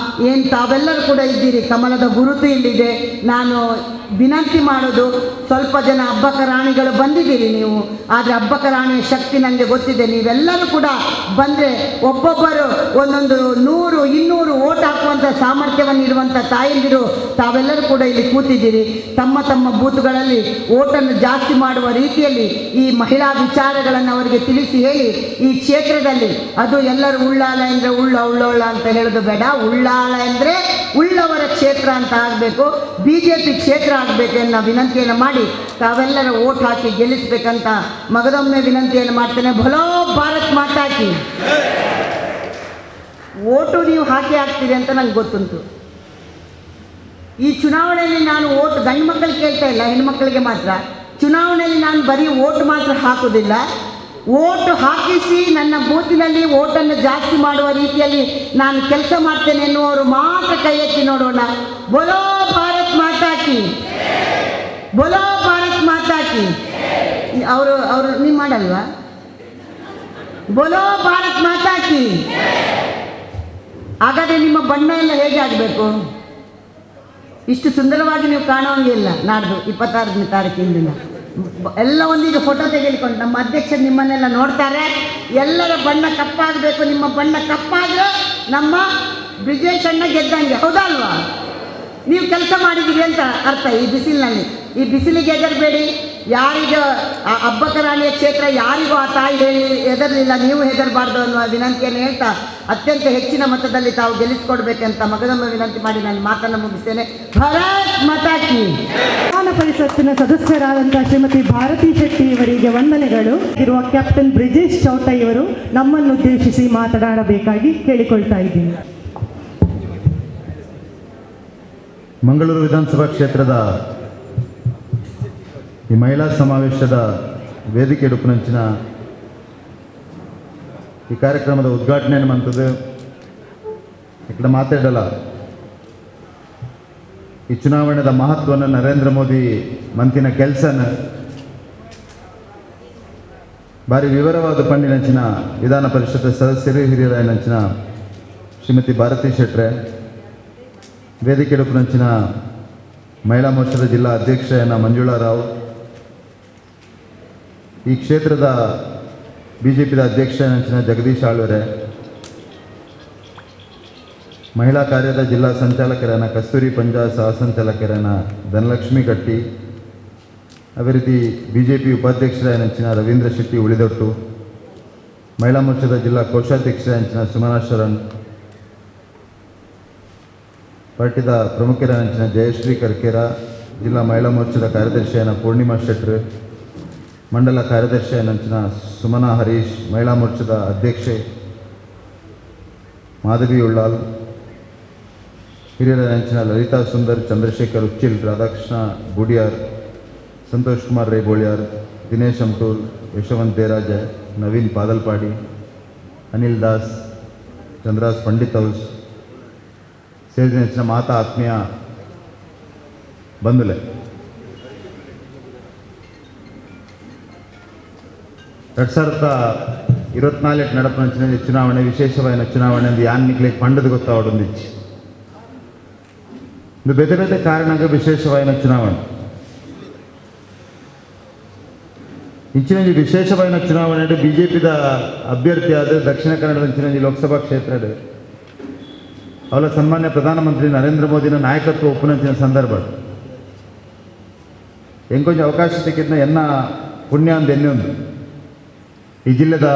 C: ಏನು ತಾವೆಲ್ಲರೂ ಕೂಡ ಇದ್ದೀರಿ, ಕಮಲದ ಗುರುತು ಇಲ್ಲಿದೆ. ನಾನು ವಿನಂತಿ ಮಾಡೋದು, ಸ್ವಲ್ಪ ಜನ ಹಬ್ಬಕ ರಾಣಿಗಳು ಬಂದಿದ್ದೀರಿ ನೀವು, ಆದರೆ ಹಬ್ಬಕ ರಾಣಿಯ ಶಕ್ತಿ ನನಗೆ ಗೊತ್ತಿದೆ. ನೀವೆಲ್ಲರೂ ಕೂಡ ಬಂದರೆ ಒಬ್ಬೊಬ್ಬರು ಒಂದೊಂದು 100, 200 ಓಟ್ ಹಾಕುವಂಥ ಸಾಮರ್ಥ್ಯವನ್ನು ಇರುವಂಥ ತಾಯಂದಿರು ತಾವೆಲ್ಲರೂ ಕೂಡ ಇಲ್ಲಿ ಕೂತಿದ್ದೀರಿ. ತಮ್ಮ ಬೂತ್ಗಳಲ್ಲಿ ಓಟನ್ನು ಜಾಸ್ತಿ ಮಾಡುವ ರೀತಿಯಲ್ಲಿ ಈ ಮಹಿಳಾ ವಿಚಾರಗಳನ್ನು ಅವರಿಗೆ ತಿಳಿಸಿ ಹೇಳಿ, ಈ ಕ್ಷೇತ್ರದಲ್ಲಿ ಅದು ಎಲ್ಲರೂ ಉಳ್ಳಾಲ ಅಂದರೆ ಉಳ್ಳೋಳ ಅಂತ ಹೇಳೋದು ಬೇಡ, ಉಳ್ಳಾಲ ಅಂದರೆ ಉಳ್ಳವರ ಕ್ಷೇತ್ರ ಅಂತ ಆಗಬೇಕು, BJP ಕ್ಷೇತ್ರ ಆಗಬೇಕು ಅನ್ನೋ ವಿನಂತಿಯನ್ನು ಮಾಡಿ ತಾವೆಲ್ಲರ ಓಟ್ ಹಾಕಿ ಗೆಲ್ಲಿಸಬೇಕಂತ ಮಗದೊಮ್ಮೆ ವಿನಂತಿಯನ್ನು ಮಾಡ್ತೇನೆ. ಭಲೋ ಭಾರತ್ ಮಾತಾ ಕಿ. ಓಟು ನೀವು ಹಾಕ್ತೀರಿ ಅಂತ ನಂಗೆ ಗೊತ್ತುಂಟು. ಈ ಚುನಾವಣೆಯಲ್ಲಿ ನಾನು ಓಟ್ ಗಂಡು ಮಕ್ಕಳಿಗೆ ಕೇಳ್ತಾ ಇಲ್ಲ, ಹೆಣ್ಮಕ್ಕಳಿಗೆ ಮಾತ್ರ. ಚುನಾವಣೆಯಲ್ಲಿ ನಾನು ಬರೀ ಓಟ್ ಮಾತ್ರ ಹಾಕೋದಿಲ್ಲ, ಓಟ್ ಹಾಕಿಸಿ ನನ್ನ ಬೂತಿನಲ್ಲಿ ಓಟನ್ನು ಜಾಸ್ತಿ ಮಾಡುವ ರೀತಿಯಲ್ಲಿ ನಾನು ಕೆಲಸ ಮಾಡ್ತೇನೆ ಎನ್ನುವರು ಮಾತ್ರ ಕೈ ಎತ್ತಿ ನೋಡೋಣ. ಬೋಲೋ ಭಾರತ್ ಮಾತಾ ಕಿ, ಬೋಲೋ ಭಾರತ್ ಮಾತಾ ಕಿ. ಅವರು ನೀವು ಮಾಡಲ್ವಾ? ಬೋಲೋ ಭಾರತ್ ಮಾತಾ ಕಿ. ಹಾಗಾದರೆ ನಿಮ್ಮ ಬಣ್ಣ ಎಲ್ಲ ಹೇಗೆ ಆಗಬೇಕು? ಇಷ್ಟು ಸುಂದರವಾಗಿ ನೀವು ಕಾಣೋಂಗಿಲ್ಲ. ನಾಡ್ದು 26ನೇ ತಾರೀಕಿನ ಎಲ್ಲ ಒಂದೀಗ ಫೋಟೋ ತೆಗೆದುಕೊಂಡು ನಮ್ಮ ಅಧ್ಯಕ್ಷರು ನಿಮ್ಮನ್ನೆಲ್ಲ ನೋಡ್ತಾರೆ. ಎಲ್ಲರ ಬಣ್ಣ ಕಪ್ಪಾಗಬೇಕು. ನಿಮ್ಮ ಬಣ್ಣ ಕಪ್ಪಾದರೆ ನಮ್ಮ ಬ್ರಿಜೇಶ್ ಅಣ್ಣ ಗೆದ್ದಂಗೆ, ಹೌದಾ ಅಲ್ವಾ? ನೀವು ಕೆಲಸ ಮಾಡಿದ್ದೀರಿ ಅಂತ ಅರ್ಥ. ಈ ಬಿಸಿಲಿನಲ್ಲಿ, ಈ ಬಿಸಿಲಿಗೆ ಹೆದರಬೇಡಿ. ಯಾರಿಗೂ ಆ ಅಬ್ಬಕ್ಕ ರಾಣಿಯ ಕ್ಷೇತ್ರ ಯಾರಿಗೂ ಆ ತಾಯಿ ಹೆದರಲಿಲ್ಲ, ನೀವು ಹೆದರಬಾರ್ದು ಅನ್ನುವ ವಿನಂತಿಯನ್ನು ಹೇಳ್ತಾ ಅತ್ಯಂತ ಹೆಚ್ಚಿನ ಮತದಲ್ಲಿ ತಾವು ಗೆಲ್ಲಿಸಿಕೊಡ್ಬೇಕಂತ ಮಗದೊಮ್ಮೆ ವಿನಂತಿ ಮಾಡಿ ನಾನು ಮಾತನ್ನು ಮುಗಿಸ್ತೇನೆ. ಭಾರತ್ ಮಾತಾ ಕಿ.
B: ವಿಧಾನ ಪರಿಷತ್ತಿನ ಸದಸ್ಯರಾದಂಥ ಶ್ರೀಮತಿ ಭಾರತಿ ಶೆಟ್ಟಿ ಇವರಿಗೆ ವಂದನೆಗಳು. ಇರುವ ಕ್ಯಾಪ್ಟನ್ ಬ್ರಿಜೇಶ್ ಚೌಟ ಇವರು ನಮ್ಮನ್ನು ಉದ್ದೇಶಿಸಿ ಮಾತನಾಡಬೇಕಾಗಿ ಕೇಳಿಕೊಳ್ತಾ ಇದ್ದೀನಿ.
D: ಮಂಗಳೂರು ವಿಧಾನಸಭಾ ಕ್ಷೇತ್ರದ ಈ ಮಹಿಳಾ ಸಮಾವೇಶದ ವೇದಿಕೆ ಉಡುಪಿನಂಚಿನ ಈ ಕಾರ್ಯಕ್ರಮದ ಉದ್ಘಾಟನೆ ಮಂತದ್ದು ಇಕಡೆ ಮಾತಾಡಲ್ಲ. ಈ ಚುನಾವಣೆದ ಮಹತ್ವವನ್ನು ನರೇಂದ್ರ ಮೋದಿ ಮಂತಿನ ಕೆಲಸನ ಭಾರಿ ವಿವರವಾದ ಪಂಡಿನಂಚಿನ ವಿಧಾನ ಪರಿಷತ್ ಸದಸ್ಯರು ಹಿರಿಯರಾಯನಂಚಿನ ಶ್ರೀಮತಿ ಭಾರತಿ ಶೆಟ್ರೆ, ವೇದಿಕೆ ಉಡುಪಿನಂಚಿನ ಮಹಿಳಾ ಮೋರ್ಚಾದ ಜಿಲ್ಲಾ ಅಧ್ಯಕ್ಷೆಯನ್ನ ಮಂಜುಳಾ ರಾವ್, ಈ ಕ್ಷೇತ್ರದ ಬಿಜೆಪಿದ ಅಧ್ಯಕ್ಷೆಯಂಚಿನ ಜಗದೀಶ್ ಆಳ್ವರೆ, ಮಹಿಳಾ ಕಾರ್ಯದ ಜಿಲ್ಲಾ ಸಂಚಾಲಕರನ್ನ ಕಸ್ತೂರಿ ಪಂಜಾ, ಸಹ ಸಂಚಾಲಕರನ್ನ ಧನಲಕ್ಷ್ಮಿ ಗಟ್ಟಿ, ಅದೇ ರೀತಿ ಬಿಜೆಪಿ ಉಪಾಧ್ಯಕ್ಷರಾಯನಂಚಿನ ರವೀಂದ್ರ ಶೆಟ್ಟಿ ಉಳಿದೊಟ್ಟು, ಮಹಿಳಾ ಮೋರ್ಚಾದ ಜಿಲ್ಲಾ ಕೋಶಾಧ್ಯಕ್ಷರಾಯಂಚಿನ ಸುಮನಾ ಶರಣ್, ಪಾರ್ಟಿದ ಪ್ರಮುಖರಾಯಂಚಿನ ಜಯಶ್ರೀ ಕರ್ಕೇರ, ಜಿಲ್ಲಾ ಮಹಿಳಾ ಮೋರ್ಚಾದ ಕಾರ್ಯದರ್ಶಿಯಾನ ಪೂರ್ಣಿಮಾ ಶೆಟ್ರ್, ಮಂಡಲ ಕಾರ್ಯದರ್ಶಿಯಾನಂಚಿನ ಸುಮನಾ ಹರೀಶ್, ಮಹಿಳಾ ಮೋರ್ಚಾದ ಅಧ್ಯಕ್ಷೆ ಮಾಧವಿ ಉಳ್ಳಾಲ್, ಹಿರಿಯರಾಯಂಚಿನ ಲಲಿತಾ ಸುಂದರ್, ಚಂದ್ರಶೇಖರ್ ಉಚ್ಚಿಲ್, ರಾಧಾಕೃಷ್ಣ ಬುಡಿಯಾರ್, ಸಂತೋಷ್ ಕುಮಾರ್ ರೇಬೋಳಿಯಾರ್, ದಿನೇಶ್ ಅಮ್ಟೂರ್, ಯಶವಂತ್ ದೇರಾಜ, ನವೀನ್ ಪಾದಲ್ಪಾಡಿ, ಅನಿಲ್ ದಾಸ್, ಚಂದ್ರಾಸ್ ಪಂಡಿತ್ ಹೌಸ್ ಸೇರಿದಂಚಿನ ಮಾತಾ ಆತ್ಮೀಯ ಬಂಧುಲೆ, 2024 ನಡಪಂಚಿನ ಚುನಾವಣೆ ವಿಶೇಷವಾದ ಚುನಾವಣೆ ಎಂದು ಯಾನ್ ನಿಕ್ಲಿಕ್ಕೆ ಪಂಡದ ಗೊತ್ತಾವಡೊಂದಿಚ್ಚು ಇದು ಬೇತೆ ಬೇತೆ ಕಾರಣಕ್ಕೆ ವಿಶೇಷವಾದ ಚುನಾವಣೆ. ಇಂಚಿನ ವಿಶೇಷವಾದ ಚುನಾವಣೆ ಬಿಜೆಪಿದ ಅಭ್ಯರ್ಥಿಯಾದ ದಕ್ಷಿಣ ಕನ್ನಡದ ಲೋಕಸಭಾ ಕ್ಷೇತ್ರದ ಅವಳ ಸನ್ಮಾನ್ಯ ಪ್ರಧಾನಮಂತ್ರಿ ನರೇಂದ್ರ ಮೋದಿನ ನಾಯಕತ್ವ ಒಪ್ಪುನಂಚಿನ ಸಂದರ್ಭ ಎಂಕೊಂಚ ಅವಕಾಶ ಸಿಕ್ಕಿದ್ನ ಎನ್ನ ಪುಣ್ಯ ಅಂದ ಎನ್ನೊಂದು ಈ ಜಿಲ್ಲೆದ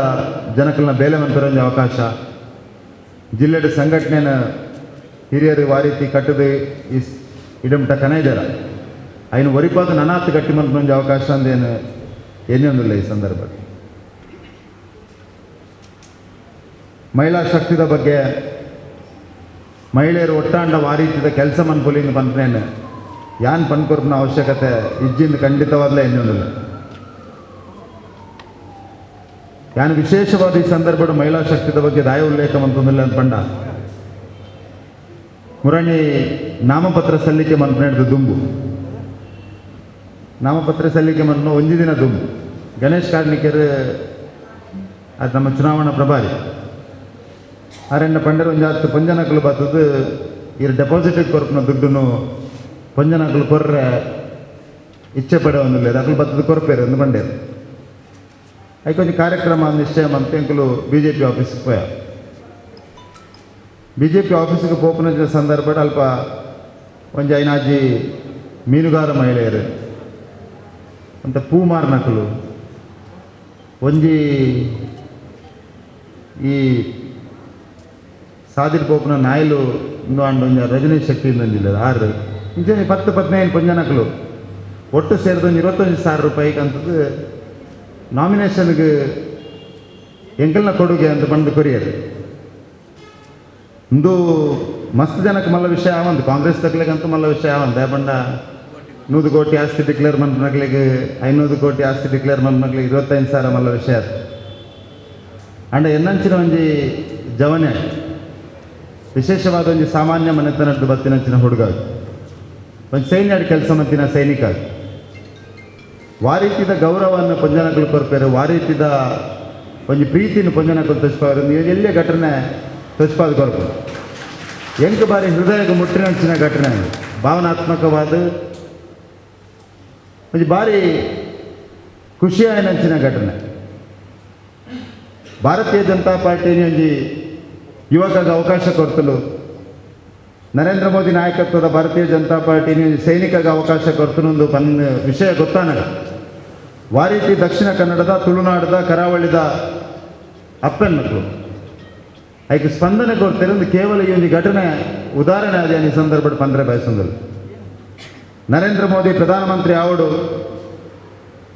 D: ಜನಕಲ್ನ ಬೇಲೆ ಮಂತರೊಂದು ಅವಕಾಶ, ಜಿಲ್ಲೆದ ಸಂಘಟನೆನ ಹಿರಿಯರು ವಾರೀತಿ ಕಟ್ಟದು ಈ ಇಡಮಟ ಕನೈದರ ಐನು ಒರಿಪಾದ ನನಾತ್ ಗಟ್ಟಿ ಮಂತೊಂದು ಅವಕಾಶ ಅಂದೇನು ಎನ್ನೊಂದಿಲ್ಲ. ಈ ಸಂದರ್ಭ ಮಹಿಳಾ ಶಕ್ತಿದ ಬಗ್ಗೆ, ಮಹಿಳೆಯರು ಒಟ್ಟಾಂಡ ವಾರೀತಿದ ಕೆಲಸ ಮನ್ಪೊಲಿಂಗ್ ಬಂದ್ರೇನು ಯಾನ್ ಪನ್ಕೊರ್ಪನ ಅವಶ್ಯಕತೆ ಇಜ್ಜಿಂದ ಖಂಡಿತವಾದಲೇ ಎನ್ನೊಂದಿಲ್ಲ. ಯಾನು ವಿಶೇಷವಾದ ಈ ಸಂದರ್ಭದ ಮಹಿಳಾ ಶಕ್ತಿದ ಬಗ್ಗೆ ದಾಯ ಉಲ್ಲೇಖ ಅಂತಂದಿಲ್ಲ ಅಂತ ಪಂಡ ಮುರಣಿ ನಾಮಪತ್ರ ಸಲ್ಲಿಕೆ ಮಂತ್ರಿದ ದುಂಬು, ನಾಮಪತ್ರ ಸಲ್ಲಿಕೆ ಮಂತ್ರ ಒಂಜಿ ದಿನ ದುಂಬು ಗಣೇಶ್ ಕಾರ್ಣಿಕರು ಅದು ನಮ್ಮ ಚುನಾವಣಾ ಪ್ರಭಾರಿ ಆರೆಂಡ ಪಂಡರ ಒಂದು 10 ಪಂಜನಕಲು ಬರ್ತದ್ದು ಇರು ಡೆಪಾಸಿಟಿಗೆ ಕೊರಪಿನ ದುಡ್ಡನ್ನು ಪಂಜನಕಲು ಕೊರ್ರೆ ಇಚ್ಛೆ ಪಡೆ ಒಂದಿಲ್ಲ ಅಕಲು ಬರ್ತದ್ದು ಕೊರಪೇರು ಒಂದು ಬಂಡೇರು ಐಕೊಂದು ಕಾರ್ಯಕ್ರಮ ನಿಶ್ಚಯ ಅಂತ ಎಂಕಲು ಬಿ ಜೆ ಪಿ ಆಫೀಸ್ಗೆ ಪೋಯ. ಬಿ ಜೆ ಪಿ ಆಫೀಸಿಗೆ ಪೋಪನ ಸಂದರ್ಭ ಅಲ್ಪ ಒಂಜಿ ಐನಾಜಿ ಮೀನುಗಾರ ಮಹಿಳೆಯರು ಅಂತ ಪೂ ಮಾರ್ನಕಲು ಒಂಜಿ ಈ ಸಾದಿರ್ ಪೋಪನ ನಾಯಿಲು ಇಂದು ಅಂಡ ರಜನೀಶ್ ಶೆಟ್ಟಿ ಇಂದಿಲ್ಲ 6 ಇಂಚೆ 10-15 ಪಂಜನಕಲು ಒಟ್ಟು ಸೇರಿದೊಂದು 25,000 ರೂಪಾಯಿಗೆ ಅಂತದ್ದು ನಾಮಿನೇಷನ್ಗೆ ಎಂಕಲ್ನ ಕೊಡುಗೆ ಅಂತ ಬಂದು ಕೊರಿಯರು ಇಂದು ಮಸ್ತ್ ಜನಕ್ಕೆ ಮಲ್ಲ ವಿಷಯ ಆವಂದು ಕಾಂಗ್ರೆಸ್ ತಕ್ಲಿಗಂತೂ ಮಲ್ಲ ವಿಷಯ ಆವಂದು ಬಂಡ 100 ಕೋಟಿ ಆಸ್ತಿ ಡಿಕ್ಲೇರ್ ಮಂತ್ ಮಕ್ಕಳಿಗೆ 500 ಕೋಟಿ ಆಸ್ತಿ ಡಿಕ್ಲೇರ್ ಮಂತ್ ಮಕ್ಕಳಿಗೆ 25,000 ಮಲ್ಲ ವಿಷಯ ಅಂಡ ಎನ್ನಂಚಿನ ಒಂಜಿ ಜವನೆ ವಿಶೇಷವಾದ ಒಂದು ಸಾಮಾನ್ಯ ಮನೆತನದ್ದು ಬತ್ತಿನಂಚಿನ ಹುಡುಗ ಒಂದು ಸೈನ್ಯದ ಕೆಲಸ ಮತ್ತಿನ ಸೈನಿಕ ವಾರೀತಿದ ಗೌರವವನ್ನು ಪಂಜನಕಲು ಕೊರ್ಪೇರು ವಾರೀತಿದ ಒಂದು ಪ್ರೀತಿನ ಪಂಜನಕಲು ತೋರಿಸ್ಪಾರು ಎಲ್ಲೇ ಘಟನೆ ತೋರಿಸ್ಪಾದ ಕೊರ್ಪು ಎಂಟು ಬಾರಿ ಹೃದಯಕ್ಕೆ ಮುಟ್ಟಿನಂಚಿನ ಘಟನೆ ಭಾವನಾತ್ಮಕವಾದ ಒಂದು ಭಾರಿ ಖುಷಿಯಾಯಿನಂಚಿನ ಘಟನೆ. ಭಾರತೀಯ ಜನತಾ ಪಾರ್ಟಿನ ಒಂಜಿ ಯುವಕಗೆ ಅವಕಾಶ ಕೊಡ್ತಲು, ನರೇಂದ್ರ ಮೋದಿ ನಾಯಕತ್ವದ ಭಾರತೀಯ ಜನತಾ ಪಾರ್ಟಿನ ಸೈನಿಕಗೆ ಅವಕಾಶ ಕೊಡ್ತನೊಂದು ವಿಷಯ ಗೊತ್ತಾನಲ್ಲ. ವಾರೀತಿ ದಕ್ಷಿಣ ಕನ್ನಡದ, ತುಳುನಾಡದ, ಕರಾವಳಿದ ಅಪ್ಪನ್ ಮಕ್ಕಳು ಅದಕ್ಕೆ ಸ್ಪಂದನೆ ಕೊಡ್ತಾರೆ. ಒಂದು ಕೇವಲ ಈ ಒಂದು ಘಟನೆ ಉದಾಹರಣೆ ಆದ ಈ ಸಂದರ್ಭ ಪಂದ್ರೆ ಬಯಸಂದಲ್ಲ. ನರೇಂದ್ರ ಮೋದಿ ಪ್ರಧಾನಮಂತ್ರಿ ಆವಡು,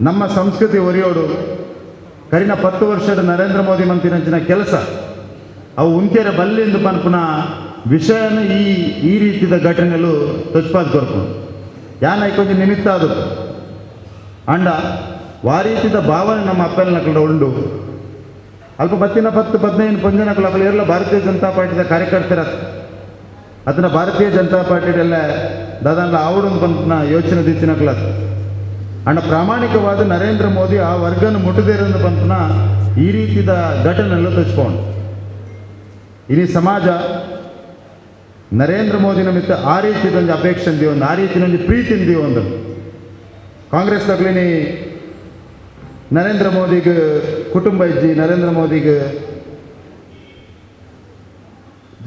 D: ನಮ್ಮ ಸಂಸ್ಕೃತಿ ಒರಿಯೋಡು, ಕರಿನ 10 ವರ್ಷದ ನರೇಂದ್ರ ಮೋದಿ ಮಂತ್ರಿನಂಚಿನ ಕೆಲಸ ಅವು ಉಂಕೆರ ಬಲ್ಲಿಂದು ಪನ್ಪುನ ವಿಷಯನ ಈ ರೀತಿಯ ಘಟನೆಗಳು ತೊಚ್ಪಾದ ಕೊರ್ಕೊಂಡು ಯಾನ ಕೊಂಚ ನಿಮಿತ್ತ ಅದು ಅಂಡ ವಾರೀತಿದ ಭಾವನೆ ನಮ್ಮ ಅಪ್ಪಲ್ನಕಲು ಉಂಡು. ಅಲ್ಪ 10-15 ಪಂಜನಕಲು ಅಕಲು ಎಲ್ಲ ಭಾರತೀಯ ಜನತಾ ಪಾರ್ಟಿದ ಕಾರ್ಯಕರ್ತರ ಅದನ್ನ ಭಾರತೀಯ ಜನತಾ ಪಾರ್ಟಿಯಲ್ಲ ದಾದಾಂಡ ಆವಡೊಂದು ಪಂಪನ ಯೋಚನೆ ದಿಚ್ಚಿನಕಲ ಅಂಡ ಪ್ರಾಮಾಣಿಕವಾದ ನರೇಂದ್ರ ಮೋದಿ ಆ ವರ್ಗನ ಮುಟ್ಟದೇರಂದು ಪಂಪನ ಈ ರೀತಿಯ ಘಟನೆಲ್ಲ ತೊಚ್ಕೊಂಡು ಇನಿ ಸಮಾಜ ನರೇಂದ್ರ ಮೋದಿ ನಮಿತ್ತ ಆ ರೀತಿದೊಂದು ಅಪೇಕ್ಷೆ ಒಂದು, ಆ ರೀತಿನೊಂದು ಪ್ರೀತಿ ಒಂದು. ಕಾಂಗ್ರೆಸ್ ತಗಲಿನಿ ನರೇಂದ್ರ ಮೋದಿಗೆ ಕುಟುಂಬ ಇಜ್ಜಿ, ನರೇಂದ್ರ ಮೋದಿಗೆ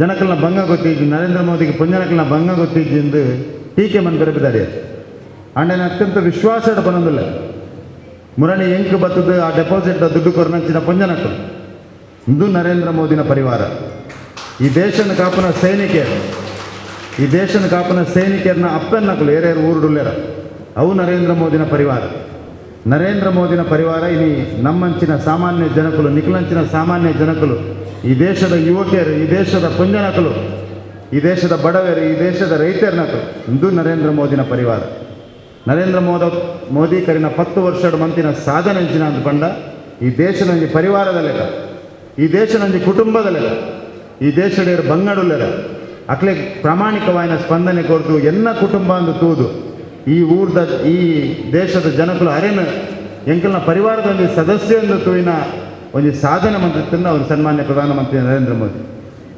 D: ಜನಕಲ್ನ ಭಂಗ ಗೊತ್ತಿಜ್ಜಿ, ನರೇಂದ್ರ ಮೋದಿಗೆ ಪುಂಜನಕಲ್ನ ಭಂಗ ಗೊತ್ತಿಜ್ಜಿ ಎಂದು ಟೀಕೆ ಮನ್ಬೆರಬಿದ್ದಾರೆ. ಅಂಡನ ಅತ್ಯಂತ ವಿಶ್ವಾಸದ ಬನ್ನೊಂದಿಲ್ಲ ಮುರಣಿ ಎಂಕ್ ಬತ್ತದ ಆ ಡೆಪಾಸಿಟ್ ದುಡ್ಡು ಕೊರನಂಚಿನ ಪುಂಜನಕಲು ಇಂದು ನರೇಂದ್ರ ಮೋದಿನ ಪರಿವಾರ. ಈ ದೇಶನ ಕಾಪನ ಸೈನಿಕರು, ಈ ದೇಶನ ಕಾಪನ ಸೈನಿಕರನ್ನ ಅಪ್ಪನ್ನಕಲು ಏರ್ಯಾರು ಊರುಡುಲ್ಲೇರ ಅವು ನರೇಂದ್ರ ಮೋದಿನ ಪರಿವಾರ. ನರೇಂದ್ರ ಮೋದಿನ ಪರಿವಾರ ಇನಿ ನಮ್ಮಂಚಿನ ಸಾಮಾನ್ಯ ಜನಕಲು, ನಿಖಲಂಚಿನ ಸಾಮಾನ್ಯ ಜನಕಲು, ಈ ದೇಶದ ಯುವಕಿಯರು, ಈ ದೇಶದ ಪುಂಜನಕಲು, ಈ ದೇಶದ ಬಡವರು, ಈ ದೇಶದ ರೈತರನಕಲು ಇಂದು ನರೇಂದ್ರ ಮೋದಿನ ಪರಿವಾರ. ನರೇಂದ್ರ ಮೋದಿ ಕರಿನ 10 ವರ್ಷದ ಮಂತಿನ ಸಾಧನೆ ಅಂಚಿನ ಅಂತ ಬಂಡ ಈ ದೇಶದೊಂದು ಪರಿವಾರದ ಲೆಕ್ಕ, ಈ ದೇಶದೊಂದು ಕುಟುಂಬದ ಲೆಕ್ಕ, ಈ ದೇಶದ ಬಂಗಡುಲ್ಲೆರ ಅಕ್ಲೆ ಪ್ರಾಮಾಣಿಕವಾದ ಸ್ಪಂದನೆ ಕೊಡ್ತು ಎನ್ನ ಕುಟುಂಬ ಅಂದು ತೂದು ಈ ಊರ್ದ ಈ ದೇಶದ ಜನಕಲು ಅರೆನ ಎಂಕಲ್ನ ಪರಿವಾರದ ಒಂದು ಸದಸ್ಯ ಎಂದು ತೂಯಿನ ಒಂದು ಸಾಧನೆ ಮಂತ್ರಿತನ್ನ ಅವರು ಸನ್ಮಾನ್ಯ ಪ್ರಧಾನಮಂತ್ರಿ ನರೇಂದ್ರ ಮೋದಿ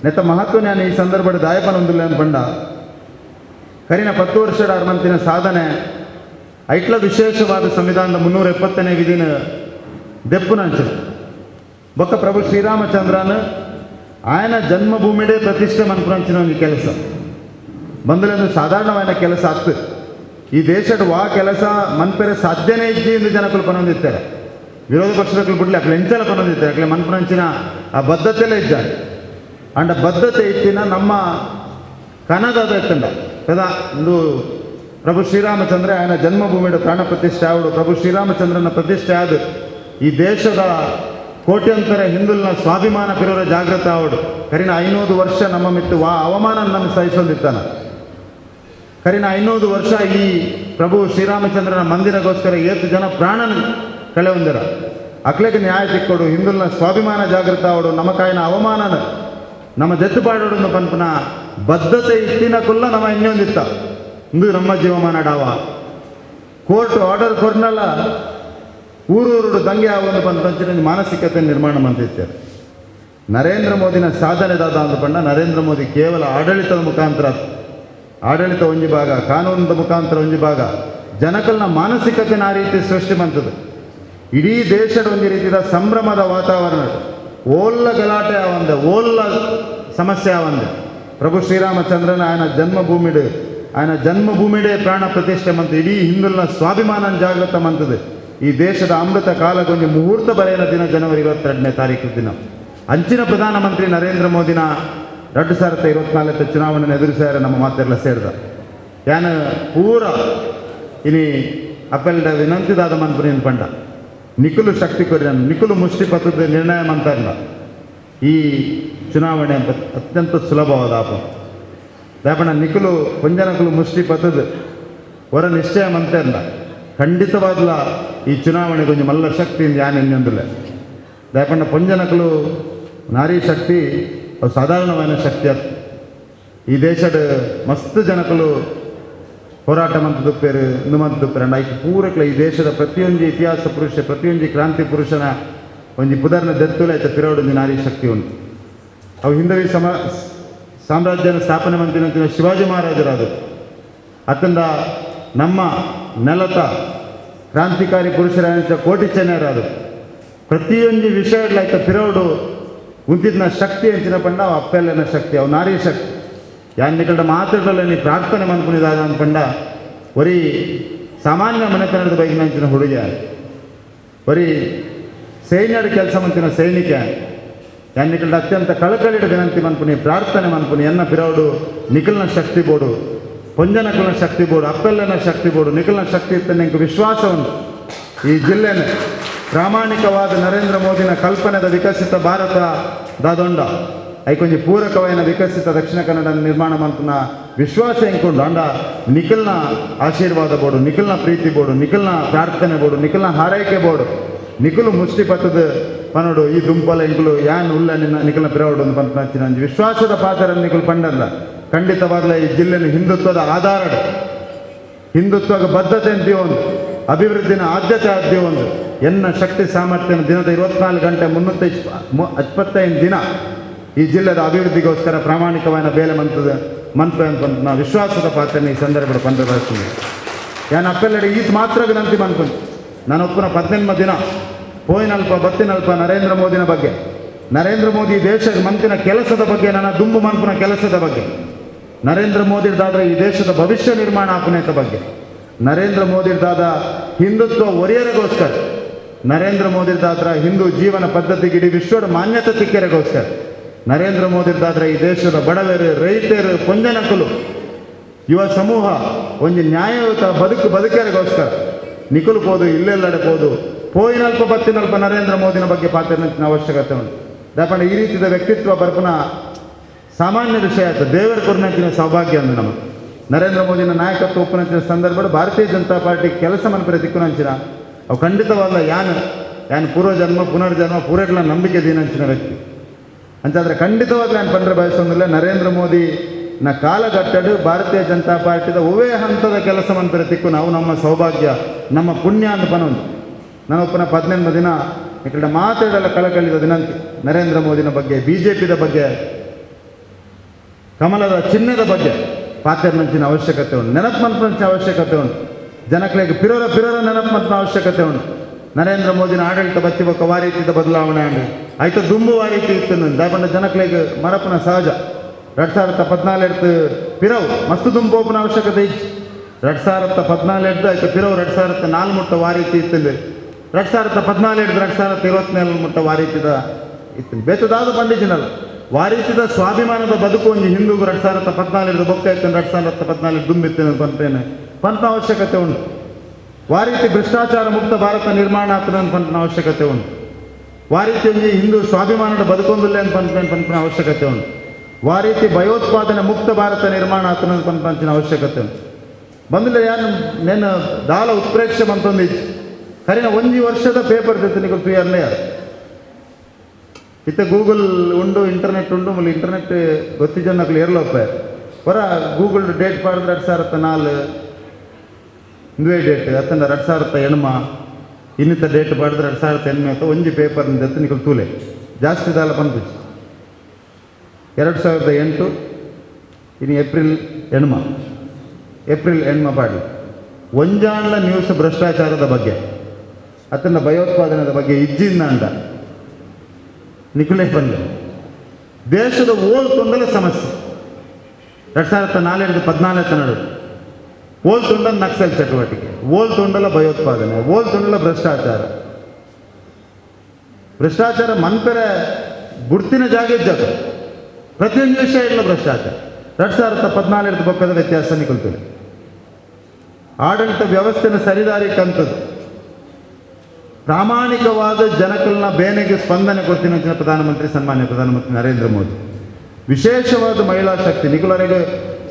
D: ನೆತ್ತ ಮಹತ್ವ ನಾನು ಈ ಸಂದರ್ಭದ ದಾಯಪನ ಹೊಂದಿಲ್ಲ ಅಂತ ಬಂಡ ಕರಿನ 10 ವರ್ಷದ ಮಂತಿನ ಸಾಧನೆ ಐಟ್ಲ ವಿಶೇಷವಾದ ಸಂವಿಧಾನದ 370ನೇ ವಿಧಿನ ದೆಪ್ಪುನಂಚ ಬೊಕ್ಕ ಪ್ರಭು ಶ್ರೀರಾಮಚಂದ್ರನ ಆಯನ ಜನ್ಮಭೂಮಿಡೇ ಪ್ರತಿಷ್ಠೆ ಮನ್ಪುನಂಚಿನ ಒಂದು ಕೆಲಸ ಬಂದಲೊಂದು ಸಾಧಾರಣವಾದ ಕೆಲಸ ಆಗ್ತದೆ. ಈ ದೇಶದ ಕೆಲಸ ಮನ್ಪೆರೆ ಸಾಧ್ಯನೇ ಇದ್ದಿ ಎಂದು ಜನಕಲು ಪನೊಂದಿರ್ತಾರೆ. ವಿರೋಧ ಪಕ್ಷದಕ್ಕೂ ಬಿಡ್ಲಿ ಅಕ್ಲೆ ಎಂಚಲ ಪನೊಂದಿರ್ತಾರೆ. ಅಕ್ಲೆ ಮನ್ಪುನಂಚಿನ ಆ ಬದ್ಧತೆಯಲ್ಲೇ ಇದ್ದಾರೆ. ಅಂಡ ಬದ್ಧತೆ ಇತ್ತಿನ ನಮ್ಮ ಕನದಾದ ಎತ್ತಂಡ ಕದಾ ಇಂದು ಪ್ರಭು ಶ್ರೀರಾಮಚಂದ್ರ ಆಯನ ಜನ್ಮಭೂಮಿಯ ಪ್ರಾಣ ಪ್ರತಿಷ್ಠೆ ಆವಡು. ಪ್ರಭು ಶ್ರೀರಾಮಚಂದ್ರನ ಪ್ರತಿಷ್ಠೆ ಆದ ಈ ದೇಶದ ಕೋಟ್ಯಂತರ ಹಿಂದುಲ್ನ ಸ್ವಾಭಿಮಾನ ಪಿರೋರ ಜಾಗೃತ ಆವಡು. ಕರಿನ 500 ವರ್ಷ ನಮ್ಮ ಮಿತ್ತು ಅವಮಾನ ನಮ್ಮ ಸಹಿಸೊಂದಿತ್ತಾನ. ಕರಿನ 500 ವರ್ಷ ಈ ಪ್ರಭು ಶ್ರೀರಾಮಚಂದ್ರನ ಮಂದಿರಗೋಸ್ಕರ 7 ಜನ ಪ್ರಾಣನ ಕಳೆ ಹೊಂದಿರ ಅಕ್ಲೆಗೆ ನ್ಯಾಯ ತಿಕ್ಕೊಡು. ಹಿಂದುಲ್ನ ಸ್ವಾಭಿಮಾನ ಜಾಗೃತ ಆವಡು. ನಮ್ಮ ಕಾಯಿನ ಅವಮಾನನ ನಮ್ಮ ಜತ್ತುಪಾಡೋಡನ್ನು ಪನ್ಪನ ಬದ್ಧತೆ ಇತ್ತಿನ ಕುಲ್ಲ ನಮ್ಮ ಇನ್ನೊಂದಿತ್ತ ಇಂದು ನಮ್ಮ ಜೀವಮಾನ ಡಾವ ಕೋರ್ಟ್ ಆರ್ಡರ್ ಕೊಡ್ನಲ್ಲ ಊರೂರು ದಂಗೆ ಆಗುವಂದು ಪಂಚಿನ ಮಾನಸಿಕತೆ ನಿರ್ಮಾಣ ಮಾಡ್ತಿರ್ತಾರೆ. ನರೇಂದ್ರ ಮೋದಿನ ಸಾಧನೆದಾದ ಅಂತ ಪಂಡ ನರೇಂದ್ರ ಮೋದಿ ಕೇವಲ ಆಡಳಿತದ ಮುಖಾಂತರ, ಆಡಳಿತ ಒಂಜಿ ಭಾಗ, ಕಾನೂನದ ಮುಖಾಂತರ ಒಂಜಿ ಭಾಗ, ಜನಕಲ್ನ ಮಾನಸಿಕತೆನ ಆ ರೀತಿ ಸೃಷ್ಟಿ ಮಾಡ್ತದೆ. ಇಡೀ ದೇಶದ ಒಂದು ರೀತಿಯ ಸಂಭ್ರಮದ ವಾತಾವರಣ, ಓಲ್ಲ ಗಲಾಟೆ ಆವಂದೆ, ಓಲ್ಲ ಸಮಸ್ಯೆ ಆವಂದೆ. ಪ್ರಭು ಶ್ರೀರಾಮಚಂದ್ರನ ಆಯನ ಜನ್ಮಭೂಮಿಡೇ ಪ್ರಾಣ ಪ್ರತಿಷ್ಠೆ ಮಂತ ಇಡೀ ಹಿಂದುಲ್ನ ಸ್ವಾಭಿಮಾನ ಜಾಗೃತ ಮಂತದೆ. ಈ ದೇಶದ ಅಮೃತ ಕಾಲಗೊಂದು ಮುಹೂರ್ತ ಬರೆಯನ ದಿನ ಜನವರಿ 22ನೇ ತಾರೀಕು ದಿನ ಅಂಚಿನ ಪ್ರಧಾನಮಂತ್ರಿ ನರೇಂದ್ರ ಮೋದಿನ 2024 ಚುನಾವಣೆ ಎದುರಿಸ್ಯಾರ ನಮ್ಮ ಮಾತೆಲ್ಲ ಸೇರಿದ ಯಾನ ಪೂರ ಇನಿ ಅಪ್ಪೆಲ್ಡ ವಿನಂತಿದಾದ ಮನ್ಪುರಿನ ಪಂಡ ನಿಖುಲು ಶಕ್ತಿ ಕೊರಿನ ನಿಖುಲು ಮುಷ್ಟಿ ಪತ್ರದ ನಿರ್ಣಯ ಮಂತಾರಲ್ಲ. ಈ ಚುನಾವಣೆ ಅತ್ಯಂತ ಸುಲಭವಾದ ದಾಪಣ ನಿಖುಲು ಪಂಜನಕಲು ಮುಷ್ಟಿ ಪತ್ತದ ಹೊರ ನಿಶ್ಚಯ ಮಂತಾರಲ್ಲ. ಖಂಡಿತವಾದ್ಲ ಈ ಚುನಾವಣೆ ಕೊಂಚ ಮಲ್ಲ ಶಕ್ತಿಯಿಂದ ಯಾನು ಇನ್ನೊಂದಿಲ್ಲ ದಾಪಣ್ಣ ಪೊಂಜನಕಲು ನಾರಿ ಶಕ್ತಿ ಅವು ಸಾಧಾರಣವಾದ ಶಕ್ತಿ ಅದು. ಈ ದೇಶದ ಮಸ್ತ್ ಜನಕಲು ಹೋರಾಟ ಮಂತದುಪ್ಪೇರು ಇಂದು ಮಂತದುಪ್ಪೇರು ಅಂಡ ಐದು ಪೂರಕ್ಲ ಈ ದೇಶದ ಪ್ರತಿಯೊಂದು ಇತಿಹಾಸ ಪುರುಷ, ಪ್ರತಿಯೊಂದು ಕ್ರಾಂತಿ ಪುರುಷನ ಒಂದು ಪುದರ್ನ ದತ್ತುಲ ಆಯ್ತು ಪಿರೋಡೊಂದು ನಾರಿ ಶಕ್ತಿ ಉಂಟು. ಅವು ಹಿಂದವಿ ಸಾಮ್ರಾಜ್ಯನ ಸ್ಥಾಪನೆ ಮಂತ್ರಿನಂತಿನ ಶಿವಾಜಿ ಮಹಾರಾಜರಾದರು. ಅತ್ತಂದ ನಮ್ಮ ನೆಲತ ಕ್ರಾಂತಿಕಾರಿ ಪುರುಷರ ಕೋಟಿ ಚೆನ್ನರಾದು ಪ್ರತಿಯೊಂದು ವಿಷಯಗಳಾಯ್ತು ಪಿರೋಡು ಉಂತಿದ್ನ ಶಕ್ತಿ ಅಂಚಿನ ಪಂಡ ಅವು ಅಪ್ಪೆಲ್ಲನ ಶಕ್ತಿ ಅವು ನಾರಿ ಶಕ್ತಿ ಯಾನ್ ನಿಕಟ ಮಾತುಗಳಲ್ಲಿ ಪ್ರಾರ್ಥನೆ ಮನ್ಕೊಂಡಿದಾಗ ಅಂದ್ಕೊಂಡ ಒರಿ ಸಾಮಾನ್ಯ ಮನೆತನದ ಬೈಕಿನ ಅಂಚಿನ ಹುಡುಗ ಬರೀ ಸೈನ್ಯದ ಕೆಲಸ ಮಂತಿನ ಸೈನಿಕ ಯಾನ್ ನಿಕಲ್ಡ ಅತ್ಯಂತ ಕಳಕಳಿಡ ವಿನಂತಿ ಮನ್ಪುನಿ ಪ್ರಾರ್ಥನೆ ಮನ್ಪುನಿ ಎನ್ನ ಪಿರೌಡು ನಿಖಲ್ನ ಶಕ್ತಿ ಬೋಡು ಪೊಂಜನಕಲ್ನ ಶಕ್ತಿ ಬೋಡು ಅಪ್ಪೆಲ್ಲನ ಶಕ್ತಿ ಬೋಡು ನಿಖಲ್ನ ಶಕ್ತಿ ಇತ್ತ ನಿಂಗೆ ವಿಶ್ವಾಸ ಉಂಟು ಈ ಜಿಲ್ಲೆನ ಪ್ರಾಮಾಣಿಕವಾದ ನರೇಂದ್ರ ಮೋದಿನ ಕಲ್ಪನೆದ ವಿಕಸಿತ ಭಾರತ ದಾದೊಂಡ ಐಕೊಂಜಿ ಪೂರಕವಾದ ವಿಕಸಿತ ದಕ್ಷಿಣ ಕನ್ನಡ ನಿರ್ಮಾಣ ಮನ್ಪುನ ವಿಶ್ವಾಸ ಎಂಕೊಂಡು ಅಂಡ ನಿಖಲ್ನ ಆಶೀರ್ವಾದ ಬೋಡು ನಿಖಲ್ನ ಪ್ರೀತಿ ಬೋಡು ನಿಖಲ್ನ ಪ್ರಾರ್ಥನೆ ಬೋಡು ನಿಖಲ್ನ ಹಾರೈಕೆ ಬೋಡು ನಿಖಲು ಮುಷ್ಟಿ ಪತ್ತದ ಪನೋಡು ಈ ದುಂಪಲ ಎಂಕುಲು ಯಾನ್ ಉಲ್ಲ ನಿನ್ನ ನಿಖಲ್ನ ಪಿರವಡು ಒಂದು ಪಂತ ನಚ್ಚಿನ ವಿಶ್ವಾಸದ ಪಾತ್ರ ನಿಖಲು ಪಂಡಲ್ಲ ಖಂಡಿತವಾಗ್ಲ ಈ ಜಿಲ್ಲೆನ ಹಿಂದುತ್ವದ ಆಧಾರ ಹಿಂದುತ್ವದ ಬದ್ಧತೆ ಅಂತ ಒಂದು ಅಭಿವೃದ್ಧಿನ ಆದ್ಯತೆ ಆದ್ಯ ಒಂದು ಎನ್ನ ಶಕ್ತಿ ಸಾಮರ್ಥ್ಯ ದಿನದ 24 ಗಂಟೆ 365 ದಿನ ಈ ಜಿಲ್ಲೆದ ಅಭಿವೃದ್ಧಿಗೋಸ್ಕರ ಪ್ರಾಮಾಣಿಕವಾದ ಬೇಲೆ ಮಂತ್ವ ಅಂತ ನಾ ವಿಶ್ವಾಸದ ಪಾತ್ರನ ಈ ಸಂದರ್ಭದ ಪಂದ್ರ ಬಳಸ್ತೀನಿ ಯಾನ್ ಅಪ್ಪೆಲ್ಲಡೆ ಈತ್ ಮಾತ್ರ ವಿನಂತಿ ಮನ್ಕೊಂಡು ನಾನು ಒಪ್ಪನ 18 ದಿನ ಪೋಯಿನಲ್ಪ ಬತ್ತಿನಲ್ಪ ನರೇಂದ್ರ ಮೋದಿನ ಬಗ್ಗೆ ನರೇಂದ್ರ ಮೋದಿ ದೇಶದ ಮಂತಿನ ಕೆಲಸದ ಬಗ್ಗೆ ನನ್ನ ದುಂಬು ಮನ್ಪುನ ಕೆಲಸದ ಬಗ್ಗೆ ನರೇಂದ್ರ ಮೋದಿದಾದ್ರೆ ಈ ದೇಶದ ಭವಿಷ್ಯ ನಿರ್ಮಾಣ ಆಪುನೇತ ಬಗ್ಗೆ ನರೇಂದ್ರ ಮೋದಿದಾದ ಹಿಂದುತ್ವ ಒರಿಯರಿಗೋಸ್ಕರ ನರೇಂದ್ರ ಮೋದಿದಾದ್ರ ಹಿಂದೂ ಜೀವನ ಪದ್ಧತಿಗೆ ಇಡೀ ವಿಶ್ವದ ಮಾನ್ಯತೆ ತಿಕ್ಕೆರೆಗೋಸ್ಕರ ನರೇಂದ್ರ ಮೋದಿದಾದ್ರೆ ಈ ದೇಶದ ಬಡವರು ರೈತರು ಪೊಂಜನಕಲು ಯುವ ಸಮೂಹ ಒಂದು ನ್ಯಾಯಯುತ ಬದುಕೆರೆಗೋಸ್ಕರ ನಿಖಲು ಹೋದು ಇಲ್ಲೆಲ್ಲಡಬಹುದು ಪೋಯಿನಲ್ಪ ಬತ್ತಿನಲ್ಪ ನರೇಂದ್ರ ಮೋದಿನ ಬಗ್ಗೆ ಪಾತ್ರನ ಅವಶ್ಯಕತೆ ಉಂಟು ದಯಪಂಡ ಈ ರೀತಿಯ ವ್ಯಕ್ತಿತ್ವ ಬರ್ಪನ ಸಾಮಾನ್ಯ ವಿಷಯ ಆಯ್ತು ದೇವರ ಕೊರ್ನಂಚಿನ ಸೌಭಾಗ್ಯ ಅಂದು ನಮಗೆ ನರೇಂದ್ರ ಮೋದಿನ ನಾಯಕತ್ವ ಒಪ್ಪನಂಚಿನ ಸಂದರ್ಭದಲ್ಲಿ ಭಾರತೀಯ ಜನತಾ ಪಾರ್ಟಿ ಕೆಲಸ ಮನ್ಪರೆ ದಿಕ್ಕುನಂಚಿನ ಅವು ಖಂಡಿತವಾದ ಯಾನ್ ಪೂರ್ವಜನ್ಮ ಪುನರ್ಜನ್ಮ ಪೂರೈಗಳ ನಂಬಿಕೆ ದೀನಂಚಿನ ವ್ಯಕ್ತಿ ಅಂತಾದ್ರೆ ಖಂಡಿತವಾಗ್ಲೂ ನಾನು ಪಂಡ್ರೆ ಬಯಸೋದಿಲ್ಲ ನರೇಂದ್ರ ಮೋದಿ ನ ಕಾಲಘಟ್ಟಡು ಭಾರತೀಯ ಜನತಾ ಪಾರ್ಟಿದ ಒವೇ ಹಂತದ ಕೆಲಸ ಮನ್ಪರೆ ದಿಕ್ಕು ನಾವು ನಮ್ಮ ಸೌಭಾಗ್ಯ ನಮ್ಮ ಪುಣ್ಯ ಅಂತ ಪನೊಂದು ನಾನು ಒಪ್ಪನ 18 ದಿನ ಈ ಕಡೆ ಮಾತಾಡಲ್ಲ ಕಳಕಳಿದ ದಿನಂತೆ ನರೇಂದ್ರ ಮೋದಿನ ಬಗ್ಗೆ BJPದ ಬಗ್ಗೆ ಕಮಲದ ಚಿಹ್ನೆದ ಬಗ್ಗೆ ಪಾತ್ರನಂಚಿನ ಅವಶ್ಯಕತೆ ಉಂಟು ನೆನಪು ಮನ್ಪಂಚಿನ ಅವಶ್ಯಕತೆ ಉಂಟು ಜನಗಳಿಗೆ ಪಿರೋರ ನೆನಪು ಮನ್ಪನ ಅವಶ್ಯಕತೆ ಉಂಟು ನರೇಂದ್ರ ಮೋದಿನ ಆಡಳಿತ ಬತ್ತಿಬೊಕ್ಕ ವಾರೀತಿದ ಬದಲಾವಣೆ ಅಂಡು ಆಯ್ತು ದುಂಬು ವಾರೀತಿ ಇತ್ತು ದಯಪಂಡ ಜನಗಳಿಗೆ ಮರಪನ ಸಹಜ 2014 ಪಿರವು ಮಸ್ತು ದುಂಬು ಓಪನ ಅವಶ್ಯಕತೆ ಇತ್ತು 2014 ಆಯ್ತು ಪಿರವು 2004 ಮುಟ್ಟ ವಾರೀತಿ ಇತ್ತು 2014 2024 ಮುಟ್ಟ ವಾರೀತಿದ ಇತ್ತು ಬೇತದಾದ ಪಂಡಿಜಿನಲ್ಲ ವಾರೀತಿದ ಸ್ವಾಭಿಮಾನದ ಬದುಕು ಒಂದು ಹಿಂದೂಗು 2014 ಬೊಕ್ಕ ಇತ್ತು 2014 ದುಂಬಿತ್ತು ಪಂಪೇನೆ ಪಂಪ ಅವಶ್ಯಕತೆ ಉಂಟು ವಾರೀತಿ ಭ್ರಷ್ಟಾಚಾರ ಮುಕ್ತ ಭಾರತ ನಿರ್ಮಾಣ ಆಗ್ತದೆ ಅಂತ ಪಂಪನ ಅವಶ್ಯಕತೆ ಉಂಟು ವಾರೀತಿ ಒಂದು ಹಿಂದೂ ಸ್ವಾಭಿಮಾನದ ಬದುಕೊಂದಿಲ್ಲ ಅಂತ ಪಂಪನ ಅವಶ್ಯಕತೆ ಉಂಟು ವಾರೀತಿ ಭಯೋತ್ಪಾದನೆ ಮುಕ್ತ ಭಾರತ ನಿರ್ಮಾಣ ಆಗ್ತದೆ ಅಂತ ಪಂಪಂಚಿನ ಅವಶ್ಯಕತೆ ಉಂಟು ಬಂದಿಲ್ಲ ಯಾರು ನೇನು ದಾಲ ಉತ್ಪ್ರೇಕ್ಷೆ ಬಂತೊಂದಿತ್ತು ಕರಿನ 1 ವರ್ಷದ ಪೇಪರ್ ತಿತ್ತು ನೀವು ಕ್ಲಿಯರ್ನೇ ಯಾರು ಇತ್ತ ಗೂಗಲ್ ಉಂಡು ಇಂಟರ್ನೆಟ್ ಉಂಡು ಮುಳ್ಳು ಇಂಟರ್ನೆಟ್ ಗೊತ್ತಿಜನ್ನಕ್ಲು ಏರ್ಲೋಪ ಹೊರ ಗೂಗಲ್ ಡೇಟ್ ಪಾಡಿದ್ರೆ 2004 ಇಂದುವೆ ಡೇಟ್ ಅತ್ತಂದ 2008 ಇನ್ನಿತ ಡೇಟ್ ಪಾಡಿದ್ರೆ 2008 ಅಂತ ಒಂಜಿ ಪೇಪರ್ನಿಂದ ಎತ್ತು ನಿಖಲ್ ತೂಲೆ ಜಾಸ್ತಿ ದಾಲ ಬಂದಿತ್ತು 2008 ಇನ್ನು ಏಪ್ರಿಲ್ ಎಣ್ಮ ಪಾಡಿ ಒಂಜಾಣ್ಲ ನ್ಯೂಸ್ ಭ್ರಷ್ಟಾಚಾರದ ಬಗ್ಗೆ ಅತ್ತನ ಭಯೋತ್ಪಾದನೆದ ಬಗ್ಗೆ ಇಜ್ಜಿಂದ ಅಂಡ ನಿಖಲೇ ಬಂದು ದೇಶದ ಓಲ್ ತೊಂದಲ ಸಮಸ್ಯೆ 2014 ನಡು ಓಲ್ ತೊಂಡಲ ನಕ್ಸಲ್ ಚಟುವಟಿಕೆ ಓಲ್ ತೊಂಡಲ ಭಯೋತ್ಪಾದನೆ ಓಲ್ ತೊಂಡಲ ಭ್ರಷ್ಟಾಚಾರ ಮನ್ಪೆರೆ ಗುರ್ತಿನ ಜಾಗ ಪ್ರತಿಯೊಂದು ವಿಷಯ ಇಲ್ಲ ಭ್ರಷ್ಟಾಚಾರ 2014 ಬೊಕ್ಕದ ವ್ಯತ್ಯಾಸ ನಿಕಲ್ತದೆ ಆಡಳಿತ ವ್ಯವಸ್ಥೆನ ಸರಿದಾರಿ ಕಂತದ್ದು ಪ್ರಾಮಾಣಿಕವಾದ ಜನಕಲ್ನ ಬೇನೆಗೆ ಸ್ಪಂದನೆ ಕೊಡ್ತೀನಿ ಸನ್ಮಾನ್ಯ ಪ್ರಧಾನಮಂತ್ರಿ ನರೇಂದ್ರ ಮೋದಿ ವಿಶೇಷವಾದ ಮಹಿಳಾ ಶಕ್ತಿ ನಿಖಲರಿಗೆ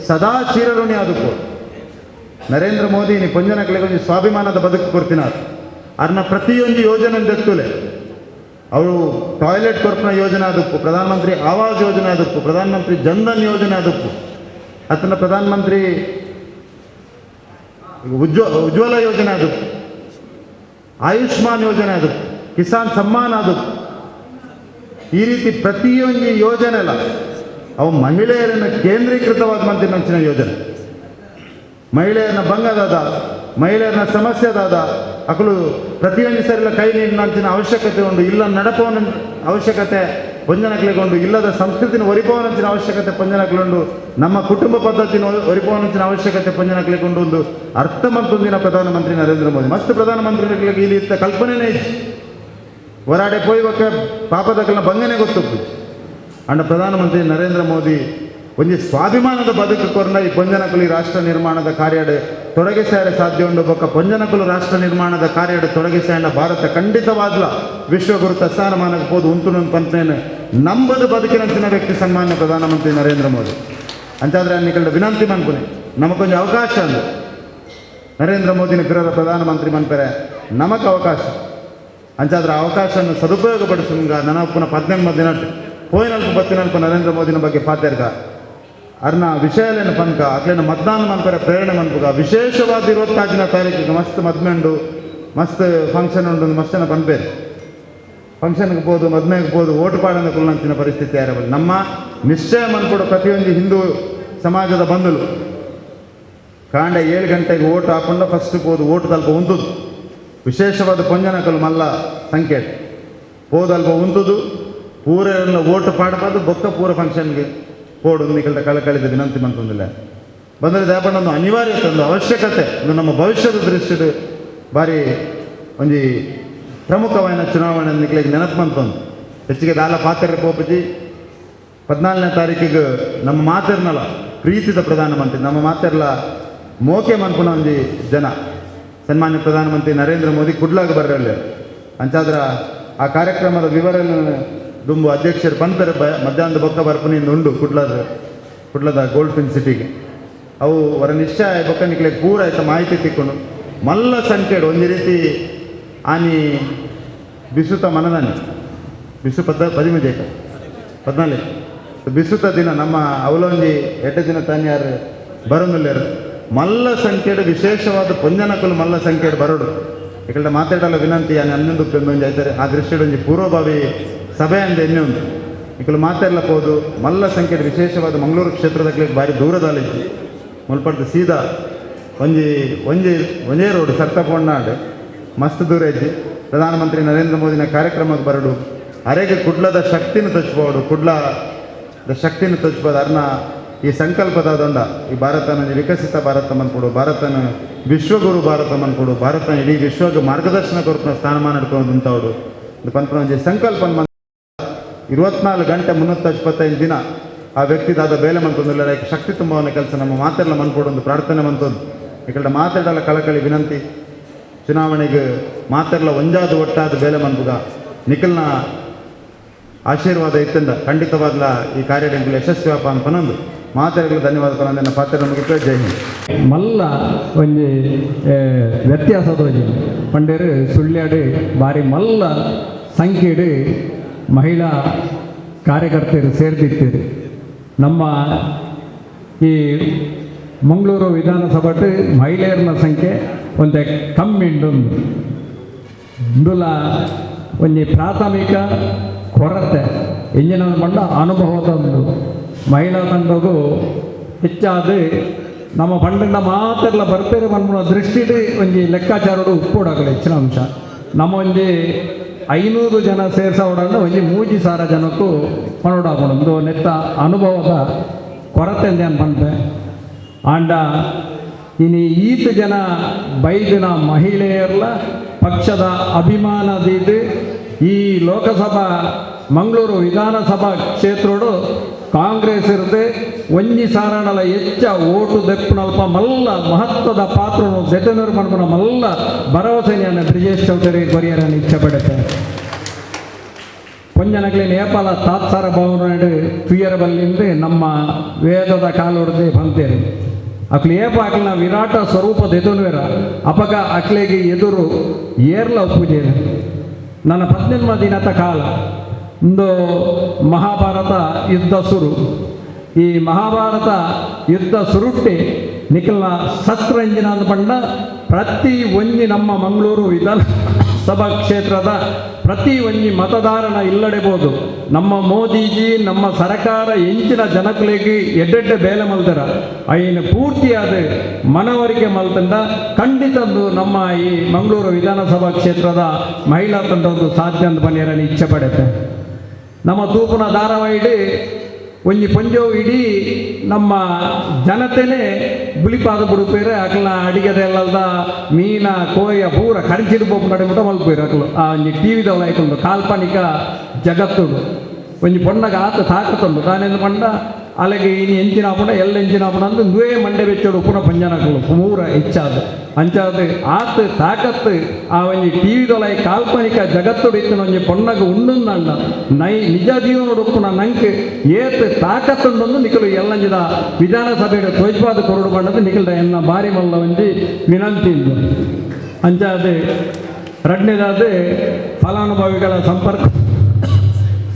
D: ಸದಾ ಚಿರಋಣಿ ಅದಕ್ಕೂ ನರೇಂದ್ರ ಮೋದಿ ನೀ ಪೊಂಜನಗಳಿಗೆ ಒಂದು ಸ್ವಾಭಿಮಾನದ ಬದುಕು ಕೊಡ್ತೀನಿ ಅವ್ರನ್ನ ಪ್ರತಿಯೊಂದು ಯೋಜನೆ ದತ್ತುಲೆ ಅವರು ಟಾಯ್ಲೆಟ್ ಕೊರ್ಪನ ಯೋಜನೆ ಅದಕ್ಕೂ ಪ್ರಧಾನಮಂತ್ರಿ ಆವಾಸ್ ಯೋಜನೆ ಅದಕ್ಕೂ ಪ್ರಧಾನಮಂತ್ರಿ ಜನ್ಧನ್ ಯೋಜನೆ ಅದಕ್ಕೂ ಅದನ್ನ ಪ್ರಧಾನಮಂತ್ರಿ ಉಜ್ವಲ ಯೋಜನೆ ಅದಕ್ಕೂ ಆಯುಷ್ಮಾನ್ ಯೋಜನೆ ಅದಕ್ಕೂ ಕಿಸಾನ್ ಸಮ್ಮಾನ್ ಅದಕ್ಕೂ ಈ ರೀತಿ ಪ್ರತಿಯೊಂದು ಯೋಜನೆ ಅಲ್ಲ ಅವು ಮಹಿಳೆಯರನ್ನು ಕೇಂದ್ರೀಕೃತವಾದ ಮಂತ್ರಿ ಯೋಜನೆ ಮಹಿಳೆಯರನ್ನ ಭಂಗದಾದ ಮಹಿಳೆಯರನ್ನ ಸಮಸ್ಯೆದಾದ ಅಕಲು ಪ್ರತಿಯೊಂದು ಸರಿಲ ಕೈ ನೀಡಿನಂಚಿನ ಅವಶ್ಯಕತೆ ಉಂಟು ಇಲ್ಲ ನಡಪವನ ಅವಶ್ಯಕತೆ ಪೊಂಜನಕ್ಲೆಗೊಂಡು ಇಲ್ಲದ ಸಂಸ್ಕೃತಿನ ಒರಿಪವನಂಚಿನ ಅವಶ್ಯಕತೆ ಪೊಂಜನಕ್ಲುಂಡು ನಮ್ಮ ಕುಟುಂಬ ಪದ್ಧತಿನ ಒರಿಪವನಂಚಿನ ಅವಶ್ಯಕತೆ ಪೊಂಜನಕ್ಲೆಗೊಂಡು ಒಂದು ಅರ್ಥ ಮಂತೊಂದಿನ ಪ್ರಧಾನಮಂತ್ರಿ ನರೇಂದ್ರ ಮೋದಿ ಮಸ್ತ್ ಪ್ರಧಾನಮಂತ್ರಿಗಳಿಗೆ ಇಲ್ಲಿ ಇತ್ತ ಕಲ್ಪನೆನೇ ಇತ್ತು ಹೊರಾಡೆ ಪೋಯ್ವಕ್ಕ ಪಾಪದಕಲ್ನ ಭಂಗನೆ ಗೊತ್ತು ಅಂಡ ಪ್ರಧಾನಮಂತ್ರಿ ನರೇಂದ್ರ ಮೋದಿ ಒಂದು ಸ್ವಾಭಿಮಾನದ ಬದುಕು ಕೊರಲ ಈ ಪೊಂಜನಕುಲು ರಾಷ್ಟ್ರ ನಿರ್ಮಾಣದ ಕಾರ್ಯಡೆ ತೊಡಗಿಸಾರೆ ಸಾಧ್ಯ ಉಂಡು ಬೊಕ್ಕ ಪೊಂಜನಕುಲು ರಾಷ್ಟ್ರ ನಿರ್ಮಾಣದ ಕಾರ್ಯಡೆ ತೊಡಗಿಸಾಂಡ ಭಾರತ ಖಂಡಿತವಾಗ್ಲ ವಿಶ್ವಗುರು ಸ್ಥಾನಮಾನಕ್ಕೆ ಹೋದು ಉಂಟುನೊಂದು ಪಂಪನೇನು ನಂಬದು ಬದುಕಿನಂಚಿನ ವ್ಯಕ್ತಿ ಸನ್ಮಾನ್ಯ ಪ್ರಧಾನಮಂತ್ರಿ ನರೇಂದ್ರ ಮೋದಿ ಅಂತಾದ್ರೆ ನಿಕಲ್ಡ ವಿನಂತಿ ಮನ್ಪುನೆ ನಮಗೊಂದು ಅವಕಾಶ ಅಂದು ನರೇಂದ್ರ ಮೋದಿನ ಪಿರರ ಪ್ರಧಾನಮಂತ್ರಿ ಮನ್ಪರೆ ನಮಕ್ಕೆ ಅವಕಾಶ ಅಂಚಾದ್ರೆ ಅವಕಾಶವನ್ನು ಸದುಪಯೋಗಪಡಿಸುವಂಗ ನನಪುನ 18 ದಿನ ಪೋಯಿನಲ್ಪು ಬತ್ತಿನಲ್ಪ ನರೇಂದ್ರ ಮೋದಿನ ಬಗ್ಗೆ ಪಾತೆರ್ಗ ಅರ್ನ ವಿಷಯಲೇನು ಪನ್ಕ ಅಕ್ಲೇನ ಮತದಾನ ಮನ್ಪರೆ ಪ್ರೇರಣೆ ಮನ್ಪುಗ ವಿಶೇಷವಾದ 24ನೇ ತಾರೀಕಿಗೆ ಮಸ್ತ್ ಮದ್ಮೆಂಡು ಮಸ್ತ್ ಫಂಕ್ಷನ್ ಉಂಡು ಮಸ್ತನ ಪನ್ಪೇರು ಫಂಕ್ಷನ್ಗೆ ಹೋದು ಮದ್ಮೆಗೆ ಹೋದು ಓಟು ಪಾಡನ ಕುಲ್ಲಂಚಿನ ಪರಿಸ್ಥಿತಿ ಯಾರಬಲ್ಲ ನಮ್ಮ ನಿಶ್ಚಯ ಮನ್ಪುಡು ಪ್ರತಿಯೊಂದು ಹಿಂದೂ ಸಮಾಜದ ಬಂಧುಲು ಕಾಂಡೆ 7 ಗಂಟೆಗೆ ಓಟು ಹಾಕೊಂಡು ಫಸ್ಟ್ ಹೋದು ಓಟು ತಲ್ಪ ಉಂತುದು ವಿಶೇಷವಾದ ಪೊಂಜನಕಲು ಮಲ್ಲ ಸಂಕೇತ ಹೋದಲ್ಪ ಉಂತುದು ಪೂರೆಲ್ಲ ಓಟು ಪಾಡಬಾರ್ದು ಬೊಕ್ಕ ಪೂರ ಫಂಕ್ಷನ್ಗೆ ಪೋಡು ನಿಕಲ್ದ ಕಳಕಳಿದ ವಿನಂತಿ ಮಂತಂದಿಲ್ಲ ಬಂದರೆ ದಾಪಣ್ಣ ಒಂದು ಅನಿವಾರ್ಯತೆ ಒಂದು ಅವಶ್ಯಕತೆ ಒಂದು ನಮ್ಮ ಭವಿಷ್ಯದ ದೃಷ್ಟಿಡು ಭಾರಿ ಒಂದು ಪ್ರಮುಖವಾದ ಚುನಾವಣೆ ನಿಕ್ಲಿಗೆ ನೆನಪು ಮಂತಂದು ಹೆಚ್ಚಿಗೆ ದಾಲ ಪಾತ್ರ ಪೋಪಜಿ 14ನೇ ತಾರೀಕಿಗೆ ನಮ್ಮ ಮಾತಿರ್ನಲ್ಲ ಪ್ರೀತಿದ ಪ್ರಧಾನಮಂತ್ರಿ ನಮ್ಮ ಮಾತಿರ್ಲ ಮೋಕೆ ಮನ್ಪುನ ಒಂದು ಜನ ಸನ್ಮಾನ್ಯ ಪ್ರಧಾನಮಂತ್ರಿ ನರೇಂದ್ರ ಮೋದಿ ಕುಡ್ಲಾಗ ಬರ್ರಲ್ಲ ಅಂಚಾದ್ರ ಆ ಕಾರ್ಯಕ್ರಮದ ವಿವರ ದುಂಬು ಅಧ್ಯಕ್ಷರು ಪಂಪರ ಮಧ್ಯಾಹ್ನದ ಬೊಕ್ಕ ಬರ್ಪನಿಂದ ಉಂಡು ಕುಡ್ಲದ ಗೋಲ್ಡ್ ಫಿನ್ ಸಿಟಿಗೆ ಅವು ಅವರ ನಿಶ್ಚಯ ಬೊಕ್ಕ ನಿಕ್ಲಿಗೆ ಪೂರ ಆಯ್ತು ಮಾಹಿತಿ ತಿಕ್ಕೊಂಡು ಮಲ್ಲ ಸಂಖ್ಯೆಡು ಒಂದು ರೀತಿ ಆನಿ ಬಿಸುತ ಮನದಾನಿ ಬಿಸು 14 ಬಿಸುತ ದಿನ ನಮ್ಮ ಅವಲೊಂಜಿ 8 ದಿನ ತಾನಿ ಯಾರು ಬರೋದಿಲ್ಲ ಮಲ್ಲ ಸಂಖ್ಯೆಡು ವಿಶೇಷವಾದ ಪೊಂಜನಕುಲು ಮಲ್ಲ ಸಂಖ್ಯೆಡು ಬರೋಡು ಈಕಲ್ಡ ಮಾತಾಡಲ್ಲ ವಿನಂತಿ ಆನೆ 11 ಒಂಜಿ ಆಯ್ತಾರೆ ಆ ದೃಷ್ಟಿಡು ಒಂಜಿ ಪೂರ್ವಭಾವಿ ಸಭೆ ಅಂದ ಎಣ್ಣೆ ಉಂಟು ಈಕಲು ಮಾತಾಡ್ಲಕ್ಕೋದು ಮಲ್ಲ ಸಂಖ್ಯೆಡು ವಿಶೇಷವಾದ ಮಂಗಳೂರು ಕ್ಷೇತ್ರದಲ್ಲಿ ಭಾರಿ ದೂರದಲ್ಲಿತ್ತು ಮುಲ್ಪಡ್ದು ಸೀದಾ ಒಂಜೇ ರೋಡ್ ಸರ್ಕಪೊಂಡಾಡು ಮಸ್ತ್ ದೂರ ಇದ್ದು ಪ್ರಧಾನಮಂತ್ರಿ ನರೇಂದ್ರ ಮೋದಿನ ಕಾರ್ಯಕ್ರಮಕ್ಕೆ ಬರಡು ಅರೆಗೆ ಕುಡ್ಲದ ಶಕ್ತಿನ ತಚ್ಬೋದು ಕುಡ್ಲದ ಶಕ್ತಿನ ತಚ್ಬೋದು ಅರ್ನ ಈ ಸಂಕಲ್ಪದ ದೊಂಡ ಈ ಭಾರತನ ವಿಕಸಿತ ಭಾರತ ಮನ್ಕೊಡು ಭಾರತನ ವಿಶ್ವಗುರು ಭಾರತ ಮನ್ಕೊಡು ಭಾರತನ ಇಡೀ ವಿಶ್ವಗೆ ಮಾರ್ಗದರ್ಶನ ಕೊರಪನ ಸ್ಥಾನಮಾನ ಹಿಡ್ಕೊಂಡು ಉಂಟವಡು ಇದು ಪನ್ಪನ ಸಂಕಲ್ಪ 24 ಗಂಟೆ 365 ದಿನ ಆ ವ್ಯಕ್ತಿದಾದ ಬೇಲೆ ಮಂತೊಂದಿಲ್ಲ ಶಕ್ತಿ ತುಂಬವನ್ನ ಕೆಲಸ ನಮ್ಮ ಮಾತೆಲ್ಲ ಮನ್ಕೊಡು ಒಂದು ಪ್ರಾರ್ಥನೆ ಮಂತೊಂದು ಈ ಮಾತಾಡಲ್ಲ ಕಳಕಳಿ ವಿನಂತಿ ಚುನಾವಣೆಗೆ ಮಾತೆಲ್ಲ ಒಂಜಾದ ಒಟ್ಟಾದ ಬೇಲೆ ಮನ್ಪುಗ ನಿಖಲ್ನ ಆಶೀರ್ವಾದ ಇತ್ತಂದ ಖಂಡಿತವಾಗ್ಲ ಈ ಕಾರ್ಯಕ್ರಮಗಳು ಯಶಸ್ವಿ ಆಪ ಅನ್ಪನೊಂದು ಮಾತಾಡಲು ಧನ್ಯವಾದ ಪನಂದನ ಪಾತ್ರ ಮುಗಿತು ಜೈ ಹಿಂದ್
E: ಮಲ್ಲ ಒಂದು ವ್ಯತ್ಯಾಸದ ಪಂಡೇರು ಸುಳ್ಳ್ಯಾಡು ಬಾರಿ ಮಲ್ಲ ಸಂಖ್ಯೆಡು ಮಹಿಳಾ ಕಾರ್ಯಕರ್ತರು ಸೇರ್ದಿರ್ತೀರಿ ನಮ್ಮ ಈ ಮಂಗಳೂರು ವಿಧಾನಸಭೆ ಮಹಿಳೆಯರ ಸಂಖ್ಯೆ ಒಂದು ಕಮ್ಮಿ ಇಂದುಲ ಒಂದು ಪ್ರಾಥಮಿಕ ಕೊರತೆ ಇಂಜಿನ ಬಂಡ ಅನುಭವದ ಒಂದು ಮಹಿಳಾ ತಂಡಗೂ ಹೆಚ್ಚಾದ ನಮ್ಮ ಪಂಡನ ಮಾತೆಲ್ಲ ಬರ್ಪೇರು ಮನ್ಮನ ದೃಷ್ಟಿಡು ಒಂದು ಲೆಕ್ಕಾಚಾರಡು ಉಪ್ಪೋಡಾಗಲಿ ಹೆಚ್ಚಿನ ಅಂಶ ನಮ್ಮ ಒಂದು 500 ಜನ ಸೇರಿಸೋಡನ್ನು ಒಂದು 3,000 ಜನಕ್ಕೂ ಮನೋಡಾಕೊಂಡು ನೆತ್ತ ಅನುಭವದ ಕೊರತೆ ಅಂತ ಬಂದೆ ಆಂಡ ಇನ್ನು ಈತ ಜನ ಬೈದಿನ ಮಹಿಳೆಯರ್ಲ ಪಕ್ಷದ ಅಭಿಮಾನದಿದ್ದು ಈ ಲೋಕಸಭಾ ಮಂಗಳೂರು ವಿಧಾನಸಭಾ ಕ್ಷೇತ್ರಡು ಕಾಂಗ್ರೆಸ್ ಇರದೆ ಒಂಜಿ ಸಾರಣಲ ಹೆಚ್ಚ ಓಟು ದೆಪ್ಪನಲ್ಪ ಮಲ್ಲ ಮಹತ್ವದ ಪಾತ್ರನು ಜೆಟನೂರು ಮನ್ಪನ ಮಲ್ಲ ಭರವಸೆಯನ್ನು ಬ್ರಿಜೇಶ್ ಚೌಧರಿ ಕೊರಿಯರನ್ನು ಇಚ್ಛೆ ಪಡುತ್ತೆ ಪೊಂಜನಗಲಿ ನೇಪಾಳ ತಾತ್ಸಾರ ಭವನ ತುಯ್ಯರಬಲ್ಲಿಂದ ನಮ್ಮ ವೇದದ ಕಾಲೊಡದೆ ಬಂತೇರಿ ಅಕ್ಲು ಏಪ ಅಕ್ಲಿನ ವಿರಾಟ ಸ್ವರೂಪದ ಎದುರುವೇರ ಅಪಗ ಅಕ್ಲೆಗೆ ಎದುರು ಏರ್ಲ ಪೂಜೆ ನನ್ನ 18 ದಿನದ ಕಾಲ ಒಂದು ಮಹಾಭಾರತ ಯುದ್ಧ ಶುರು ಈ ಮಹಾಭಾರತ ಯುದ್ಧ ಸುರುಟ್ಟಿ ನಿಖಲ್ನ ಶಸ್ತ್ರ ಇಂಜಿನ ಅಂದ ಪಂಡ ಪ್ರತಿ ಒಂಜಿ ನಮ್ಮ ಮಂಗಳೂರು ವಿಧಾನ ಸಭಾ ಕ್ಷೇತ್ರದ ಪ್ರತಿ ಒಂಜಿ ಮತದಾರನ ಇಲ್ಲಡೆಬೋದು ನಮ್ಮ ಮೋದಿಜಿ ನಮ್ಮ ಸರ್ಕಾರ ಎಂಚಿನ ಜನಗಳಿಗೆ ಎಡ್ಡೆಡ್ಡೆ ಬೇಲೆ ಮಲ್ತಾರ ಐನು ಪೂರ್ತಿಯಾದ ಮನವರಿಕೆ ಮಲ್ತಂಡ ಖಂಡಿತಂದು ನಮ್ಮ ಈ ಮಂಗಳೂರು ವಿಧಾನಸಭಾ ಕ್ಷೇತ್ರದ ಮಹಿಳಾ ತಂಡದ್ದು ಸಾಧ್ಯ ಅಂತ ಬನ್ನಿರని ಇಚ್ಛೆ ಪಡೆತೆ ನಮ್ಮ ತೂಪುನ ಧಾರಾವಾಹಿಡಿ ಒಂಜಿ ಪಂಜೋ ಇಡೀ ನಮ್ಮ ಜನತೆನೇ ಬುಳಿಪಾದ ಬಿಡುಪೇರೆ ಅಕ್ಲ ಅಡಿಗೆದೆಲ್ಲದ ಮೀನ ಕೋಯ ಪೂರ ಕರಿಚಿಡು ಪೋಪು ನಡಿಬಿಟ್ಟು ಮಲ್ಪೇರು ಅಕ್ಲು ಆ ಒಂಜಿ ಟಿವಿದ ಹಾಕೊಂಡು ಕಾಲ್ಪನಿಕ ಜಗತ್ತುಡು ಒಂಜಿ ಪೊಣ್ಣಗ ಆತ ತಾಕತ್ತುಂಡು ತಾನೆಂದು ಪಂಡ ಅಲ್ಲಿಗೆ ಇನ್ನು ಎಂಚಿನ ಪುಣ ಎಲ್ಲ ಎಂಚಿನ ಪುಣ ಅಂದ್ರೆ ನುವೇ ಮಂಡೆ ಬೆಚ್ಚೋಡು ಪುನ ಪಂಜನಗಳು ಪೂರ ಹೆಚ್ಚಾದ ಅಂಚಾದ ಆತ ತಾಕತ್ತು ಆ ಒಂಜಿ ಟಿವಿದೊಳಗೆ ಕಾಲ್ಪನಿಕ ಜಗತ್ತೋಡು ಇತ್ತು ಒಂಜಿ ಪೊಣ್ಣಗ ಉಂಡುಂದಲ್ಲ ನಿಜ ಜೀವನೋಡು ಪುನ ನಂಗೆ ಏತ್ ತಾಕತ್ತುಂಡೊಂದು ನಿಖಲು ಎಲ್ಲಂಜಿದ ವಿಧಾನಸಭೆಯ ಧ್ವಜಪಾದ ಕೊರಡು ಬಂಡದು ನಿಖಲ್ದ ಎನ್ನ ಬಾರಿ ಮಲ್ಲ ಒಂಜಿ ವಿನಂತಿ ಇದ್ದು ಅಂಚಾದ ಎರಡನೇದಾದ ಫಲಾನುಭವಿಗಳ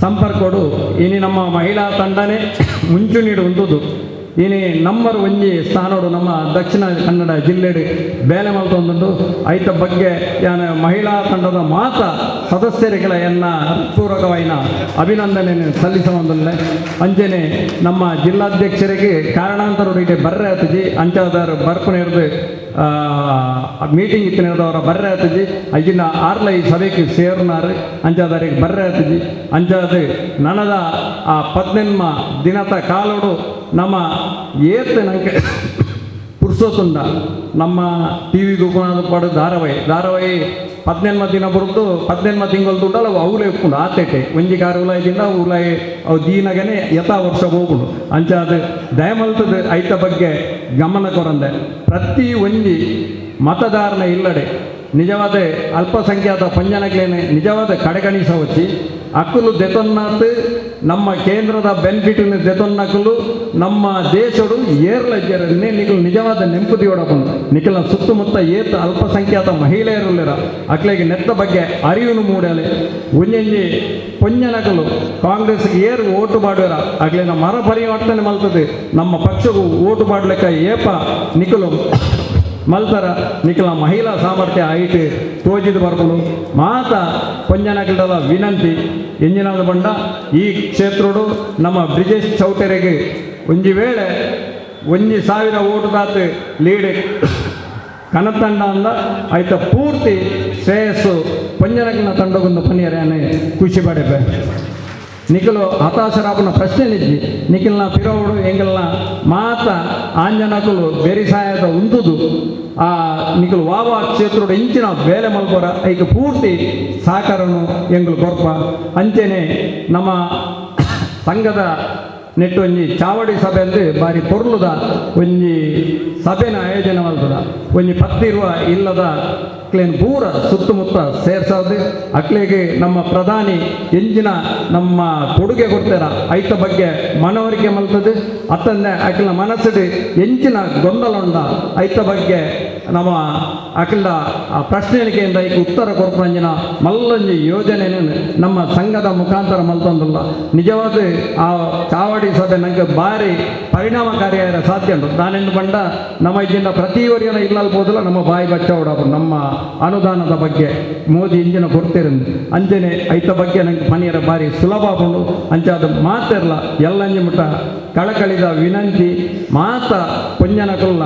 E: ಸಂಪರ್ಕಡು ಇನಿ ನಮ್ಮ ಮಹಿಳಾ ತಂಡನೇ ಮುಂಚೂಣಿಡು ಉಂಟುದು ಇನಿ ನಂಬರ್ ಒಂಜಿ ಸ್ಥಾನೋಡು ನಮ್ಮ ದಕ್ಷಿಣ ಕನ್ನಡ ಜಿಲ್ಲೆಡು ಬೇಲೆ ಮಲ್ತೊಂದುಂಡು ಐತ ಬಗ್ಗೆ ಯಾನ ಮಹಿಳಾ ತಂಡದ ಮಾತ ಸದಸ್ಯರಿಗಳ ಎನ್ನ ಪೂರ್ವಕವಾಯಿನ ಅಭಿನಂದನೆಯನ್ನು ಸಲ್ಲಿಸಬಂದಿಲ್ಲ ಅಂಜನೆ ನಮ್ಮ ಜಿಲ್ಲಾಧ್ಯಕ್ಷರಿಗೆ ಕಾರಣಾಂತರರಿಗೆ ಬರ್ರೆ ಆತಜಿ ಅಂಚಾದಾರ ಬರ್ಪುನೇರ್ದು ಮೀಟಿಂಗ್ ಇತ್ತಿನದವರ ಬರ್ರೆ ಆತಜಿ ಐಜಿನ ಆರ್ಲೈ ಸಭೆಗೆ ಸೇರ್ನಾರು ಅಂಚಾದಾರಿಗೆ ಬರ್ರೆ ಆತಜಿ ಅಂಚಾದ ನನದ ಆ 18 ದಿನದ ಕಾಲೋಡು ನಮ್ಮ ಏತ್ ನಂಗೆ ಪುರ್ಸೋತುಂಡ ನಮ್ಮ ಟಿ ವಿ ಗುಣದ ಪಡು ಧಾರಾವಾಹಿ 18 ದಿನ ಬರುದು 18 ತಿಂಗಳು ದುಡ್ಡಲ್ಲ ಅವು ಅವಲೇ ಉಪ್ಪುಂಡು ಆತೇಟೆ ಒಂಜಿ ಕಾರು ಉಲಾಯ್ದಿಂದ ಉಲಾಯಿ ಅವು ದೀನಗನೆ ಯಥಾ ವರ್ಷ ಹೋಗುಂಡು ಅಂಚಾದ ದಯಮಲ್ತದ ಐತ ಬಗ್ಗೆ ಗಮನ ಕೊರಂದೆ ಪ್ರತಿ ಒಂಜಿ ಮತದಾರನ ಇಲ್ಲಡೆ ನಿಜವಾದ ಅಲ್ಪಸಂಖ್ಯಾತ ಪಂಜನಗಳೇನೆ ನಿಜವಾದ ಕಡೆಗಣಿಸ వచ్చి ಅಕ್ಕಲು ದೆತೊನ್ನಾತ್ ನಮ್ಮ ಕೇಂದ್ರದ ಬೆನಿಫಿಟ್ನ ದೆತೊನ್ನಕಲು ನಮ್ಮ ದೇಶಡು ಏರ್ಲಜ್ಜರನ್ನೇ ನಿಖಲು ನಿಜವಾದ ನೆಂಪುದಿಯೊಡಕೊಂಡು ನಿಖಲ ಸುತ್ತಮುತ್ತ ಏತ್ ಅಲ್ಪಸಂಖ್ಯಾತ ಮಹಿಳೆಯರುಳ್ಳಿರ ಅಕ್ಲೆಗೆ ನೆತ್ತ ಬಗ್ಗೆ ಅರಿವು ಮೂಡಲೆ ಒಂಜೊಂಜಿ ಪೊಂಜನಕಲು ಕಾಂಗ್ರೆಸ್ಗೆ ಏರು ಓಟು ಮಾಡುವರ ಅಕ್ಲಿನ ಮರ ಪರಿವರ್ತನೆ ಮಲ್ತದೆ ನಮ್ಮ ಪಕ್ಷಗೂ ಓಟು ಮಾಡಲಿಕ್ಕ ಏಪ ನಿಖಲು ಮಲ್ತರ ನಿಖಲ ಮಹಿಳಾ ಸಾಮರ್ಥ್ಯ ಐಟ್ ತೋಜಿದು ಬರ್ಕೊಂಡು ಮಾತ ಪೊಂಜನಕಲದ ವಿನಂತಿ ಎಂಜಿನದ ಬಂಡ ಈ ಕ್ಷೇತ್ರಡು ನಮ್ಮ ಬ್ರಿಜೇಶ್ ಚೌಟರಿಗೆ ಒಂಜಿ ವೇಳೆ 1,000 ಓಟು ದಾತು ಲೀಡ್ ಕನತಂಡ ಅಂದ ಐತ ಪೂರ್ತಿ ಶ್ರೇಯಸ್ಸು ಪೊಂಜನಕಲಿನ ತಂಡಗೊಂದು ಪನಿಯರೇ ಖುಷಿ ಪಡೆಪೆ ನಿಖಲು ಹತಾಶರಾಪನ ಪ್ರಶ್ನೆ ನಿಜ್ಜಿ ನಿಖಿಲ್ನ ಪಿರೋಡು ಎಂಗಲ್ನ ಮಾತ ಆಂಜನಕಲು ಬೆರಿಸಾಯದ ಉಂದುದು ಆ ನಿಖಲು ವಾವ ಕ್ಷೇತ್ರದ ಇಂಚಿನ ಬೇಲೆ ಮಲ್ಪರ ಐಕ ಪೂರ್ತಿ ಸಹಕಾರನು ಎಂಗಲು ಕೊರ್ಪ ಅಂಚೆನೆ ನಮ್ಮ ಸಂಘದ ನೆಟ್ಟು ಒಂಜಿ ಚಾವಡಿ ಸಭೆ ಅಂದ್ರೆ ಬಾರಿ ಪೊರ್ಲುದ ಒಂಜಿ ಸಭೆನ ಆಯೋಜನೆ ಮಾಡ್ತದ ಒಂಜಿ ಪತ್ತಿರುವ ಇಲ್ಲದ ಅಕ್ಲೇನು ಪೂರ ಸುತ್ತಮುತ್ತ ಸೇರ್ಸೋದು ಅಕ್ಲೆಗೆ ನಮ್ಮ ಪ್ರಧಾನಿ ಎಂಜಿನ ನಮ್ಮ ಕೊಡುಗೆ ಕೊಡ್ತಾರ ಐತ ಬಗ್ಗೆ ಮನವರಿಕೆ ಮಲ್ತದೆ ಅತ್ತನ್ನೇ ಅಕ್ಲ ಮನಸ್ಸಿಡು ಎಂಚಿನ ಗೊಂದಲ ಉಂಡ ಐತ ಬಗ್ಗೆ ನಮ್ಮ ಅಕ್ಲ ಪ್ರಶ್ನೆಗಳಿಕೆಯಿಂದ ಈಗ ಉತ್ತರ ಕೊಡ್ಪಂಜಿನ ಮಲ್ಲೊಂಜಿ ಯೋಜನೆಯನ್ನು ನಮ್ಮ ಸಂಘದ ಮುಖಾಂತರ ಮಲ್ತಂದಲ್ಲ ನಿಜವಾದ ಆ ಚಾವಡಿ ಸಭೆ ನನಗೆ ಭಾರಿ ಪರಿಣಾಮಕಾರಿಯಾದ ಸಾಧ್ಯ ಉಂಟು ನಾನೆಂದು ಬಂಡ ನಮ್ಮ ಇದ್ದಿಂದ ಪ್ರತಿ ವರಿಯನ ಇಲ್ಲಲ್ಬೋದಲ್ಲ ನಮ್ಮ ಬಾಯಿ ಬಚ್ಚ ಹೊಡೋದು ನಮ್ಮ ಅನುದಾನದ ಬಗ್ಗೆ ಮೋದಿ ಇಂಜಿನ ಕೊಡ್ತಿರಂದು ಅಂಜನೆ ಐತ ಬಗ್ಗೆ ನಂಗೆ ಮನೆಯರ ಬಾರಿ ಸುಲಭ ಆಗೊಂಡು ಅಂಚಾದ ಮಾತಿರಲ್ಲ ಎಲ್ಲಂಜಿ ಮುಟ್ಟ ಕಳಕಳಿದ ವಿನಂತಿ ಮಾತ ಪೊಂಜನಕಲ್ಲ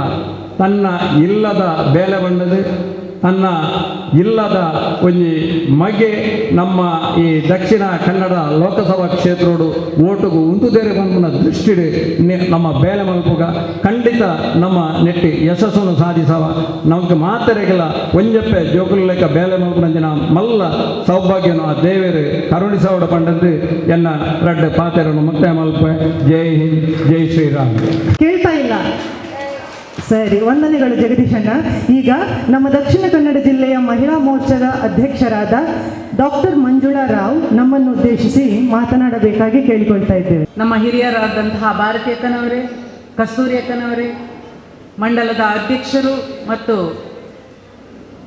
E: ತನ್ನ ಇಲ್ಲದ ಬೇಲೆ ಬಣ್ಣದು ತನ್ನ ಇಲ್ಲದ ಒಂಜಿ ಮಗೆ ನಮ್ಮ ಈ ದಕ್ಷಿಣ ಕನ್ನಡ ಲೋಕಸಭಾ ಕ್ಷೇತ್ರೋಡು ಓಟುಗು ಉಂತುದೇರೆ ಬಂದ ದೃಷ್ಟಿಡು ನಮ್ಮ ಬೇಲೆ ಮಲ್ಪುಗ ಖಂಡಿತ ನಮ್ಮ ನೆಟ್ಟಿ ಯಶಸ್ಸನ್ನು ಸಾಧಿಸವ ನಮಗೆ ಮಾತರೆಗಳ ಒಂಜಪ್ಪೆ ಜೋಕುಲು ಲೆಕ್ಕ ಬೇಲೆ ಮಲ್ಪುನಂಜಿನ ಮಲ್ಲ ಸೌಭಾಗ್ಯನು ಆ ದೇವರು ಕರುಣಿಸೋಡ ಪಂಡದ್ದು ಎನ್ನ ರಡ್ಡೆ ಪಾತೆರನ್ನು ಮತ್ತೆ ಮಲ್ಪೆ ಜೈ ಹಿಂದ್ ಜೈ ಶ್ರೀರಾಮ್.
B: ಕೇಳ್ತಾ ಇಲ್ಲ ಸರಿ, ವಂದನೆಗಳು ಜಗದೀಶಣ್ಣ. ಈಗ ನಮ್ಮ ದಕ್ಷಿಣ ಕನ್ನಡ ಜಿಲ್ಲೆಯ ಮಹಿಳಾ ಮೋರ್ಚಾದ ಅಧ್ಯಕ್ಷರಾದ ಡಾಕ್ಟರ್ ಮಂಜುಳಾ ರಾವ್ ನಮ್ಮನ್ನು ಉದ್ದೇಶಿಸಿ ಮಾತನಾಡಬೇಕಾಗಿ ಕೇಳಿಕೊಳ್ತಾ ಇದ್ದೇವೆ.
A: ನಮ್ಮ ಹಿರಿಯರಾದಂತಹ ಭಾರತಿ ಅಕ್ಕನವರೇ, ಕಸ್ತೂರಿ ಅಕ್ಕನವರೇ, ಮಂಡಲದ ಅಧ್ಯಕ್ಷರು ಮತ್ತು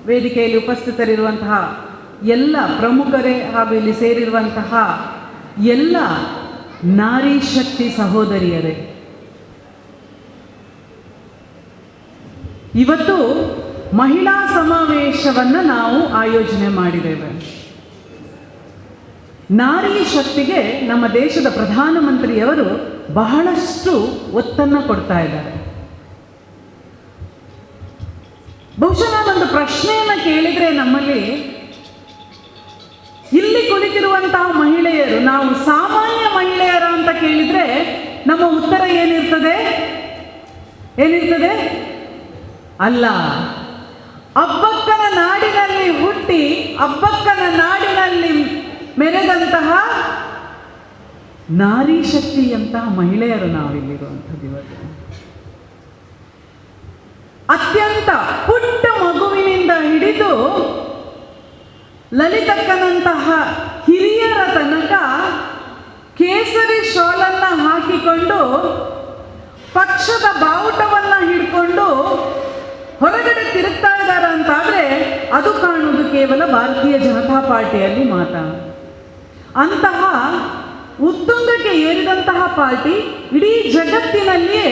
A: ವೇದಿಕೆಯಲ್ಲಿ ಉಪಸ್ಥಿತರಿರುವಂತಹ ಎಲ್ಲ ಪ್ರಮುಖರೇ ಹಾಗೂ ಇಲ್ಲಿ ಸೇರಿರುವಂತಹ ಎಲ್ಲ ನಾರಿ ಶಕ್ತಿ ಸಹೋದರಿಯರೇ, ಇವತ್ತು
F: ಮಹಿಳಾ ಸಮಾವೇಶವನ್ನು ನಾವು ಆಯೋಜನೆ ಮಾಡಿದ್ದೇವೆ. ನಾರಿ ಶಕ್ತಿಗೆ ನಮ್ಮ ದೇಶದ ಪ್ರಧಾನಮಂತ್ರಿಯವರು ಬಹಳಷ್ಟು ಒತ್ತನ್ನು ಕೊಡ್ತಾ ಇದ್ದಾರೆ. ಬಹುಶಃ ನಾನೊಂದು ಪ್ರಶ್ನೆಯನ್ನು ಕೇಳಿದರೆ, ನಮ್ಮಲ್ಲಿ ಇಲ್ಲಿ ಕುಳಿತಿರುವಂತಹ ಮಹಿಳೆಯರು ನಾವು ಸಾಮಾನ್ಯ ಮಹಿಳೆಯರ ಅಂತ ಕೇಳಿದರೆ ನಮ್ಮ ಉತ್ತರ ಏನಿರ್ತದೆ? ಅಲ್ಲ, ಅಬ್ಬಕ್ಕನ ನಾಡಿನಲ್ಲಿ ಹುಟ್ಟಿ ಅಬ್ಬಕ್ಕನ ನಾಡಿನಲ್ಲಿ ಮೆರೆದಂತಹ ನಾರಿ ಶಕ್ತಿಯಂತಹ ಮಹಿಳೆಯರು ನಾವಿಲ್ಲಿರುವಂಥದ್ದು. ಇವತ್ತು ಅತ್ಯಂತ ಪುಟ್ಟ ಮಗುವಿನಿಂದ ಹಿಡಿದು ಲಲಿತಕ್ಕನಂತಹ ಹಿರಿಯರ ತನಕ ಕೇಸರಿ ಶಾಲನ್ನು ಹಾಕಿಕೊಂಡು ಪಕ್ಷದ ಬಾವುಟವನ್ನು ಹಿಡ್ಕೊಂಡು ಹೊರಗಡೆ ತಿರುಗ್ತಾ ಇದ್ದಾರೆ ಅಂತಾದರೆ ಅದು ಕಾಣುವುದು ಕೇವಲ ಭಾರತೀಯ ಜನತಾ ಪಾರ್ಟಿಯಲ್ಲಿ ಮಾತ್ರ. ಅಂತಹ ಉತ್ತುಂಗಕ್ಕೆ ಏರಿದಂತಹ ಪಾರ್ಟಿ ಇಡೀ ಜಗತ್ತಿನಲ್ಲಿಯೇ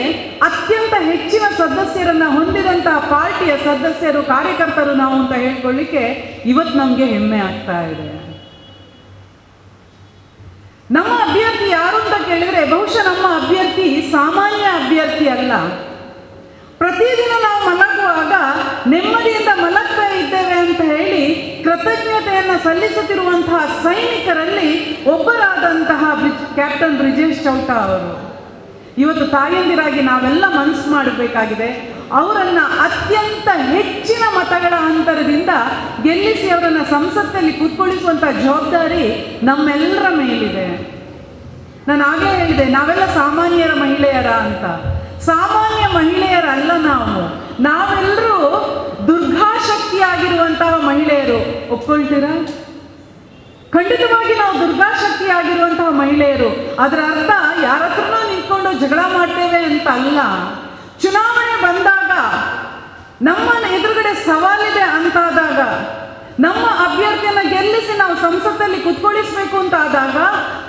F: ಅತ್ಯಂತ ಹೆಚ್ಚಿನ ಸದಸ್ಯರನ್ನು ಹೊಂದಿದಂತಹ ಪಾರ್ಟಿಯ ಸದಸ್ಯರು, ಕಾರ್ಯಕರ್ತರು ನಾವು ಅಂತ ಹೇಳ್ಕೊಳ್ಳಿಕ್ಕೆ ಇವತ್ತು ನಮಗೆ ಹೆಮ್ಮೆ ಆಗ್ತಾ ಇದೆ. ನಮ್ಮ ಅಭ್ಯರ್ಥಿ ಯಾರು ಅಂತ ಕೇಳಿದರೆ ಬಹುಶಃ ನಮ್ಮ ಅಭ್ಯರ್ಥಿ ಸಾಮಾನ್ಯ ಅಭ್ಯರ್ಥಿ ಅಲ್ಲ. ಪ್ರತಿದಿನ ನಾವು ಮಲಗುವಾಗ ನೆಮ್ಮದಿಯಿಂದ ಮಲಗ್ತಾ ಇದ್ದೇವೆ ಅಂತ ಹೇಳಿ ಕೃತಜ್ಞತೆಯನ್ನು ಸಲ್ಲಿಸುತ್ತಿರುವಂತಹ ಸೈನಿಕರಲ್ಲಿ ಒಬ್ಬರಾದಂತಹ ಕ್ಯಾಪ್ಟನ್ ಬ್ರಿಜೇಶ್ ಚೌಟಾ ಅವರು ಇವತ್ತು ತಾಯಂದಿರಾಗಿ ನಾವೆಲ್ಲ ಮನಸ್ಸು ಮಾಡಬೇಕಾಗಿದೆ. ಅವರನ್ನು ಅತ್ಯಂತ ಹೆಚ್ಚಿನ ಮತಗಳ ಅಂತರದಿಂದ ಗೆಲ್ಲಿಸಿ ಅವರನ್ನು ಸಂಸತ್ತಲ್ಲಿ ಕೂತ್ಕೊಳ್ಳಿಸುವಂಥ ಜವಾಬ್ದಾರಿ ನಮ್ಮೆಲ್ಲರ ಮೇಲಿದೆ. ನಾನು ಆಗಲೇ ಹೇಳಿದೆ, ನಾವೆಲ್ಲ ಸಾಮಾನ್ಯರ ಮಹಿಳೆಯರ ಅಂತ. ಸಾಮಾನ್ಯ ಮಹಿಳೆಯರಲ್ಲ ನಾವೆಲ್ಲರೂ ದುರ್ಗಾಶಕ್ತಿಯಾಗಿರುವಂತಹ ಮಹಿಳೆಯರು. ಒಪ್ಕೊಳ್ತೀರಾ? ಖಂಡಿತವಾಗಿ ನಾವು ದುರ್ಗಾಶಕ್ತಿಯಾಗಿರುವಂತಹ ಮಹಿಳೆಯರು. ಅದರ ಅರ್ಥ ಯಾರ ಹತ್ರನೂ ನಿಂತ್ಕೊಂಡು ಜಗಳ ಮಾಡ್ತೇವೆ ಅಂತ ಅಲ್ಲ. ಚುನಾವಣೆ ಬಂದಾಗ ನಮ್ಮ ಎದುರುಗಡೆ ಸವಾಲಿದೆ ಅಂತಾದಾಗ, ನಮ್ಮ ಅಭ್ಯರ್ಥಿಯನ್ನು ಗೆಲ್ಲಿಸಿ ನಾವು ಸಂಸತ್ತಲ್ಲಿ ಕುತ್ಕೊಳಿಸಬೇಕು ಅಂತ ಆದಾಗ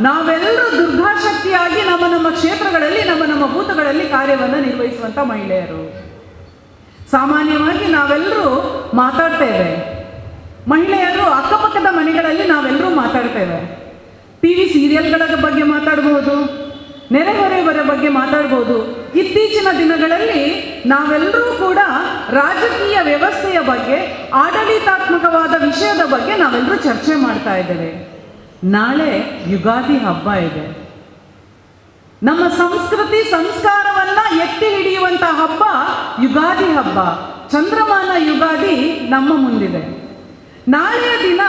F: ನಾವೆಲ್ಲರೂ ದುರ್ಗಾಶಕ್ತಿಯಾಗಿ ನಮ್ಮ ಕ್ಷೇತ್ರಗಳಲ್ಲಿ ನಮ್ಮ ಬೂತುಗಳಲ್ಲಿ ಕಾರ್ಯವನ್ನು ನಿರ್ವಹಿಸುವಂಥ ಮಹಿಳೆಯರು. ಸಾಮಾನ್ಯವಾಗಿ ನಾವೆಲ್ಲರೂ ಮಾತಾಡ್ತೇವೆ, ಮಹಿಳೆಯರು ಅಕ್ಕಪಕ್ಕದ ಮನೆಗಳಲ್ಲಿ ನಾವೆಲ್ಲರೂ ಮಾತಾಡ್ತೇವೆ. TV ಸೀರಿಯಲ್ಗಳ ಬಗ್ಗೆ ಮಾತಾಡ್ಬೋದು, ನೆರೆಹೊರೆಯವರ ಬಗ್ಗೆ ಮಾತಾಡ್ಬೋದು. ಇತ್ತೀಚಿನ ದಿನಗಳಲ್ಲಿ ನಾವೆಲ್ಲರೂ ಕೂಡ ರಾಜಕೀಯ ವ್ಯವಸ್ಥೆಯ ಬಗ್ಗೆ, ಆಡಳಿತಾತ್ಮಕವಾದ ವಿಷಯದ ಬಗ್ಗೆ ನಾವೆಲ್ಲರೂ ಚರ್ಚೆ ಮಾಡ್ತಾ ಇದ್ದೇವೆ. ನಾಳೆ ಯುಗಾದಿ ಹಬ್ಬ ಇದೆ. ನಮ್ಮ ಸಂಸ್ಕೃತಿ ಸಂಸ್ಕಾರವನ್ನ ಎತ್ತಿ ಹಿಡಿಯುವಂಥ ಹಬ್ಬ ಯುಗಾದಿ ಹಬ್ಬ. ಚಂದ್ರಮಾನ ಯುಗಾದಿ ನಮ್ಮ ಮುಂದಿದೆ. ನಾಳೆಯ ದಿನ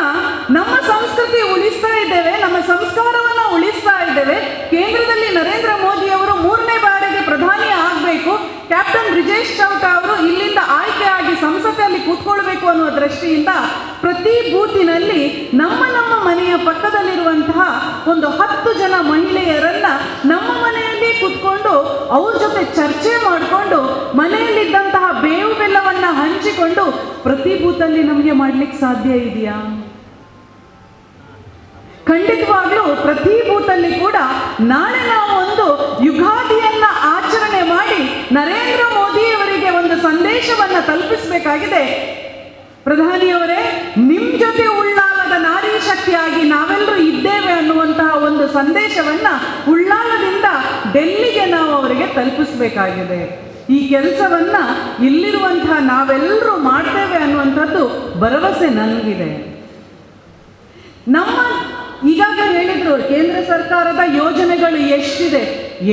F: ನಮ್ಮ ಸಂಸ್ಕೃತಿ ಉಳಿಸ್ತಾ ಇದ್ದೇವೆ, ನಮ್ಮ ಸಂಸ್ಕಾರವನ್ನು ಉಳಿಸ್ತಾ ಇದ್ದೇವೆ. ಕೇಂದ್ರದಲ್ಲಿ ನರೇಂದ್ರ ಮೋದಿ ಅವರು 3ನೇ ಬಾರಿಗೆ ಪ್ರಧಾನಿ ಆಗಬೇಕು, ಕ್ಯಾಪ್ಟನ್ ಬ್ರಿಜೇಶ್ ಚೌಟಾ ಅವರು ಇಲ್ಲಿಂದ ಆಯ್ಕೆಯಾಗಿ ಸಂಸತ್ತೆಯಲ್ಲಿ ಕೂತ್ಕೊಳ್ಬೇಕು ಅನ್ನುವ ದೃಷ್ಟಿಯಿಂದ ಪ್ರತಿ ಬೂತಿನಲ್ಲಿ ನಮ್ಮ ಮನೆಯ ಪಕ್ಕದಲ್ಲಿರುವಂತಹ ಒಂದು 10 ಜನ ಮಹಿಳೆಯರನ್ನ ನಮ್ಮ ಮನೆಯಲ್ಲಿ ಕೂತ್ಕೊಂಡು ಅವ್ರ ಜೊತೆ ಚರ್ಚೆ ಮಾಡಿಕೊಂಡು ಮನೆಯಲ್ಲಿದ್ದಂತಹ ಬೇವು ಬೆಲ್ಲವನ್ನು ಹಂಚಿಕೊಂಡು ಪ್ರತಿ ಬೂತಲ್ಲಿ ನಮಗೆ ಮಾಡ್ಲಿಕ್ಕೆ ಸಾಧ್ಯ ಇದೆಯಾ? ಖಂಡಿತವಾಗ್ಲೂ ಪ್ರತಿ ಬೂತಲ್ಲಿ ಕೂಡ ನಾಳೆ ನಾವು ಒಂದು ಯುಗಾದಿಯನ್ನ ಆಚರಣೆ ಮಾಡಿ ನರೇಂದ್ರ ಮೋದಿಯವರಿಗೆ ಒಂದು ಸಂದೇಶವನ್ನು ತಲುಪಿಸಬೇಕಾಗಿದೆ. ಪ್ರಧಾನಿಯವರೇ, ನಿಮ್ಮ ಜೊತೆ ಉಳ್ಳಾಲದ ನಾರಿ ಶಕ್ತಿಯಾಗಿ ನಾವೆಲ್ಲರೂ ಇದ್ದೇವೆ ಅನ್ನುವಂತಹ ಒಂದು ಸಂದೇಶವನ್ನ ಉಳ್ಳಾಲದಿಂದ ಡೆಲ್ಲಿಗೆ ನಾವು ಅವರಿಗೆ ತಲುಪಿಸಬೇಕಾಗಿದೆ. ಈ ಕೆಲಸವನ್ನ ಇಲ್ಲಿರುವಂತಹ ನಾವೆಲ್ಲರೂ ಮಾಡ್ತೇವೆ ಅನ್ನುವಂಥದ್ದು ಭರವಸೆ ನನಗಿದೆ. ಈಗಾಗಲೇ ಹೇಳಿದ್ರು, ಕೇಂದ್ರ ಸರ್ಕಾರದ ಯೋಜನೆಗಳು ಎಷ್ಟಿದೆ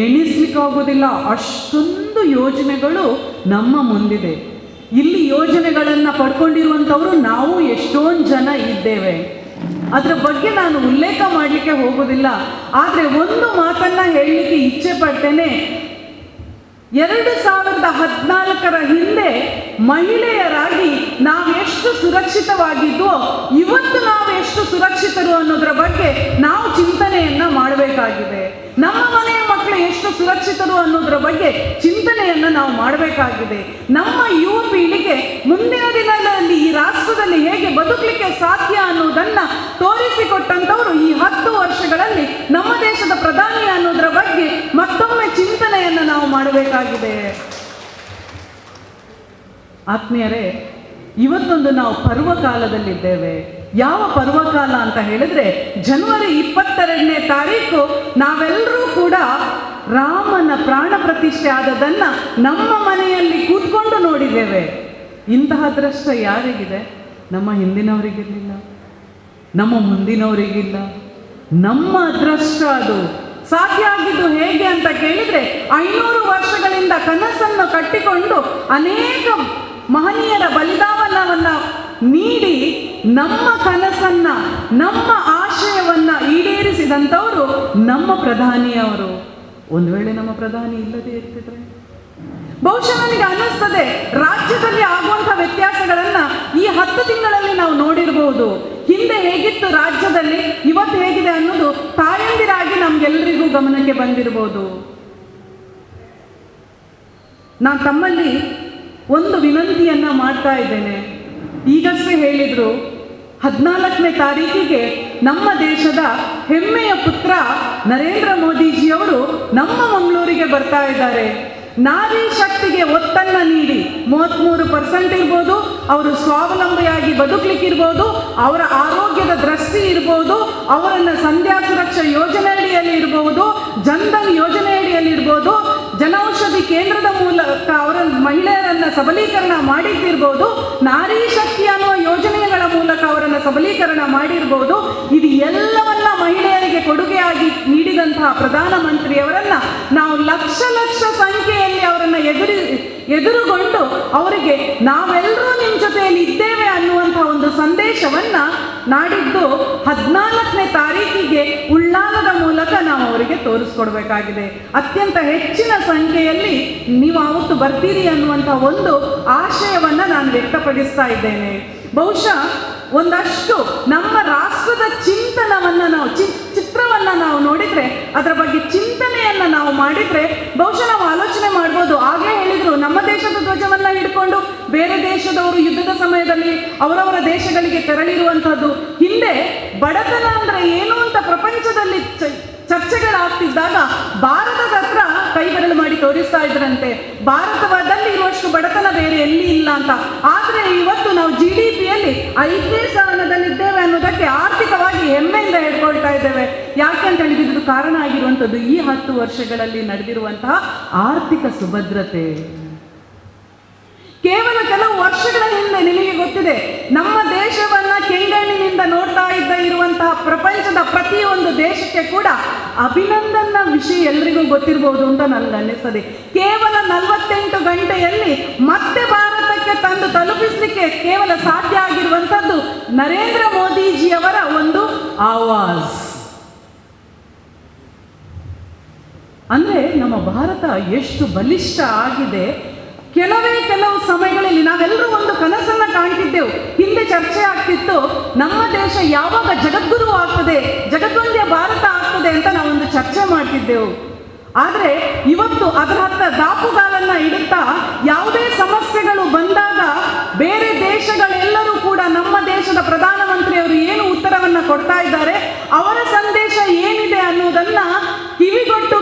F: ಎಣಿಸ್ಲಿಕ್ಕೆ ಆಗೋದಿಲ್ಲ, ಅಷ್ಟೊಂದು ಯೋಜನೆಗಳು ನಮ್ಮ ಮುಂದಿದೆ. ಇಲ್ಲಿ ಯೋಜನೆಗಳನ್ನು ಪಡ್ಕೊಂಡಿರುವಂಥವರು ನಾವು ಎಷ್ಟೊಂದು ಜನ ಇದ್ದೇವೆ. ಅದರ ಬಗ್ಗೆ ನಾನು ಉಲ್ಲೇಖ ಮಾಡಲಿಕ್ಕೆ ಹೋಗೋದಿಲ್ಲ. ಆದರೆ ಒಂದು ಮಾತನ್ನ ಹೇಳಲಿಕ್ಕೆ ಇಚ್ಛೆ ಪಡ್ತೇನೆ. 2014ರ ಹಿಂದೆ ಮಹಿಳೆಯರಾಗಿ ನಾವೆಷ್ಟು ಸುರಕ್ಷಿತವಾಗಿದ್ವೋ ಇವತ್ತು ನಾವು ಎಷ್ಟು ಸುರಕ್ಷಿತರು ಅನ್ನೋದರ ಬಗ್ಗೆ ನಾವು ಚಿಂತನೆಯನ್ನ ಮಾಡಬೇಕಾಗಿದೆ. ನಮ್ಮ ಮನೆಯ ಮಕ್ಕಳು ಎಷ್ಟು ಸುರಕ್ಷಿತರು ಅನ್ನೋದರ ಬಗ್ಗೆ ಚಿಂತನೆಯನ್ನ ನಾವು ಮಾಡಬೇಕಾಗಿದೆ. ನಮ್ಮ ಯುವ ಪೀಳಿಗೆ ಮುಂದಿನ ದಿನಗಳಲ್ಲಿ ಈ ರಾಷ್ಟ್ರದಲ್ಲಿ ಹೇಗೆ ಬದುಕಲಿಕ್ಕೆ ಸಾಧ್ಯ ಅನ್ನೋದನ್ನ ತೋರಿಸಿಕೊಟ್ಟಂತವರು ಈ 10 ವರ್ಷಗಳಲ್ಲಿ ನಮ್ಮ ದೇಶದ ಪ್ರಧಾನಿ ಅನ್ನೋದರ ಬಗ್ಗೆ ಮತ್ತೊಮ್ಮೆ ಚಿಂತನೆಯನ್ನ ನಾವು ಮಾಡಬೇಕಾಗಿದೆ. ಆತ್ಮೀಯರೇ, ಇವತ್ತೊಂದು ನಾವು ಪರ್ವಕಾಲದಲ್ಲಿದ್ದೇವೆ. ಯಾವ ಪರ್ವಕಾಲ ಅಂತ ಹೇಳಿದ್ರೆ ಜನವರಿ 22ನೇ ತಾರೀಕು ನಾವೆಲ್ಲರೂ ಕೂಡ ರಾಮನ ಪ್ರಾಣ ಪ್ರತಿಷ್ಠೆ ಆದದನ್ನ ನಮ್ಮ ಮನೆಯಲ್ಲಿ ಕೂತ್ಕೊಂಡು ನೋಡಿದ್ದೇವೆ. ಇಂತಹ ದೃಷ್ಟ ಯಾರಿಗಿದೆ? ನಮ್ಮ ಹಿಂದಿನವರಿಗಿರಲಿಲ್ಲ, ನಮ್ಮ ಮುಂದಿನವರಿಗಿಲ್ಲ. ನಮ್ಮ ಅದೃಷ್ಟ ಅದು. ಸಾಧ್ಯ ಆಗಿದ್ದು ಹೇಗೆ ಅಂತ ಕೇಳಿದ್ರೆ 500 ವರ್ಷಗಳಿಂದ ಕನಸನ್ನು ಕಟ್ಟಿಕೊಂಡು ಅನೇಕ ಮಹನೀಯರ ಬಲಿದಾನವನ್ನ ನೀಡಿ ನಮ್ಮ ಕನಸನ್ನ, ನಮ್ಮ ಆಶಯವನ್ನ ಈಡೇರಿಸಿದಂಥವರು ನಮ್ಮ ಪ್ರಧಾನಿಯವರು. ಒಂದು ವೇಳೆ ನಮ್ಮ ಪ್ರಧಾನಿ ಇಲ್ಲದೆ ಇರ್ತಿದ್ರೆ ಬಹುಶಃ ನನಗೆ ಅನ್ನಿಸ್ತದೆ ರಾಜ್ಯದಲ್ಲಿ ಆಗುವಂಥ ವ್ಯತ್ಯಾಸಗಳನ್ನ ಈ 10 ತಿಂಗಳಲ್ಲಿ ನಾವು ನೋಡಿರಬಹುದು. ಹಿಂದೆ ಹೇಗಿತ್ತು ರಾಜ್ಯದಲ್ಲಿ, ಇವತ್ತು ಹೇಗಿದೆ ಅನ್ನೋದು ತಾಯಂದಿರಾಗಿ ನಮ್ಗೆಲ್ಲರಿಗೂ ಗಮನಕ್ಕೆ ಬಂದಿರಬಹುದು. ನಾನು ತಮ್ಮಲ್ಲಿ ಒಂದು ವಿನಂತಿಯನ್ನ ಮಾಡ್ತಾ ಇದ್ದೇನೆ. ಈಗಷ್ಟೇ ಹೇಳಿದ್ರು 14ನೇ ತಾರೀಕಿಗೆ ನಮ್ಮ ದೇಶದ ಹೆಮ್ಮೆಯ ಪುತ್ರ ನರೇಂದ್ರ ಮೋದಿಜಿಯವರು ನಮ್ಮ ಮಂಗಳೂರಿಗೆ ಬರ್ತಾ ಇದ್ದಾರೆ. ನಾರಿ ಶಕ್ತಿಗೆ ಒತ್ತನ್ನ ನೀಡಿ 33% ಇರ್ಬೋದು, ಅವರು ಸ್ವಾವಲಂಬಿಯಾಗಿ ಬದುಕಲಿಕ್ಕಿರ್ಬೋದು, ಅವರ ಆರೋಗ್ಯದ ದೃಷ್ಟಿ ಇರ್ಬೋದು, ಅವರನ್ನು ಸಂಧ್ಯಾ ಸುರಕ್ಷಾ ಯೋಜನೆ ಅಡಿಯಲ್ಲಿ ಇರ್ಬೋದು, ಜನ್ಧನ್ ಯೋಜನೆ ಅಡಿಯಲ್ಲಿ ಇರ್ಬೋದು, ಜನೌಷಧಿ ಕೇಂದ್ರದ ಮೂಲಕ ಅವರ ಮಹಿಳೆಯರನ್ನ ಸಬಲೀಕರಣ ಮಾಡಿದ್ದಿರ್ಬೋದು, ನಾರಿ ಶಕ್ತಿ ಅನ್ನುವ ಯೋಜನೆಗಳ ಮೂಲಕ ಅವರನ್ನು ಸಬಲೀಕರಣ ಮಾಡಿರ್ಬೋದು. ಇದು ಎಲ್ಲವನ್ನ ಮಹಿಳೆಯರಿಗೆ ಕೊಡುಗೆಯಾಗಿ ನೀಡಿದಂತಹ ಪ್ರಧಾನಮಂತ್ರಿಯವರನ್ನ ನಾವು ಲಕ್ಷ ಲಕ್ಷ ಸಂಖ್ಯೆಯಲ್ಲಿ ಅವರನ್ನ ಎದುರುಗೊಂಡು ಅವರಿಗೆ ನಾವೆಲ್ಲರೂ ನಿಮ್ಮ ಜೊತೆಯಲ್ಲಿ ಇದ್ದೇವೆ ಅನ್ನುವಂತಹ ಒಂದು ಸಂದೇಶವನ್ನ ನಾಡಿದ್ದು 14ನೇ ತಾರೀಕಿಗೆ ಉಳ್ಳಾಲದ ಮೂಲಕ ನಾವು ಅವರಿಗೆ ತೋರಿಸ್ಕೊಡ್ಬೇಕಾಗಿದೆ. ಅತ್ಯಂತ ಹೆಚ್ಚಿನ ಸಂಖ್ಯೆಯಲ್ಲಿ ನೀವು ಅವತ್ತು ಬರ್ತೀರಿ ಅನ್ನುವಂಥ ಒಂದು ಆಶಯವನ್ನ ನಾನು ವ್ಯಕ್ತಪಡಿಸ್ತಾ ಇದ್ದೇನೆ. ಬಹುಶಃ ಒಂದಷ್ಟು ನಮ್ಮ ರಾಷ್ಟ್ರದ ಚಿಂತನವನ್ನ ನಾವು ಚಿತ್ರವನ್ನ ನಾವು ನೋಡಿದ್ರೆ, ಅದರ ಬಗ್ಗೆ ಚಿಂತನೆಯನ್ನ ನಾವು ಮಾಡಿದ್ರೆ ಬಹುಶಃ ನಾವು ಆಲೋಚನೆ ಮಾಡ್ಬೋದು. ಆಗಲೇ ಹೇಳಿದ್ರು, ನಮ್ಮ ದೇಶದ ಧ್ವಜವನ್ನ ಹಿಡ್ಕೊಂಡು ಬೇರೆ ದೇಶದವರು ಯುದ್ಧದ ಸಮಯದಲ್ಲಿ ಅವರವರ ದೇಶಗಳಿಗೆ ತೆರಳಿರುವಂತಹದ್ದು. ಹಿಂದೆ ಬಡತನ ಅಂದ್ರೆ ಏನು ಅಂತ ಪ್ರಪಂಚದಲ್ಲಿ ಚರ್ಚೆಗಳಾಗ್ತಿದ್ದಾಗ ಭಾರತದ ಹತ್ರ ಕೈ ಬೆರಳು ಮಾಡಿ ತೋರಿಸ್ತಾ ಇದ್ರಂತೆ. ಭಾರತದಲ್ಲಿ ಇರುವಷ್ಟು ಬಡತನ ಬೇರೆ ಎಲ್ಲಿ ಇಲ್ಲ ಅಂತ. ಆದ್ರೆ ಇವತ್ತು ನಾವು GDPಯಲ್ಲಿ 5ನೇ ಸ್ಥಾನದಲ್ಲಿದ್ದೇವೆ ಅನ್ನೋದಕ್ಕೆ ಆರ್ಥಿಕವಾಗಿ ಹೆಮ್ಮೆಯಿಂದ ಹೇಳ್ಕೊಳ್ತಾ ಇದ್ದೇವೆ. ಯಾಕೆ ಅಂತ ಹೇಳಿದ್ರು ಕಾರಣ ಆಗಿರುವಂಥದ್ದು ಈ 10 ವರ್ಷಗಳಲ್ಲಿ ನಡೆದಿರುವಂತಹ ಆರ್ಥಿಕ ಸುಭದ್ರತೆ. ಕೇವಲ ಕೆಲವು ವರ್ಷಗಳ ಹಿಂದೆ ನಿಮಗೆ ಗೊತ್ತಿದೆ, ನಮ್ಮ ದೇಶವನ್ನ ಕೆಂಗಣ್ಣಿನಿಂದ ನೋಡ್ತಾ ಇರುವಂತಹ ಪ್ರಪಂಚದ ಪ್ರತಿಯೊಂದು ದೇಶಕ್ಕೆ ಕೂಡ ಅಭಿನಂದನ ವಿಷಯ ಎಲ್ರಿಗೂ ಗೊತ್ತಿರಬಹುದು ಅಂತ ನನಗೆ ಅನ್ನಿಸ್ತದೆ. ಕೇವಲ 48 ಗಂಟೆಯಲ್ಲಿ ಮತ್ತೆ ಭಾರತಕ್ಕೆ ತಂದು ತಲುಪಿಸಲಿಕ್ಕೆ ಕೇವಲ ಸಾಧ್ಯ ಆಗಿರುವಂತದ್ದು ನರೇಂದ್ರ ಮೋದಿಜಿಯವರ ಒಂದು ಆವಾಜ್. ಅಂದ್ರೆ ನಮ್ಮ ಭಾರತ ಎಷ್ಟು ಬಲಿಷ್ಠ ಆಗಿದೆ. ಕೆಲವು ಸಮಯಗಳಲ್ಲಿ ನಾವೆಲ್ಲರೂ ಒಂದು ಕನಸನ್ನ ಕಾಣ್ತಿದ್ದೆವು. ಹಿಂದೆ ಚರ್ಚೆ ಆಗ್ತಿತ್ತು, ನಮ್ಮ ದೇಶ ಯಾವಾಗ ಜಗದ್ಗುರು ಆಗ್ತದೆ, ಜಗದ್ವಂದ್ಯ ಭಾರತ ಆಗ್ತದೆ ಅಂತ ನಾವೊಂದು ಚರ್ಚೆ ಮಾಡ್ತಿದ್ದೆವು. ಆದರೆ ಇವತ್ತು ಅದರ ಹತ್ತ ದಾಪುಗಾಲನ್ನ ಇಡುತ್ತಾ ಯಾವುದೇ ಸಮಸ್ಯೆಗಳು ಬಂದಾಗ ಬೇರೆ ದೇಶಗಳೆಲ್ಲರೂ ಕೂಡ ನಮ್ಮ ದೇಶದ ಪ್ರಧಾನಮಂತ್ರಿಯವರು ಏನು ಉತ್ತರವನ್ನ ಕೊಡ್ತಾ ಇದ್ದಾರೆ, ಅವರ ಸಂದೇಶ ಏನಿದೆ ಅನ್ನುವುದನ್ನ ಕಿವಿಗೊಟ್ಟು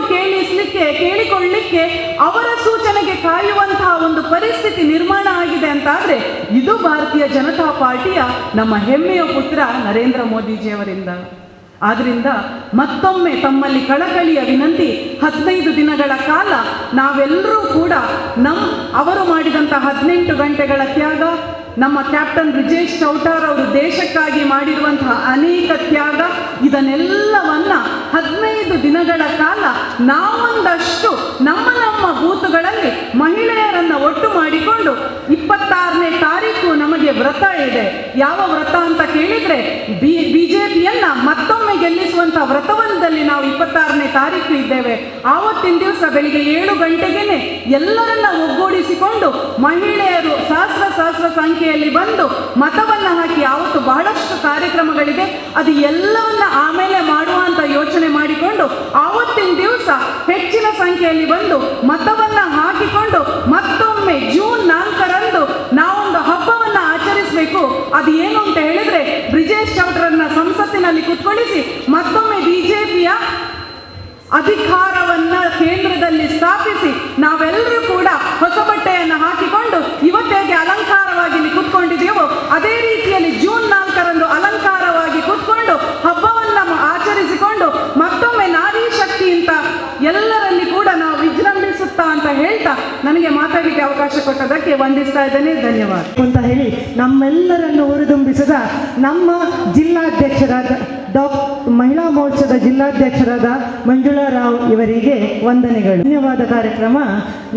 F: ಕೇಳಿಕೊಳ್ಳಿಕ್ಕೆ ಅವರ ಸೂಚನೆಗೆ ಕಾಯುವಂತಹ ಒಂದು ಪರಿಸ್ಥಿತಿ ನಿರ್ಮಾಣ ಆಗಿದೆ ಅಂತ ಆದ್ರೆ ಇದು ಭಾರತೀಯ ಜನತಾ ಪಾರ್ಟಿಯ ನಮ್ಮ ಹೆಮ್ಮೆಯ ಪುತ್ರ ನರೇಂದ್ರ ಮೋದಿಜಿಯವರಿಂದ. ಆದ್ರಿಂದ ಮತ್ತೊಮ್ಮೆ ತಮ್ಮಲ್ಲಿ ಕಳಕಳಿಯ ವಿನಂತಿ, 15 ದಿನಗಳ ಕಾಲ ನಾವೆಲ್ಲರೂ ಕೂಡ ಅವರು ಮಾಡಿದಂತಹ 18 ಗಂಟೆಗಳ ತ್ಯಾಗ, ನಮ್ಮ ಕ್ಯಾಪ್ಟನ್ ಬ್ರಿಜೇಶ್ ಚೌಟಾರ್ ಅವರು ದೇಶಕ್ಕಾಗಿ ಮಾಡಿರುವಂತಹ ಅನೇಕ ತ್ಯಾಗ, ಇದನ್ನೆಲ್ಲವನ್ನ 15 ದಿನಗಳ ಕಾಲ ನಾವೊಂದಷ್ಟು ನಮ್ಮ ಬೂತುಗಳಲ್ಲಿ ಮಹಿಳೆಯರನ್ನ ಒಟ್ಟು ಮಾಡಿಕೊಂಡು 26ನೇ ತಾರೀಕು ನಮಗೆ ವ್ರತ ಇದೆ. ಯಾವ ವ್ರತ ಅಂತ ಕೇಳಿದ್ರೆ ಬಿಜೆಪಿಯನ್ನ ಮತ್ತೊಮ್ಮೆ ಗೆಲ್ಲಿಸುವಂತಹ ವ್ರತವನದಲ್ಲಿ ನಾವು 26ನೇ ತಾರೀಕು ಇದ್ದೇವೆ. ಆವತ್ತಿನ ದಿವಸ ಬೆಳಿಗ್ಗೆ 7 ಗಂಟೆಗೆನೆ ಎಲ್ಲರನ್ನ ಒಗ್ಗೂಡಿಸಿಕೊಂಡು ಮಹಿಳೆಯರು ಸಹಸ್ರ ಸಂಖ್ಯೆಯಲ್ಲಿ ಬಂದು ಮತವನ್ನ ಹಾಕಿ, ಆವತ್ತು ಬಹಳಷ್ಟು ಕಾರ್ಯಕ್ರಮಗಳಿದೆ, ಅದು ಎಲ್ಲವನ್ನ ಆಮೇಲೆ ಮಾಡುವಂತ ಯೋಚನೆ ಮಾಡಿಕೊಂಡು ಆವತ್ತಿನ ದಿವಸ ಹೆಚ್ಚಿನ ಸಂಖ್ಯೆಯಲ್ಲಿ ಬಂದು ಮತವನ್ನ ಹಾಕಿಕೊಂಡು ಮತ್ತೊಮ್ಮೆ ಜೂನ್ 4ರಂದು ನಾವೊಂದು ಹಬ್ಬವನ್ನ ಆಚರಿಸಬೇಕು. ಅದು ಏನು ಅಂತ ಹೇಳಿದ್ರೆ ಬ್ರಿಜೇಶ್ ಚೌಟರನ್ನ ಸಂಸತ್ತಿನಲ್ಲಿ ಕುತ್ಕೊಳಿಸಿ ಮತ್ತೊಮ್ಮೆ ಬಿಜೆಪಿಯ ಅಧಿಕಾರವನ್ನ ಕೇಂದ್ರದಲ್ಲಿ ಸ್ಥಾಪಿಸಿ ನಾವೆಲ್ಲರೂ ಕೂಡ ಹೊಸ ಬಟ್ಟೆಯನ್ನು ಹಾಕಿಕೊಂಡು ಇವತ್ತೇಗೆ ಅಲಂಕಾರವಾಗಿ ಕುತ್ಕೊಂಡಿದೆಯೋ ನನಗೆ ಮಾತಾಡಲಿಕ್ಕೆ ಅವಕಾಶ ಕೊಟ್ಟದಕ್ಕೆ ವಂದಿಸ್ತಾ ಇದ್ದೇನೆ. ಧನ್ಯವಾದ
B: ಅಂತ ಹೇಳಿ ನಮ್ಮೆಲ್ಲರನ್ನು ಹುರಿದುಂಬಿಸಿದ ನಮ್ಮ ಜಿಲ್ಲಾಧ್ಯಕ್ಷರಾದ ಮಹಿಳಾ ಮೋರ್ಚಾದ ಜಿಲ್ಲಾಧ್ಯಕ್ಷರಾದ ಮಂಜುಳಾ ರಾವ್ ಇವರಿಗೆ ವಂದನೆಗಳು. ಧನ್ಯವಾದ ಕಾರ್ಯಕ್ರಮ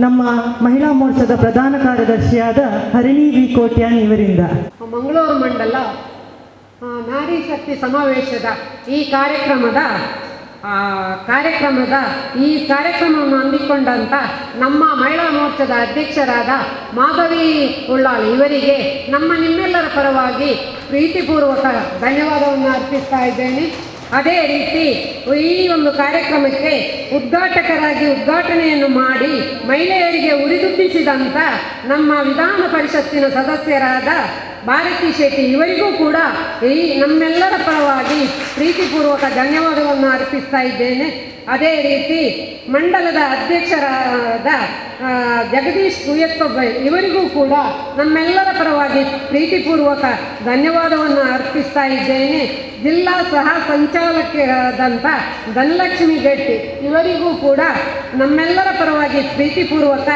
B: ನಮ್ಮ ಮಹಿಳಾ ಮೋರ್ಚಾದ ಪ್ರಧಾನ ಕಾರ್ಯದರ್ಶಿಯಾದ ಹರಿಣಿ ವಿ ಕೋಟ್ಯಾನ್ ಇವರಿಂದ.
G: ಮಂಗಳೂರು ಮಂಡಲ ನಾರಿ ಶಕ್ತಿ ಸಮಾವೇಶದ ಈ ಕಾರ್ಯಕ್ರಮವನ್ನು ಹಮ್ಮಿಕೊಂಡಂಥ ನಮ್ಮ ಮಹಿಳಾ ಮೋರ್ಚಾದ ಅಧ್ಯಕ್ಷರಾದ ಮಾಧವಿ ಉಳ್ಳಾಲ್ ಇವರಿಗೆ ನಿಮ್ಮೆಲ್ಲರ ಪರವಾಗಿ ಪ್ರೀತಿಪೂರ್ವಕ ಧನ್ಯವಾದವನ್ನು ಅರ್ಪಿಸ್ತಾ ಇದ್ದೇನೆ. ಅದೇ ರೀತಿ ಈ ಒಂದು ಕಾರ್ಯಕ್ರಮಕ್ಕೆ ಉದ್ಘಾಟನೆಯನ್ನು ಮಾಡಿ ಮಹಿಳೆಯರಿಗೆ ಉರಿದುಂಬಿಸಿದಂಥ ನಮ್ಮ ವಿಧಾನ ಪರಿಷತ್ತಿನ ಸದಸ್ಯರಾದ ಭಾರತಿ ಶೆಟ್ಟಿ ಇವರಿಗೂ ಕೂಡ ಈ ನಮ್ಮೆಲ್ಲರ ಪರವಾಗಿ ಪ್ರೀತಿಪೂರ್ವಕ ಧನ್ಯವಾದವನ್ನು ಅರ್ಪಿಸ್ತಾ ಇದ್ದೇನೆ. ಅದೇ ರೀತಿ ಮಂಡಲದ ಅಧ್ಯಕ್ಷರಾದ ಜಗದೀಶ್ ಕುಯ್ಯತ್ತೊಬ್ಬೈ ಇವರಿಗೂ ಕೂಡ ನಮ್ಮೆಲ್ಲರ ಪರವಾಗಿ ಪ್ರೀತಿಪೂರ್ವಕ ಧನ್ಯವಾದವನ್ನು ಅರ್ಪಿಸ್ತಾ ಇದ್ದೇನೆ. ಜಿಲ್ಲಾ ಸಹ ಸಂಚಾಲಕರಾದಂಥ ಧನಲಕ್ಷ್ಮಿ ಗಟ್ಟಿ ಇವರಿಗೂ ಕೂಡ ನಮ್ಮೆಲ್ಲರ ಪರವಾಗಿ ಪ್ರೀತಿಪೂರ್ವಕ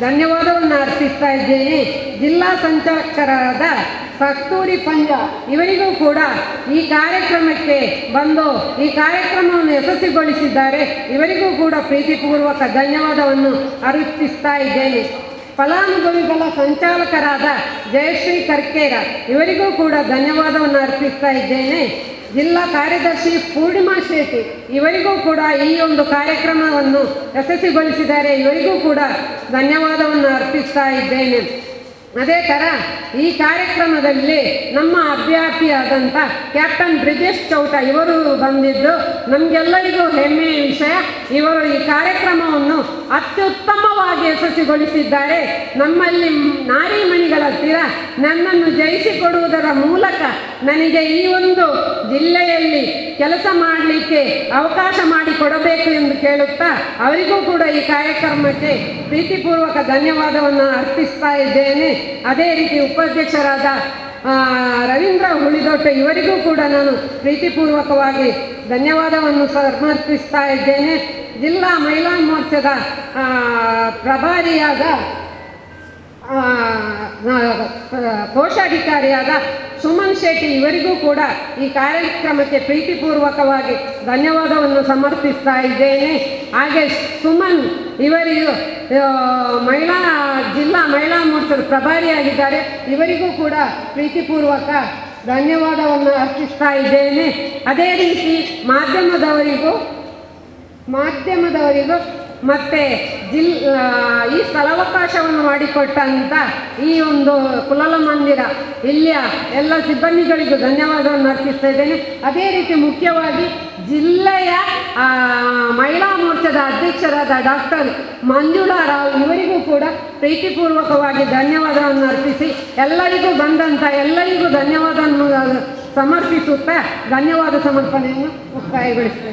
G: ಧನ್ಯವಾದವನ್ನು ಅರ್ಪಿಸ್ತಾ ಇದ್ದೇನೆ. ಜಿಲ್ಲಾ ಸಂಚಾಲಕರಾದ ಕಸ್ತೂರಿ ಪಂಜ ಇವರಿಗೂ ಕೂಡ ಈ ಕಾರ್ಯಕ್ರಮಕ್ಕೆ ಬಂದು ಈ ಕಾರ್ಯಕ್ರಮವನ್ನು ಯಶಸ್ವಿಗೊಳಿಸಿದ್ದಾರೆ. ಇವರಿಗೂ ಕೂಡ ಪ್ರೀತಿಪೂರ್ವಕ ಧನ್ಯವಾದವನ್ನು ಅರ್ಪಿಸ್ತಾ ಇದ್ದೇನೆ. ಫಲಾನುಭವಿಗಳ ಸಂಚಾಲಕರಾದ ಜಯಶ್ರೀ ಕರ್ಕೇರ ಇವರಿಗೂ ಕೂಡ ಧನ್ಯವಾದವನ್ನು ಅರ್ಪಿಸ್ತಾ ಇದ್ದೇನೆ. ಜಿಲ್ಲಾ ಕಾರ್ಯದರ್ಶಿ ಪೂರ್ಣಿಮಾ ಶೆಟ್ಟಿ ಇವರಿಗೂ ಕೂಡ ಈ ಒಂದು ಕಾರ್ಯಕ್ರಮವನ್ನು ಯಶಸ್ವಿಗೊಳಿಸಿದ್ದಾರೆ. ಇವರಿಗೂ ಕೂಡ ಧನ್ಯವಾದವನ್ನು ಅರ್ಪಿಸ್ತಾ ಇದ್ದೇನೆ. ಅದೇ ಥರ ಈ ಕಾರ್ಯಕ್ರಮದಲ್ಲಿ ನಮ್ಮ ಅಭ್ಯರ್ಥಿಯಾದಂಥ ಕ್ಯಾಪ್ಟನ್ ಬ್ರಿಜೇಶ್ ಚೌಟ ಇವರು ಬಂದಿದ್ದು ನಮಗೆಲ್ಲರಿಗೂ ಹೆಮ್ಮೆಯ ವಿಷಯ. ಇವರು ಈ ಕಾರ್ಯಕ್ರಮವನ್ನು ಅತ್ಯುತ್ತಮವಾಗಿ ಯಶಸ್ವಿಗೊಳಿಸಿದ್ದಾರೆ. ನಮ್ಮಲ್ಲಿ ನಾರಿಮಣಿಗಳ ಹತ್ತಿರ ನನ್ನನ್ನು ಜಯಿಸಿಕೊಡುವುದರ ಮೂಲಕ ನನಗೆ ಈ ಒಂದು ಜಿಲ್ಲೆಯಲ್ಲಿ ಕೆಲಸ ಮಾಡಲಿಕ್ಕೆ ಅವಕಾಶ ಮಾಡಿಕೊಡಬೇಕು ಎಂದು ಕೇಳುತ್ತಾ ಅವರಿಗೂ ಕೂಡ ಈ ಕಾರ್ಯಕ್ರಮಕ್ಕೆ ಪ್ರೀತಿಪೂರ್ವಕ ಧನ್ಯವಾದವನ್ನು ಅರ್ಪಿಸ್ತಾ ಇದ್ದೇನೆ. ಅದೇ ರೀತಿ ಉಪಾಧ್ಯಕ್ಷರಾದ ರವೀಂದ್ರ ಹುಳಿದೊಟ್ಟ ಇವರಿಗೂ ಕೂಡ ನಾನು ಪ್ರೀತಿಪೂರ್ವಕವಾಗಿ ಧನ್ಯವಾದವನ್ನು ಸಮರ್ಪಿಸ್ತಾ ಇದ್ದೇನೆ. ಜಿಲ್ಲಾ ಮಹಿಳಾ ಮೋರ್ಚಾದ ಪ್ರಭಾರಿಯಾದ ಕೋಶಾಧಿಕಾರಿಯಾದ ಸುಮನ್ ಶೆಟ್ಟಿ ಇವರಿಗೂ ಕೂಡ ಈ ಕಾರ್ಯಕ್ರಮಕ್ಕೆ ಪ್ರೀತಿಪೂರ್ವಕವಾಗಿ ಧನ್ಯವಾದವನ್ನು ಸಮರ್ಪಿಸ್ತಾ ಇದ್ದೇನೆ. ಹಾಗೆ ಸುಮನ್ ಇವರಿಗೂ ಜಿಲ್ಲಾ ಮಹಿಳಾ ಮೋರ್ಚಾದ ಪ್ರಭಾರಿಯಾಗಿದ್ದಾರೆ. ಇವರಿಗೂ ಕೂಡ ಪ್ರೀತಿಪೂರ್ವಕ ಧನ್ಯವಾದವನ್ನು ಅರ್ಪಿಸ್ತಾ ಇದ್ದೇನೆ. ಅದೇ ರೀತಿ ಮಾಧ್ಯಮದವರಿಗೂ ಮತ್ತು ಈ ಸ್ಥಳಾವಕಾಶವನ್ನು ಮಾಡಿಕೊಟ್ಟಂಥ ಈ ಒಂದು ಕುಲಾಲ ಮಂದಿರ ಇಲ್ಲಿಯ ಎಲ್ಲ ಸಿಬ್ಬಂದಿಗಳಿಗೂ ಧನ್ಯವಾದವನ್ನು ಅರ್ಪಿಸ್ತಾ ಇದ್ದೇನೆ. ಅದೇ ರೀತಿ ಮುಖ್ಯವಾಗಿ ಜಿಲ್ಲೆಯ ಮಹಿಳಾ ಮೋರ್ಚಾದ ಅಧ್ಯಕ್ಷರಾದ ಡಾಕ್ಟರ್ ಮಂಜುಳಾ ರಾವ್ ಇವರಿಗೂ ಕೂಡ ಪ್ರೀತಿಪೂರ್ವಕವಾಗಿ ಧನ್ಯವಾದವನ್ನು ಅರ್ಪಿಸಿ ಎಲ್ಲರಿಗೂ ಧನ್ಯವಾದವನ್ನು ಸಮರ್ಪಿಸುತ್ತಾ ಧನ್ಯವಾದ ಸಮರ್ಪಣೆಯನ್ನು ಮುಕ್ತಾಯಗೊಳಿಸ್ತೇನೆ.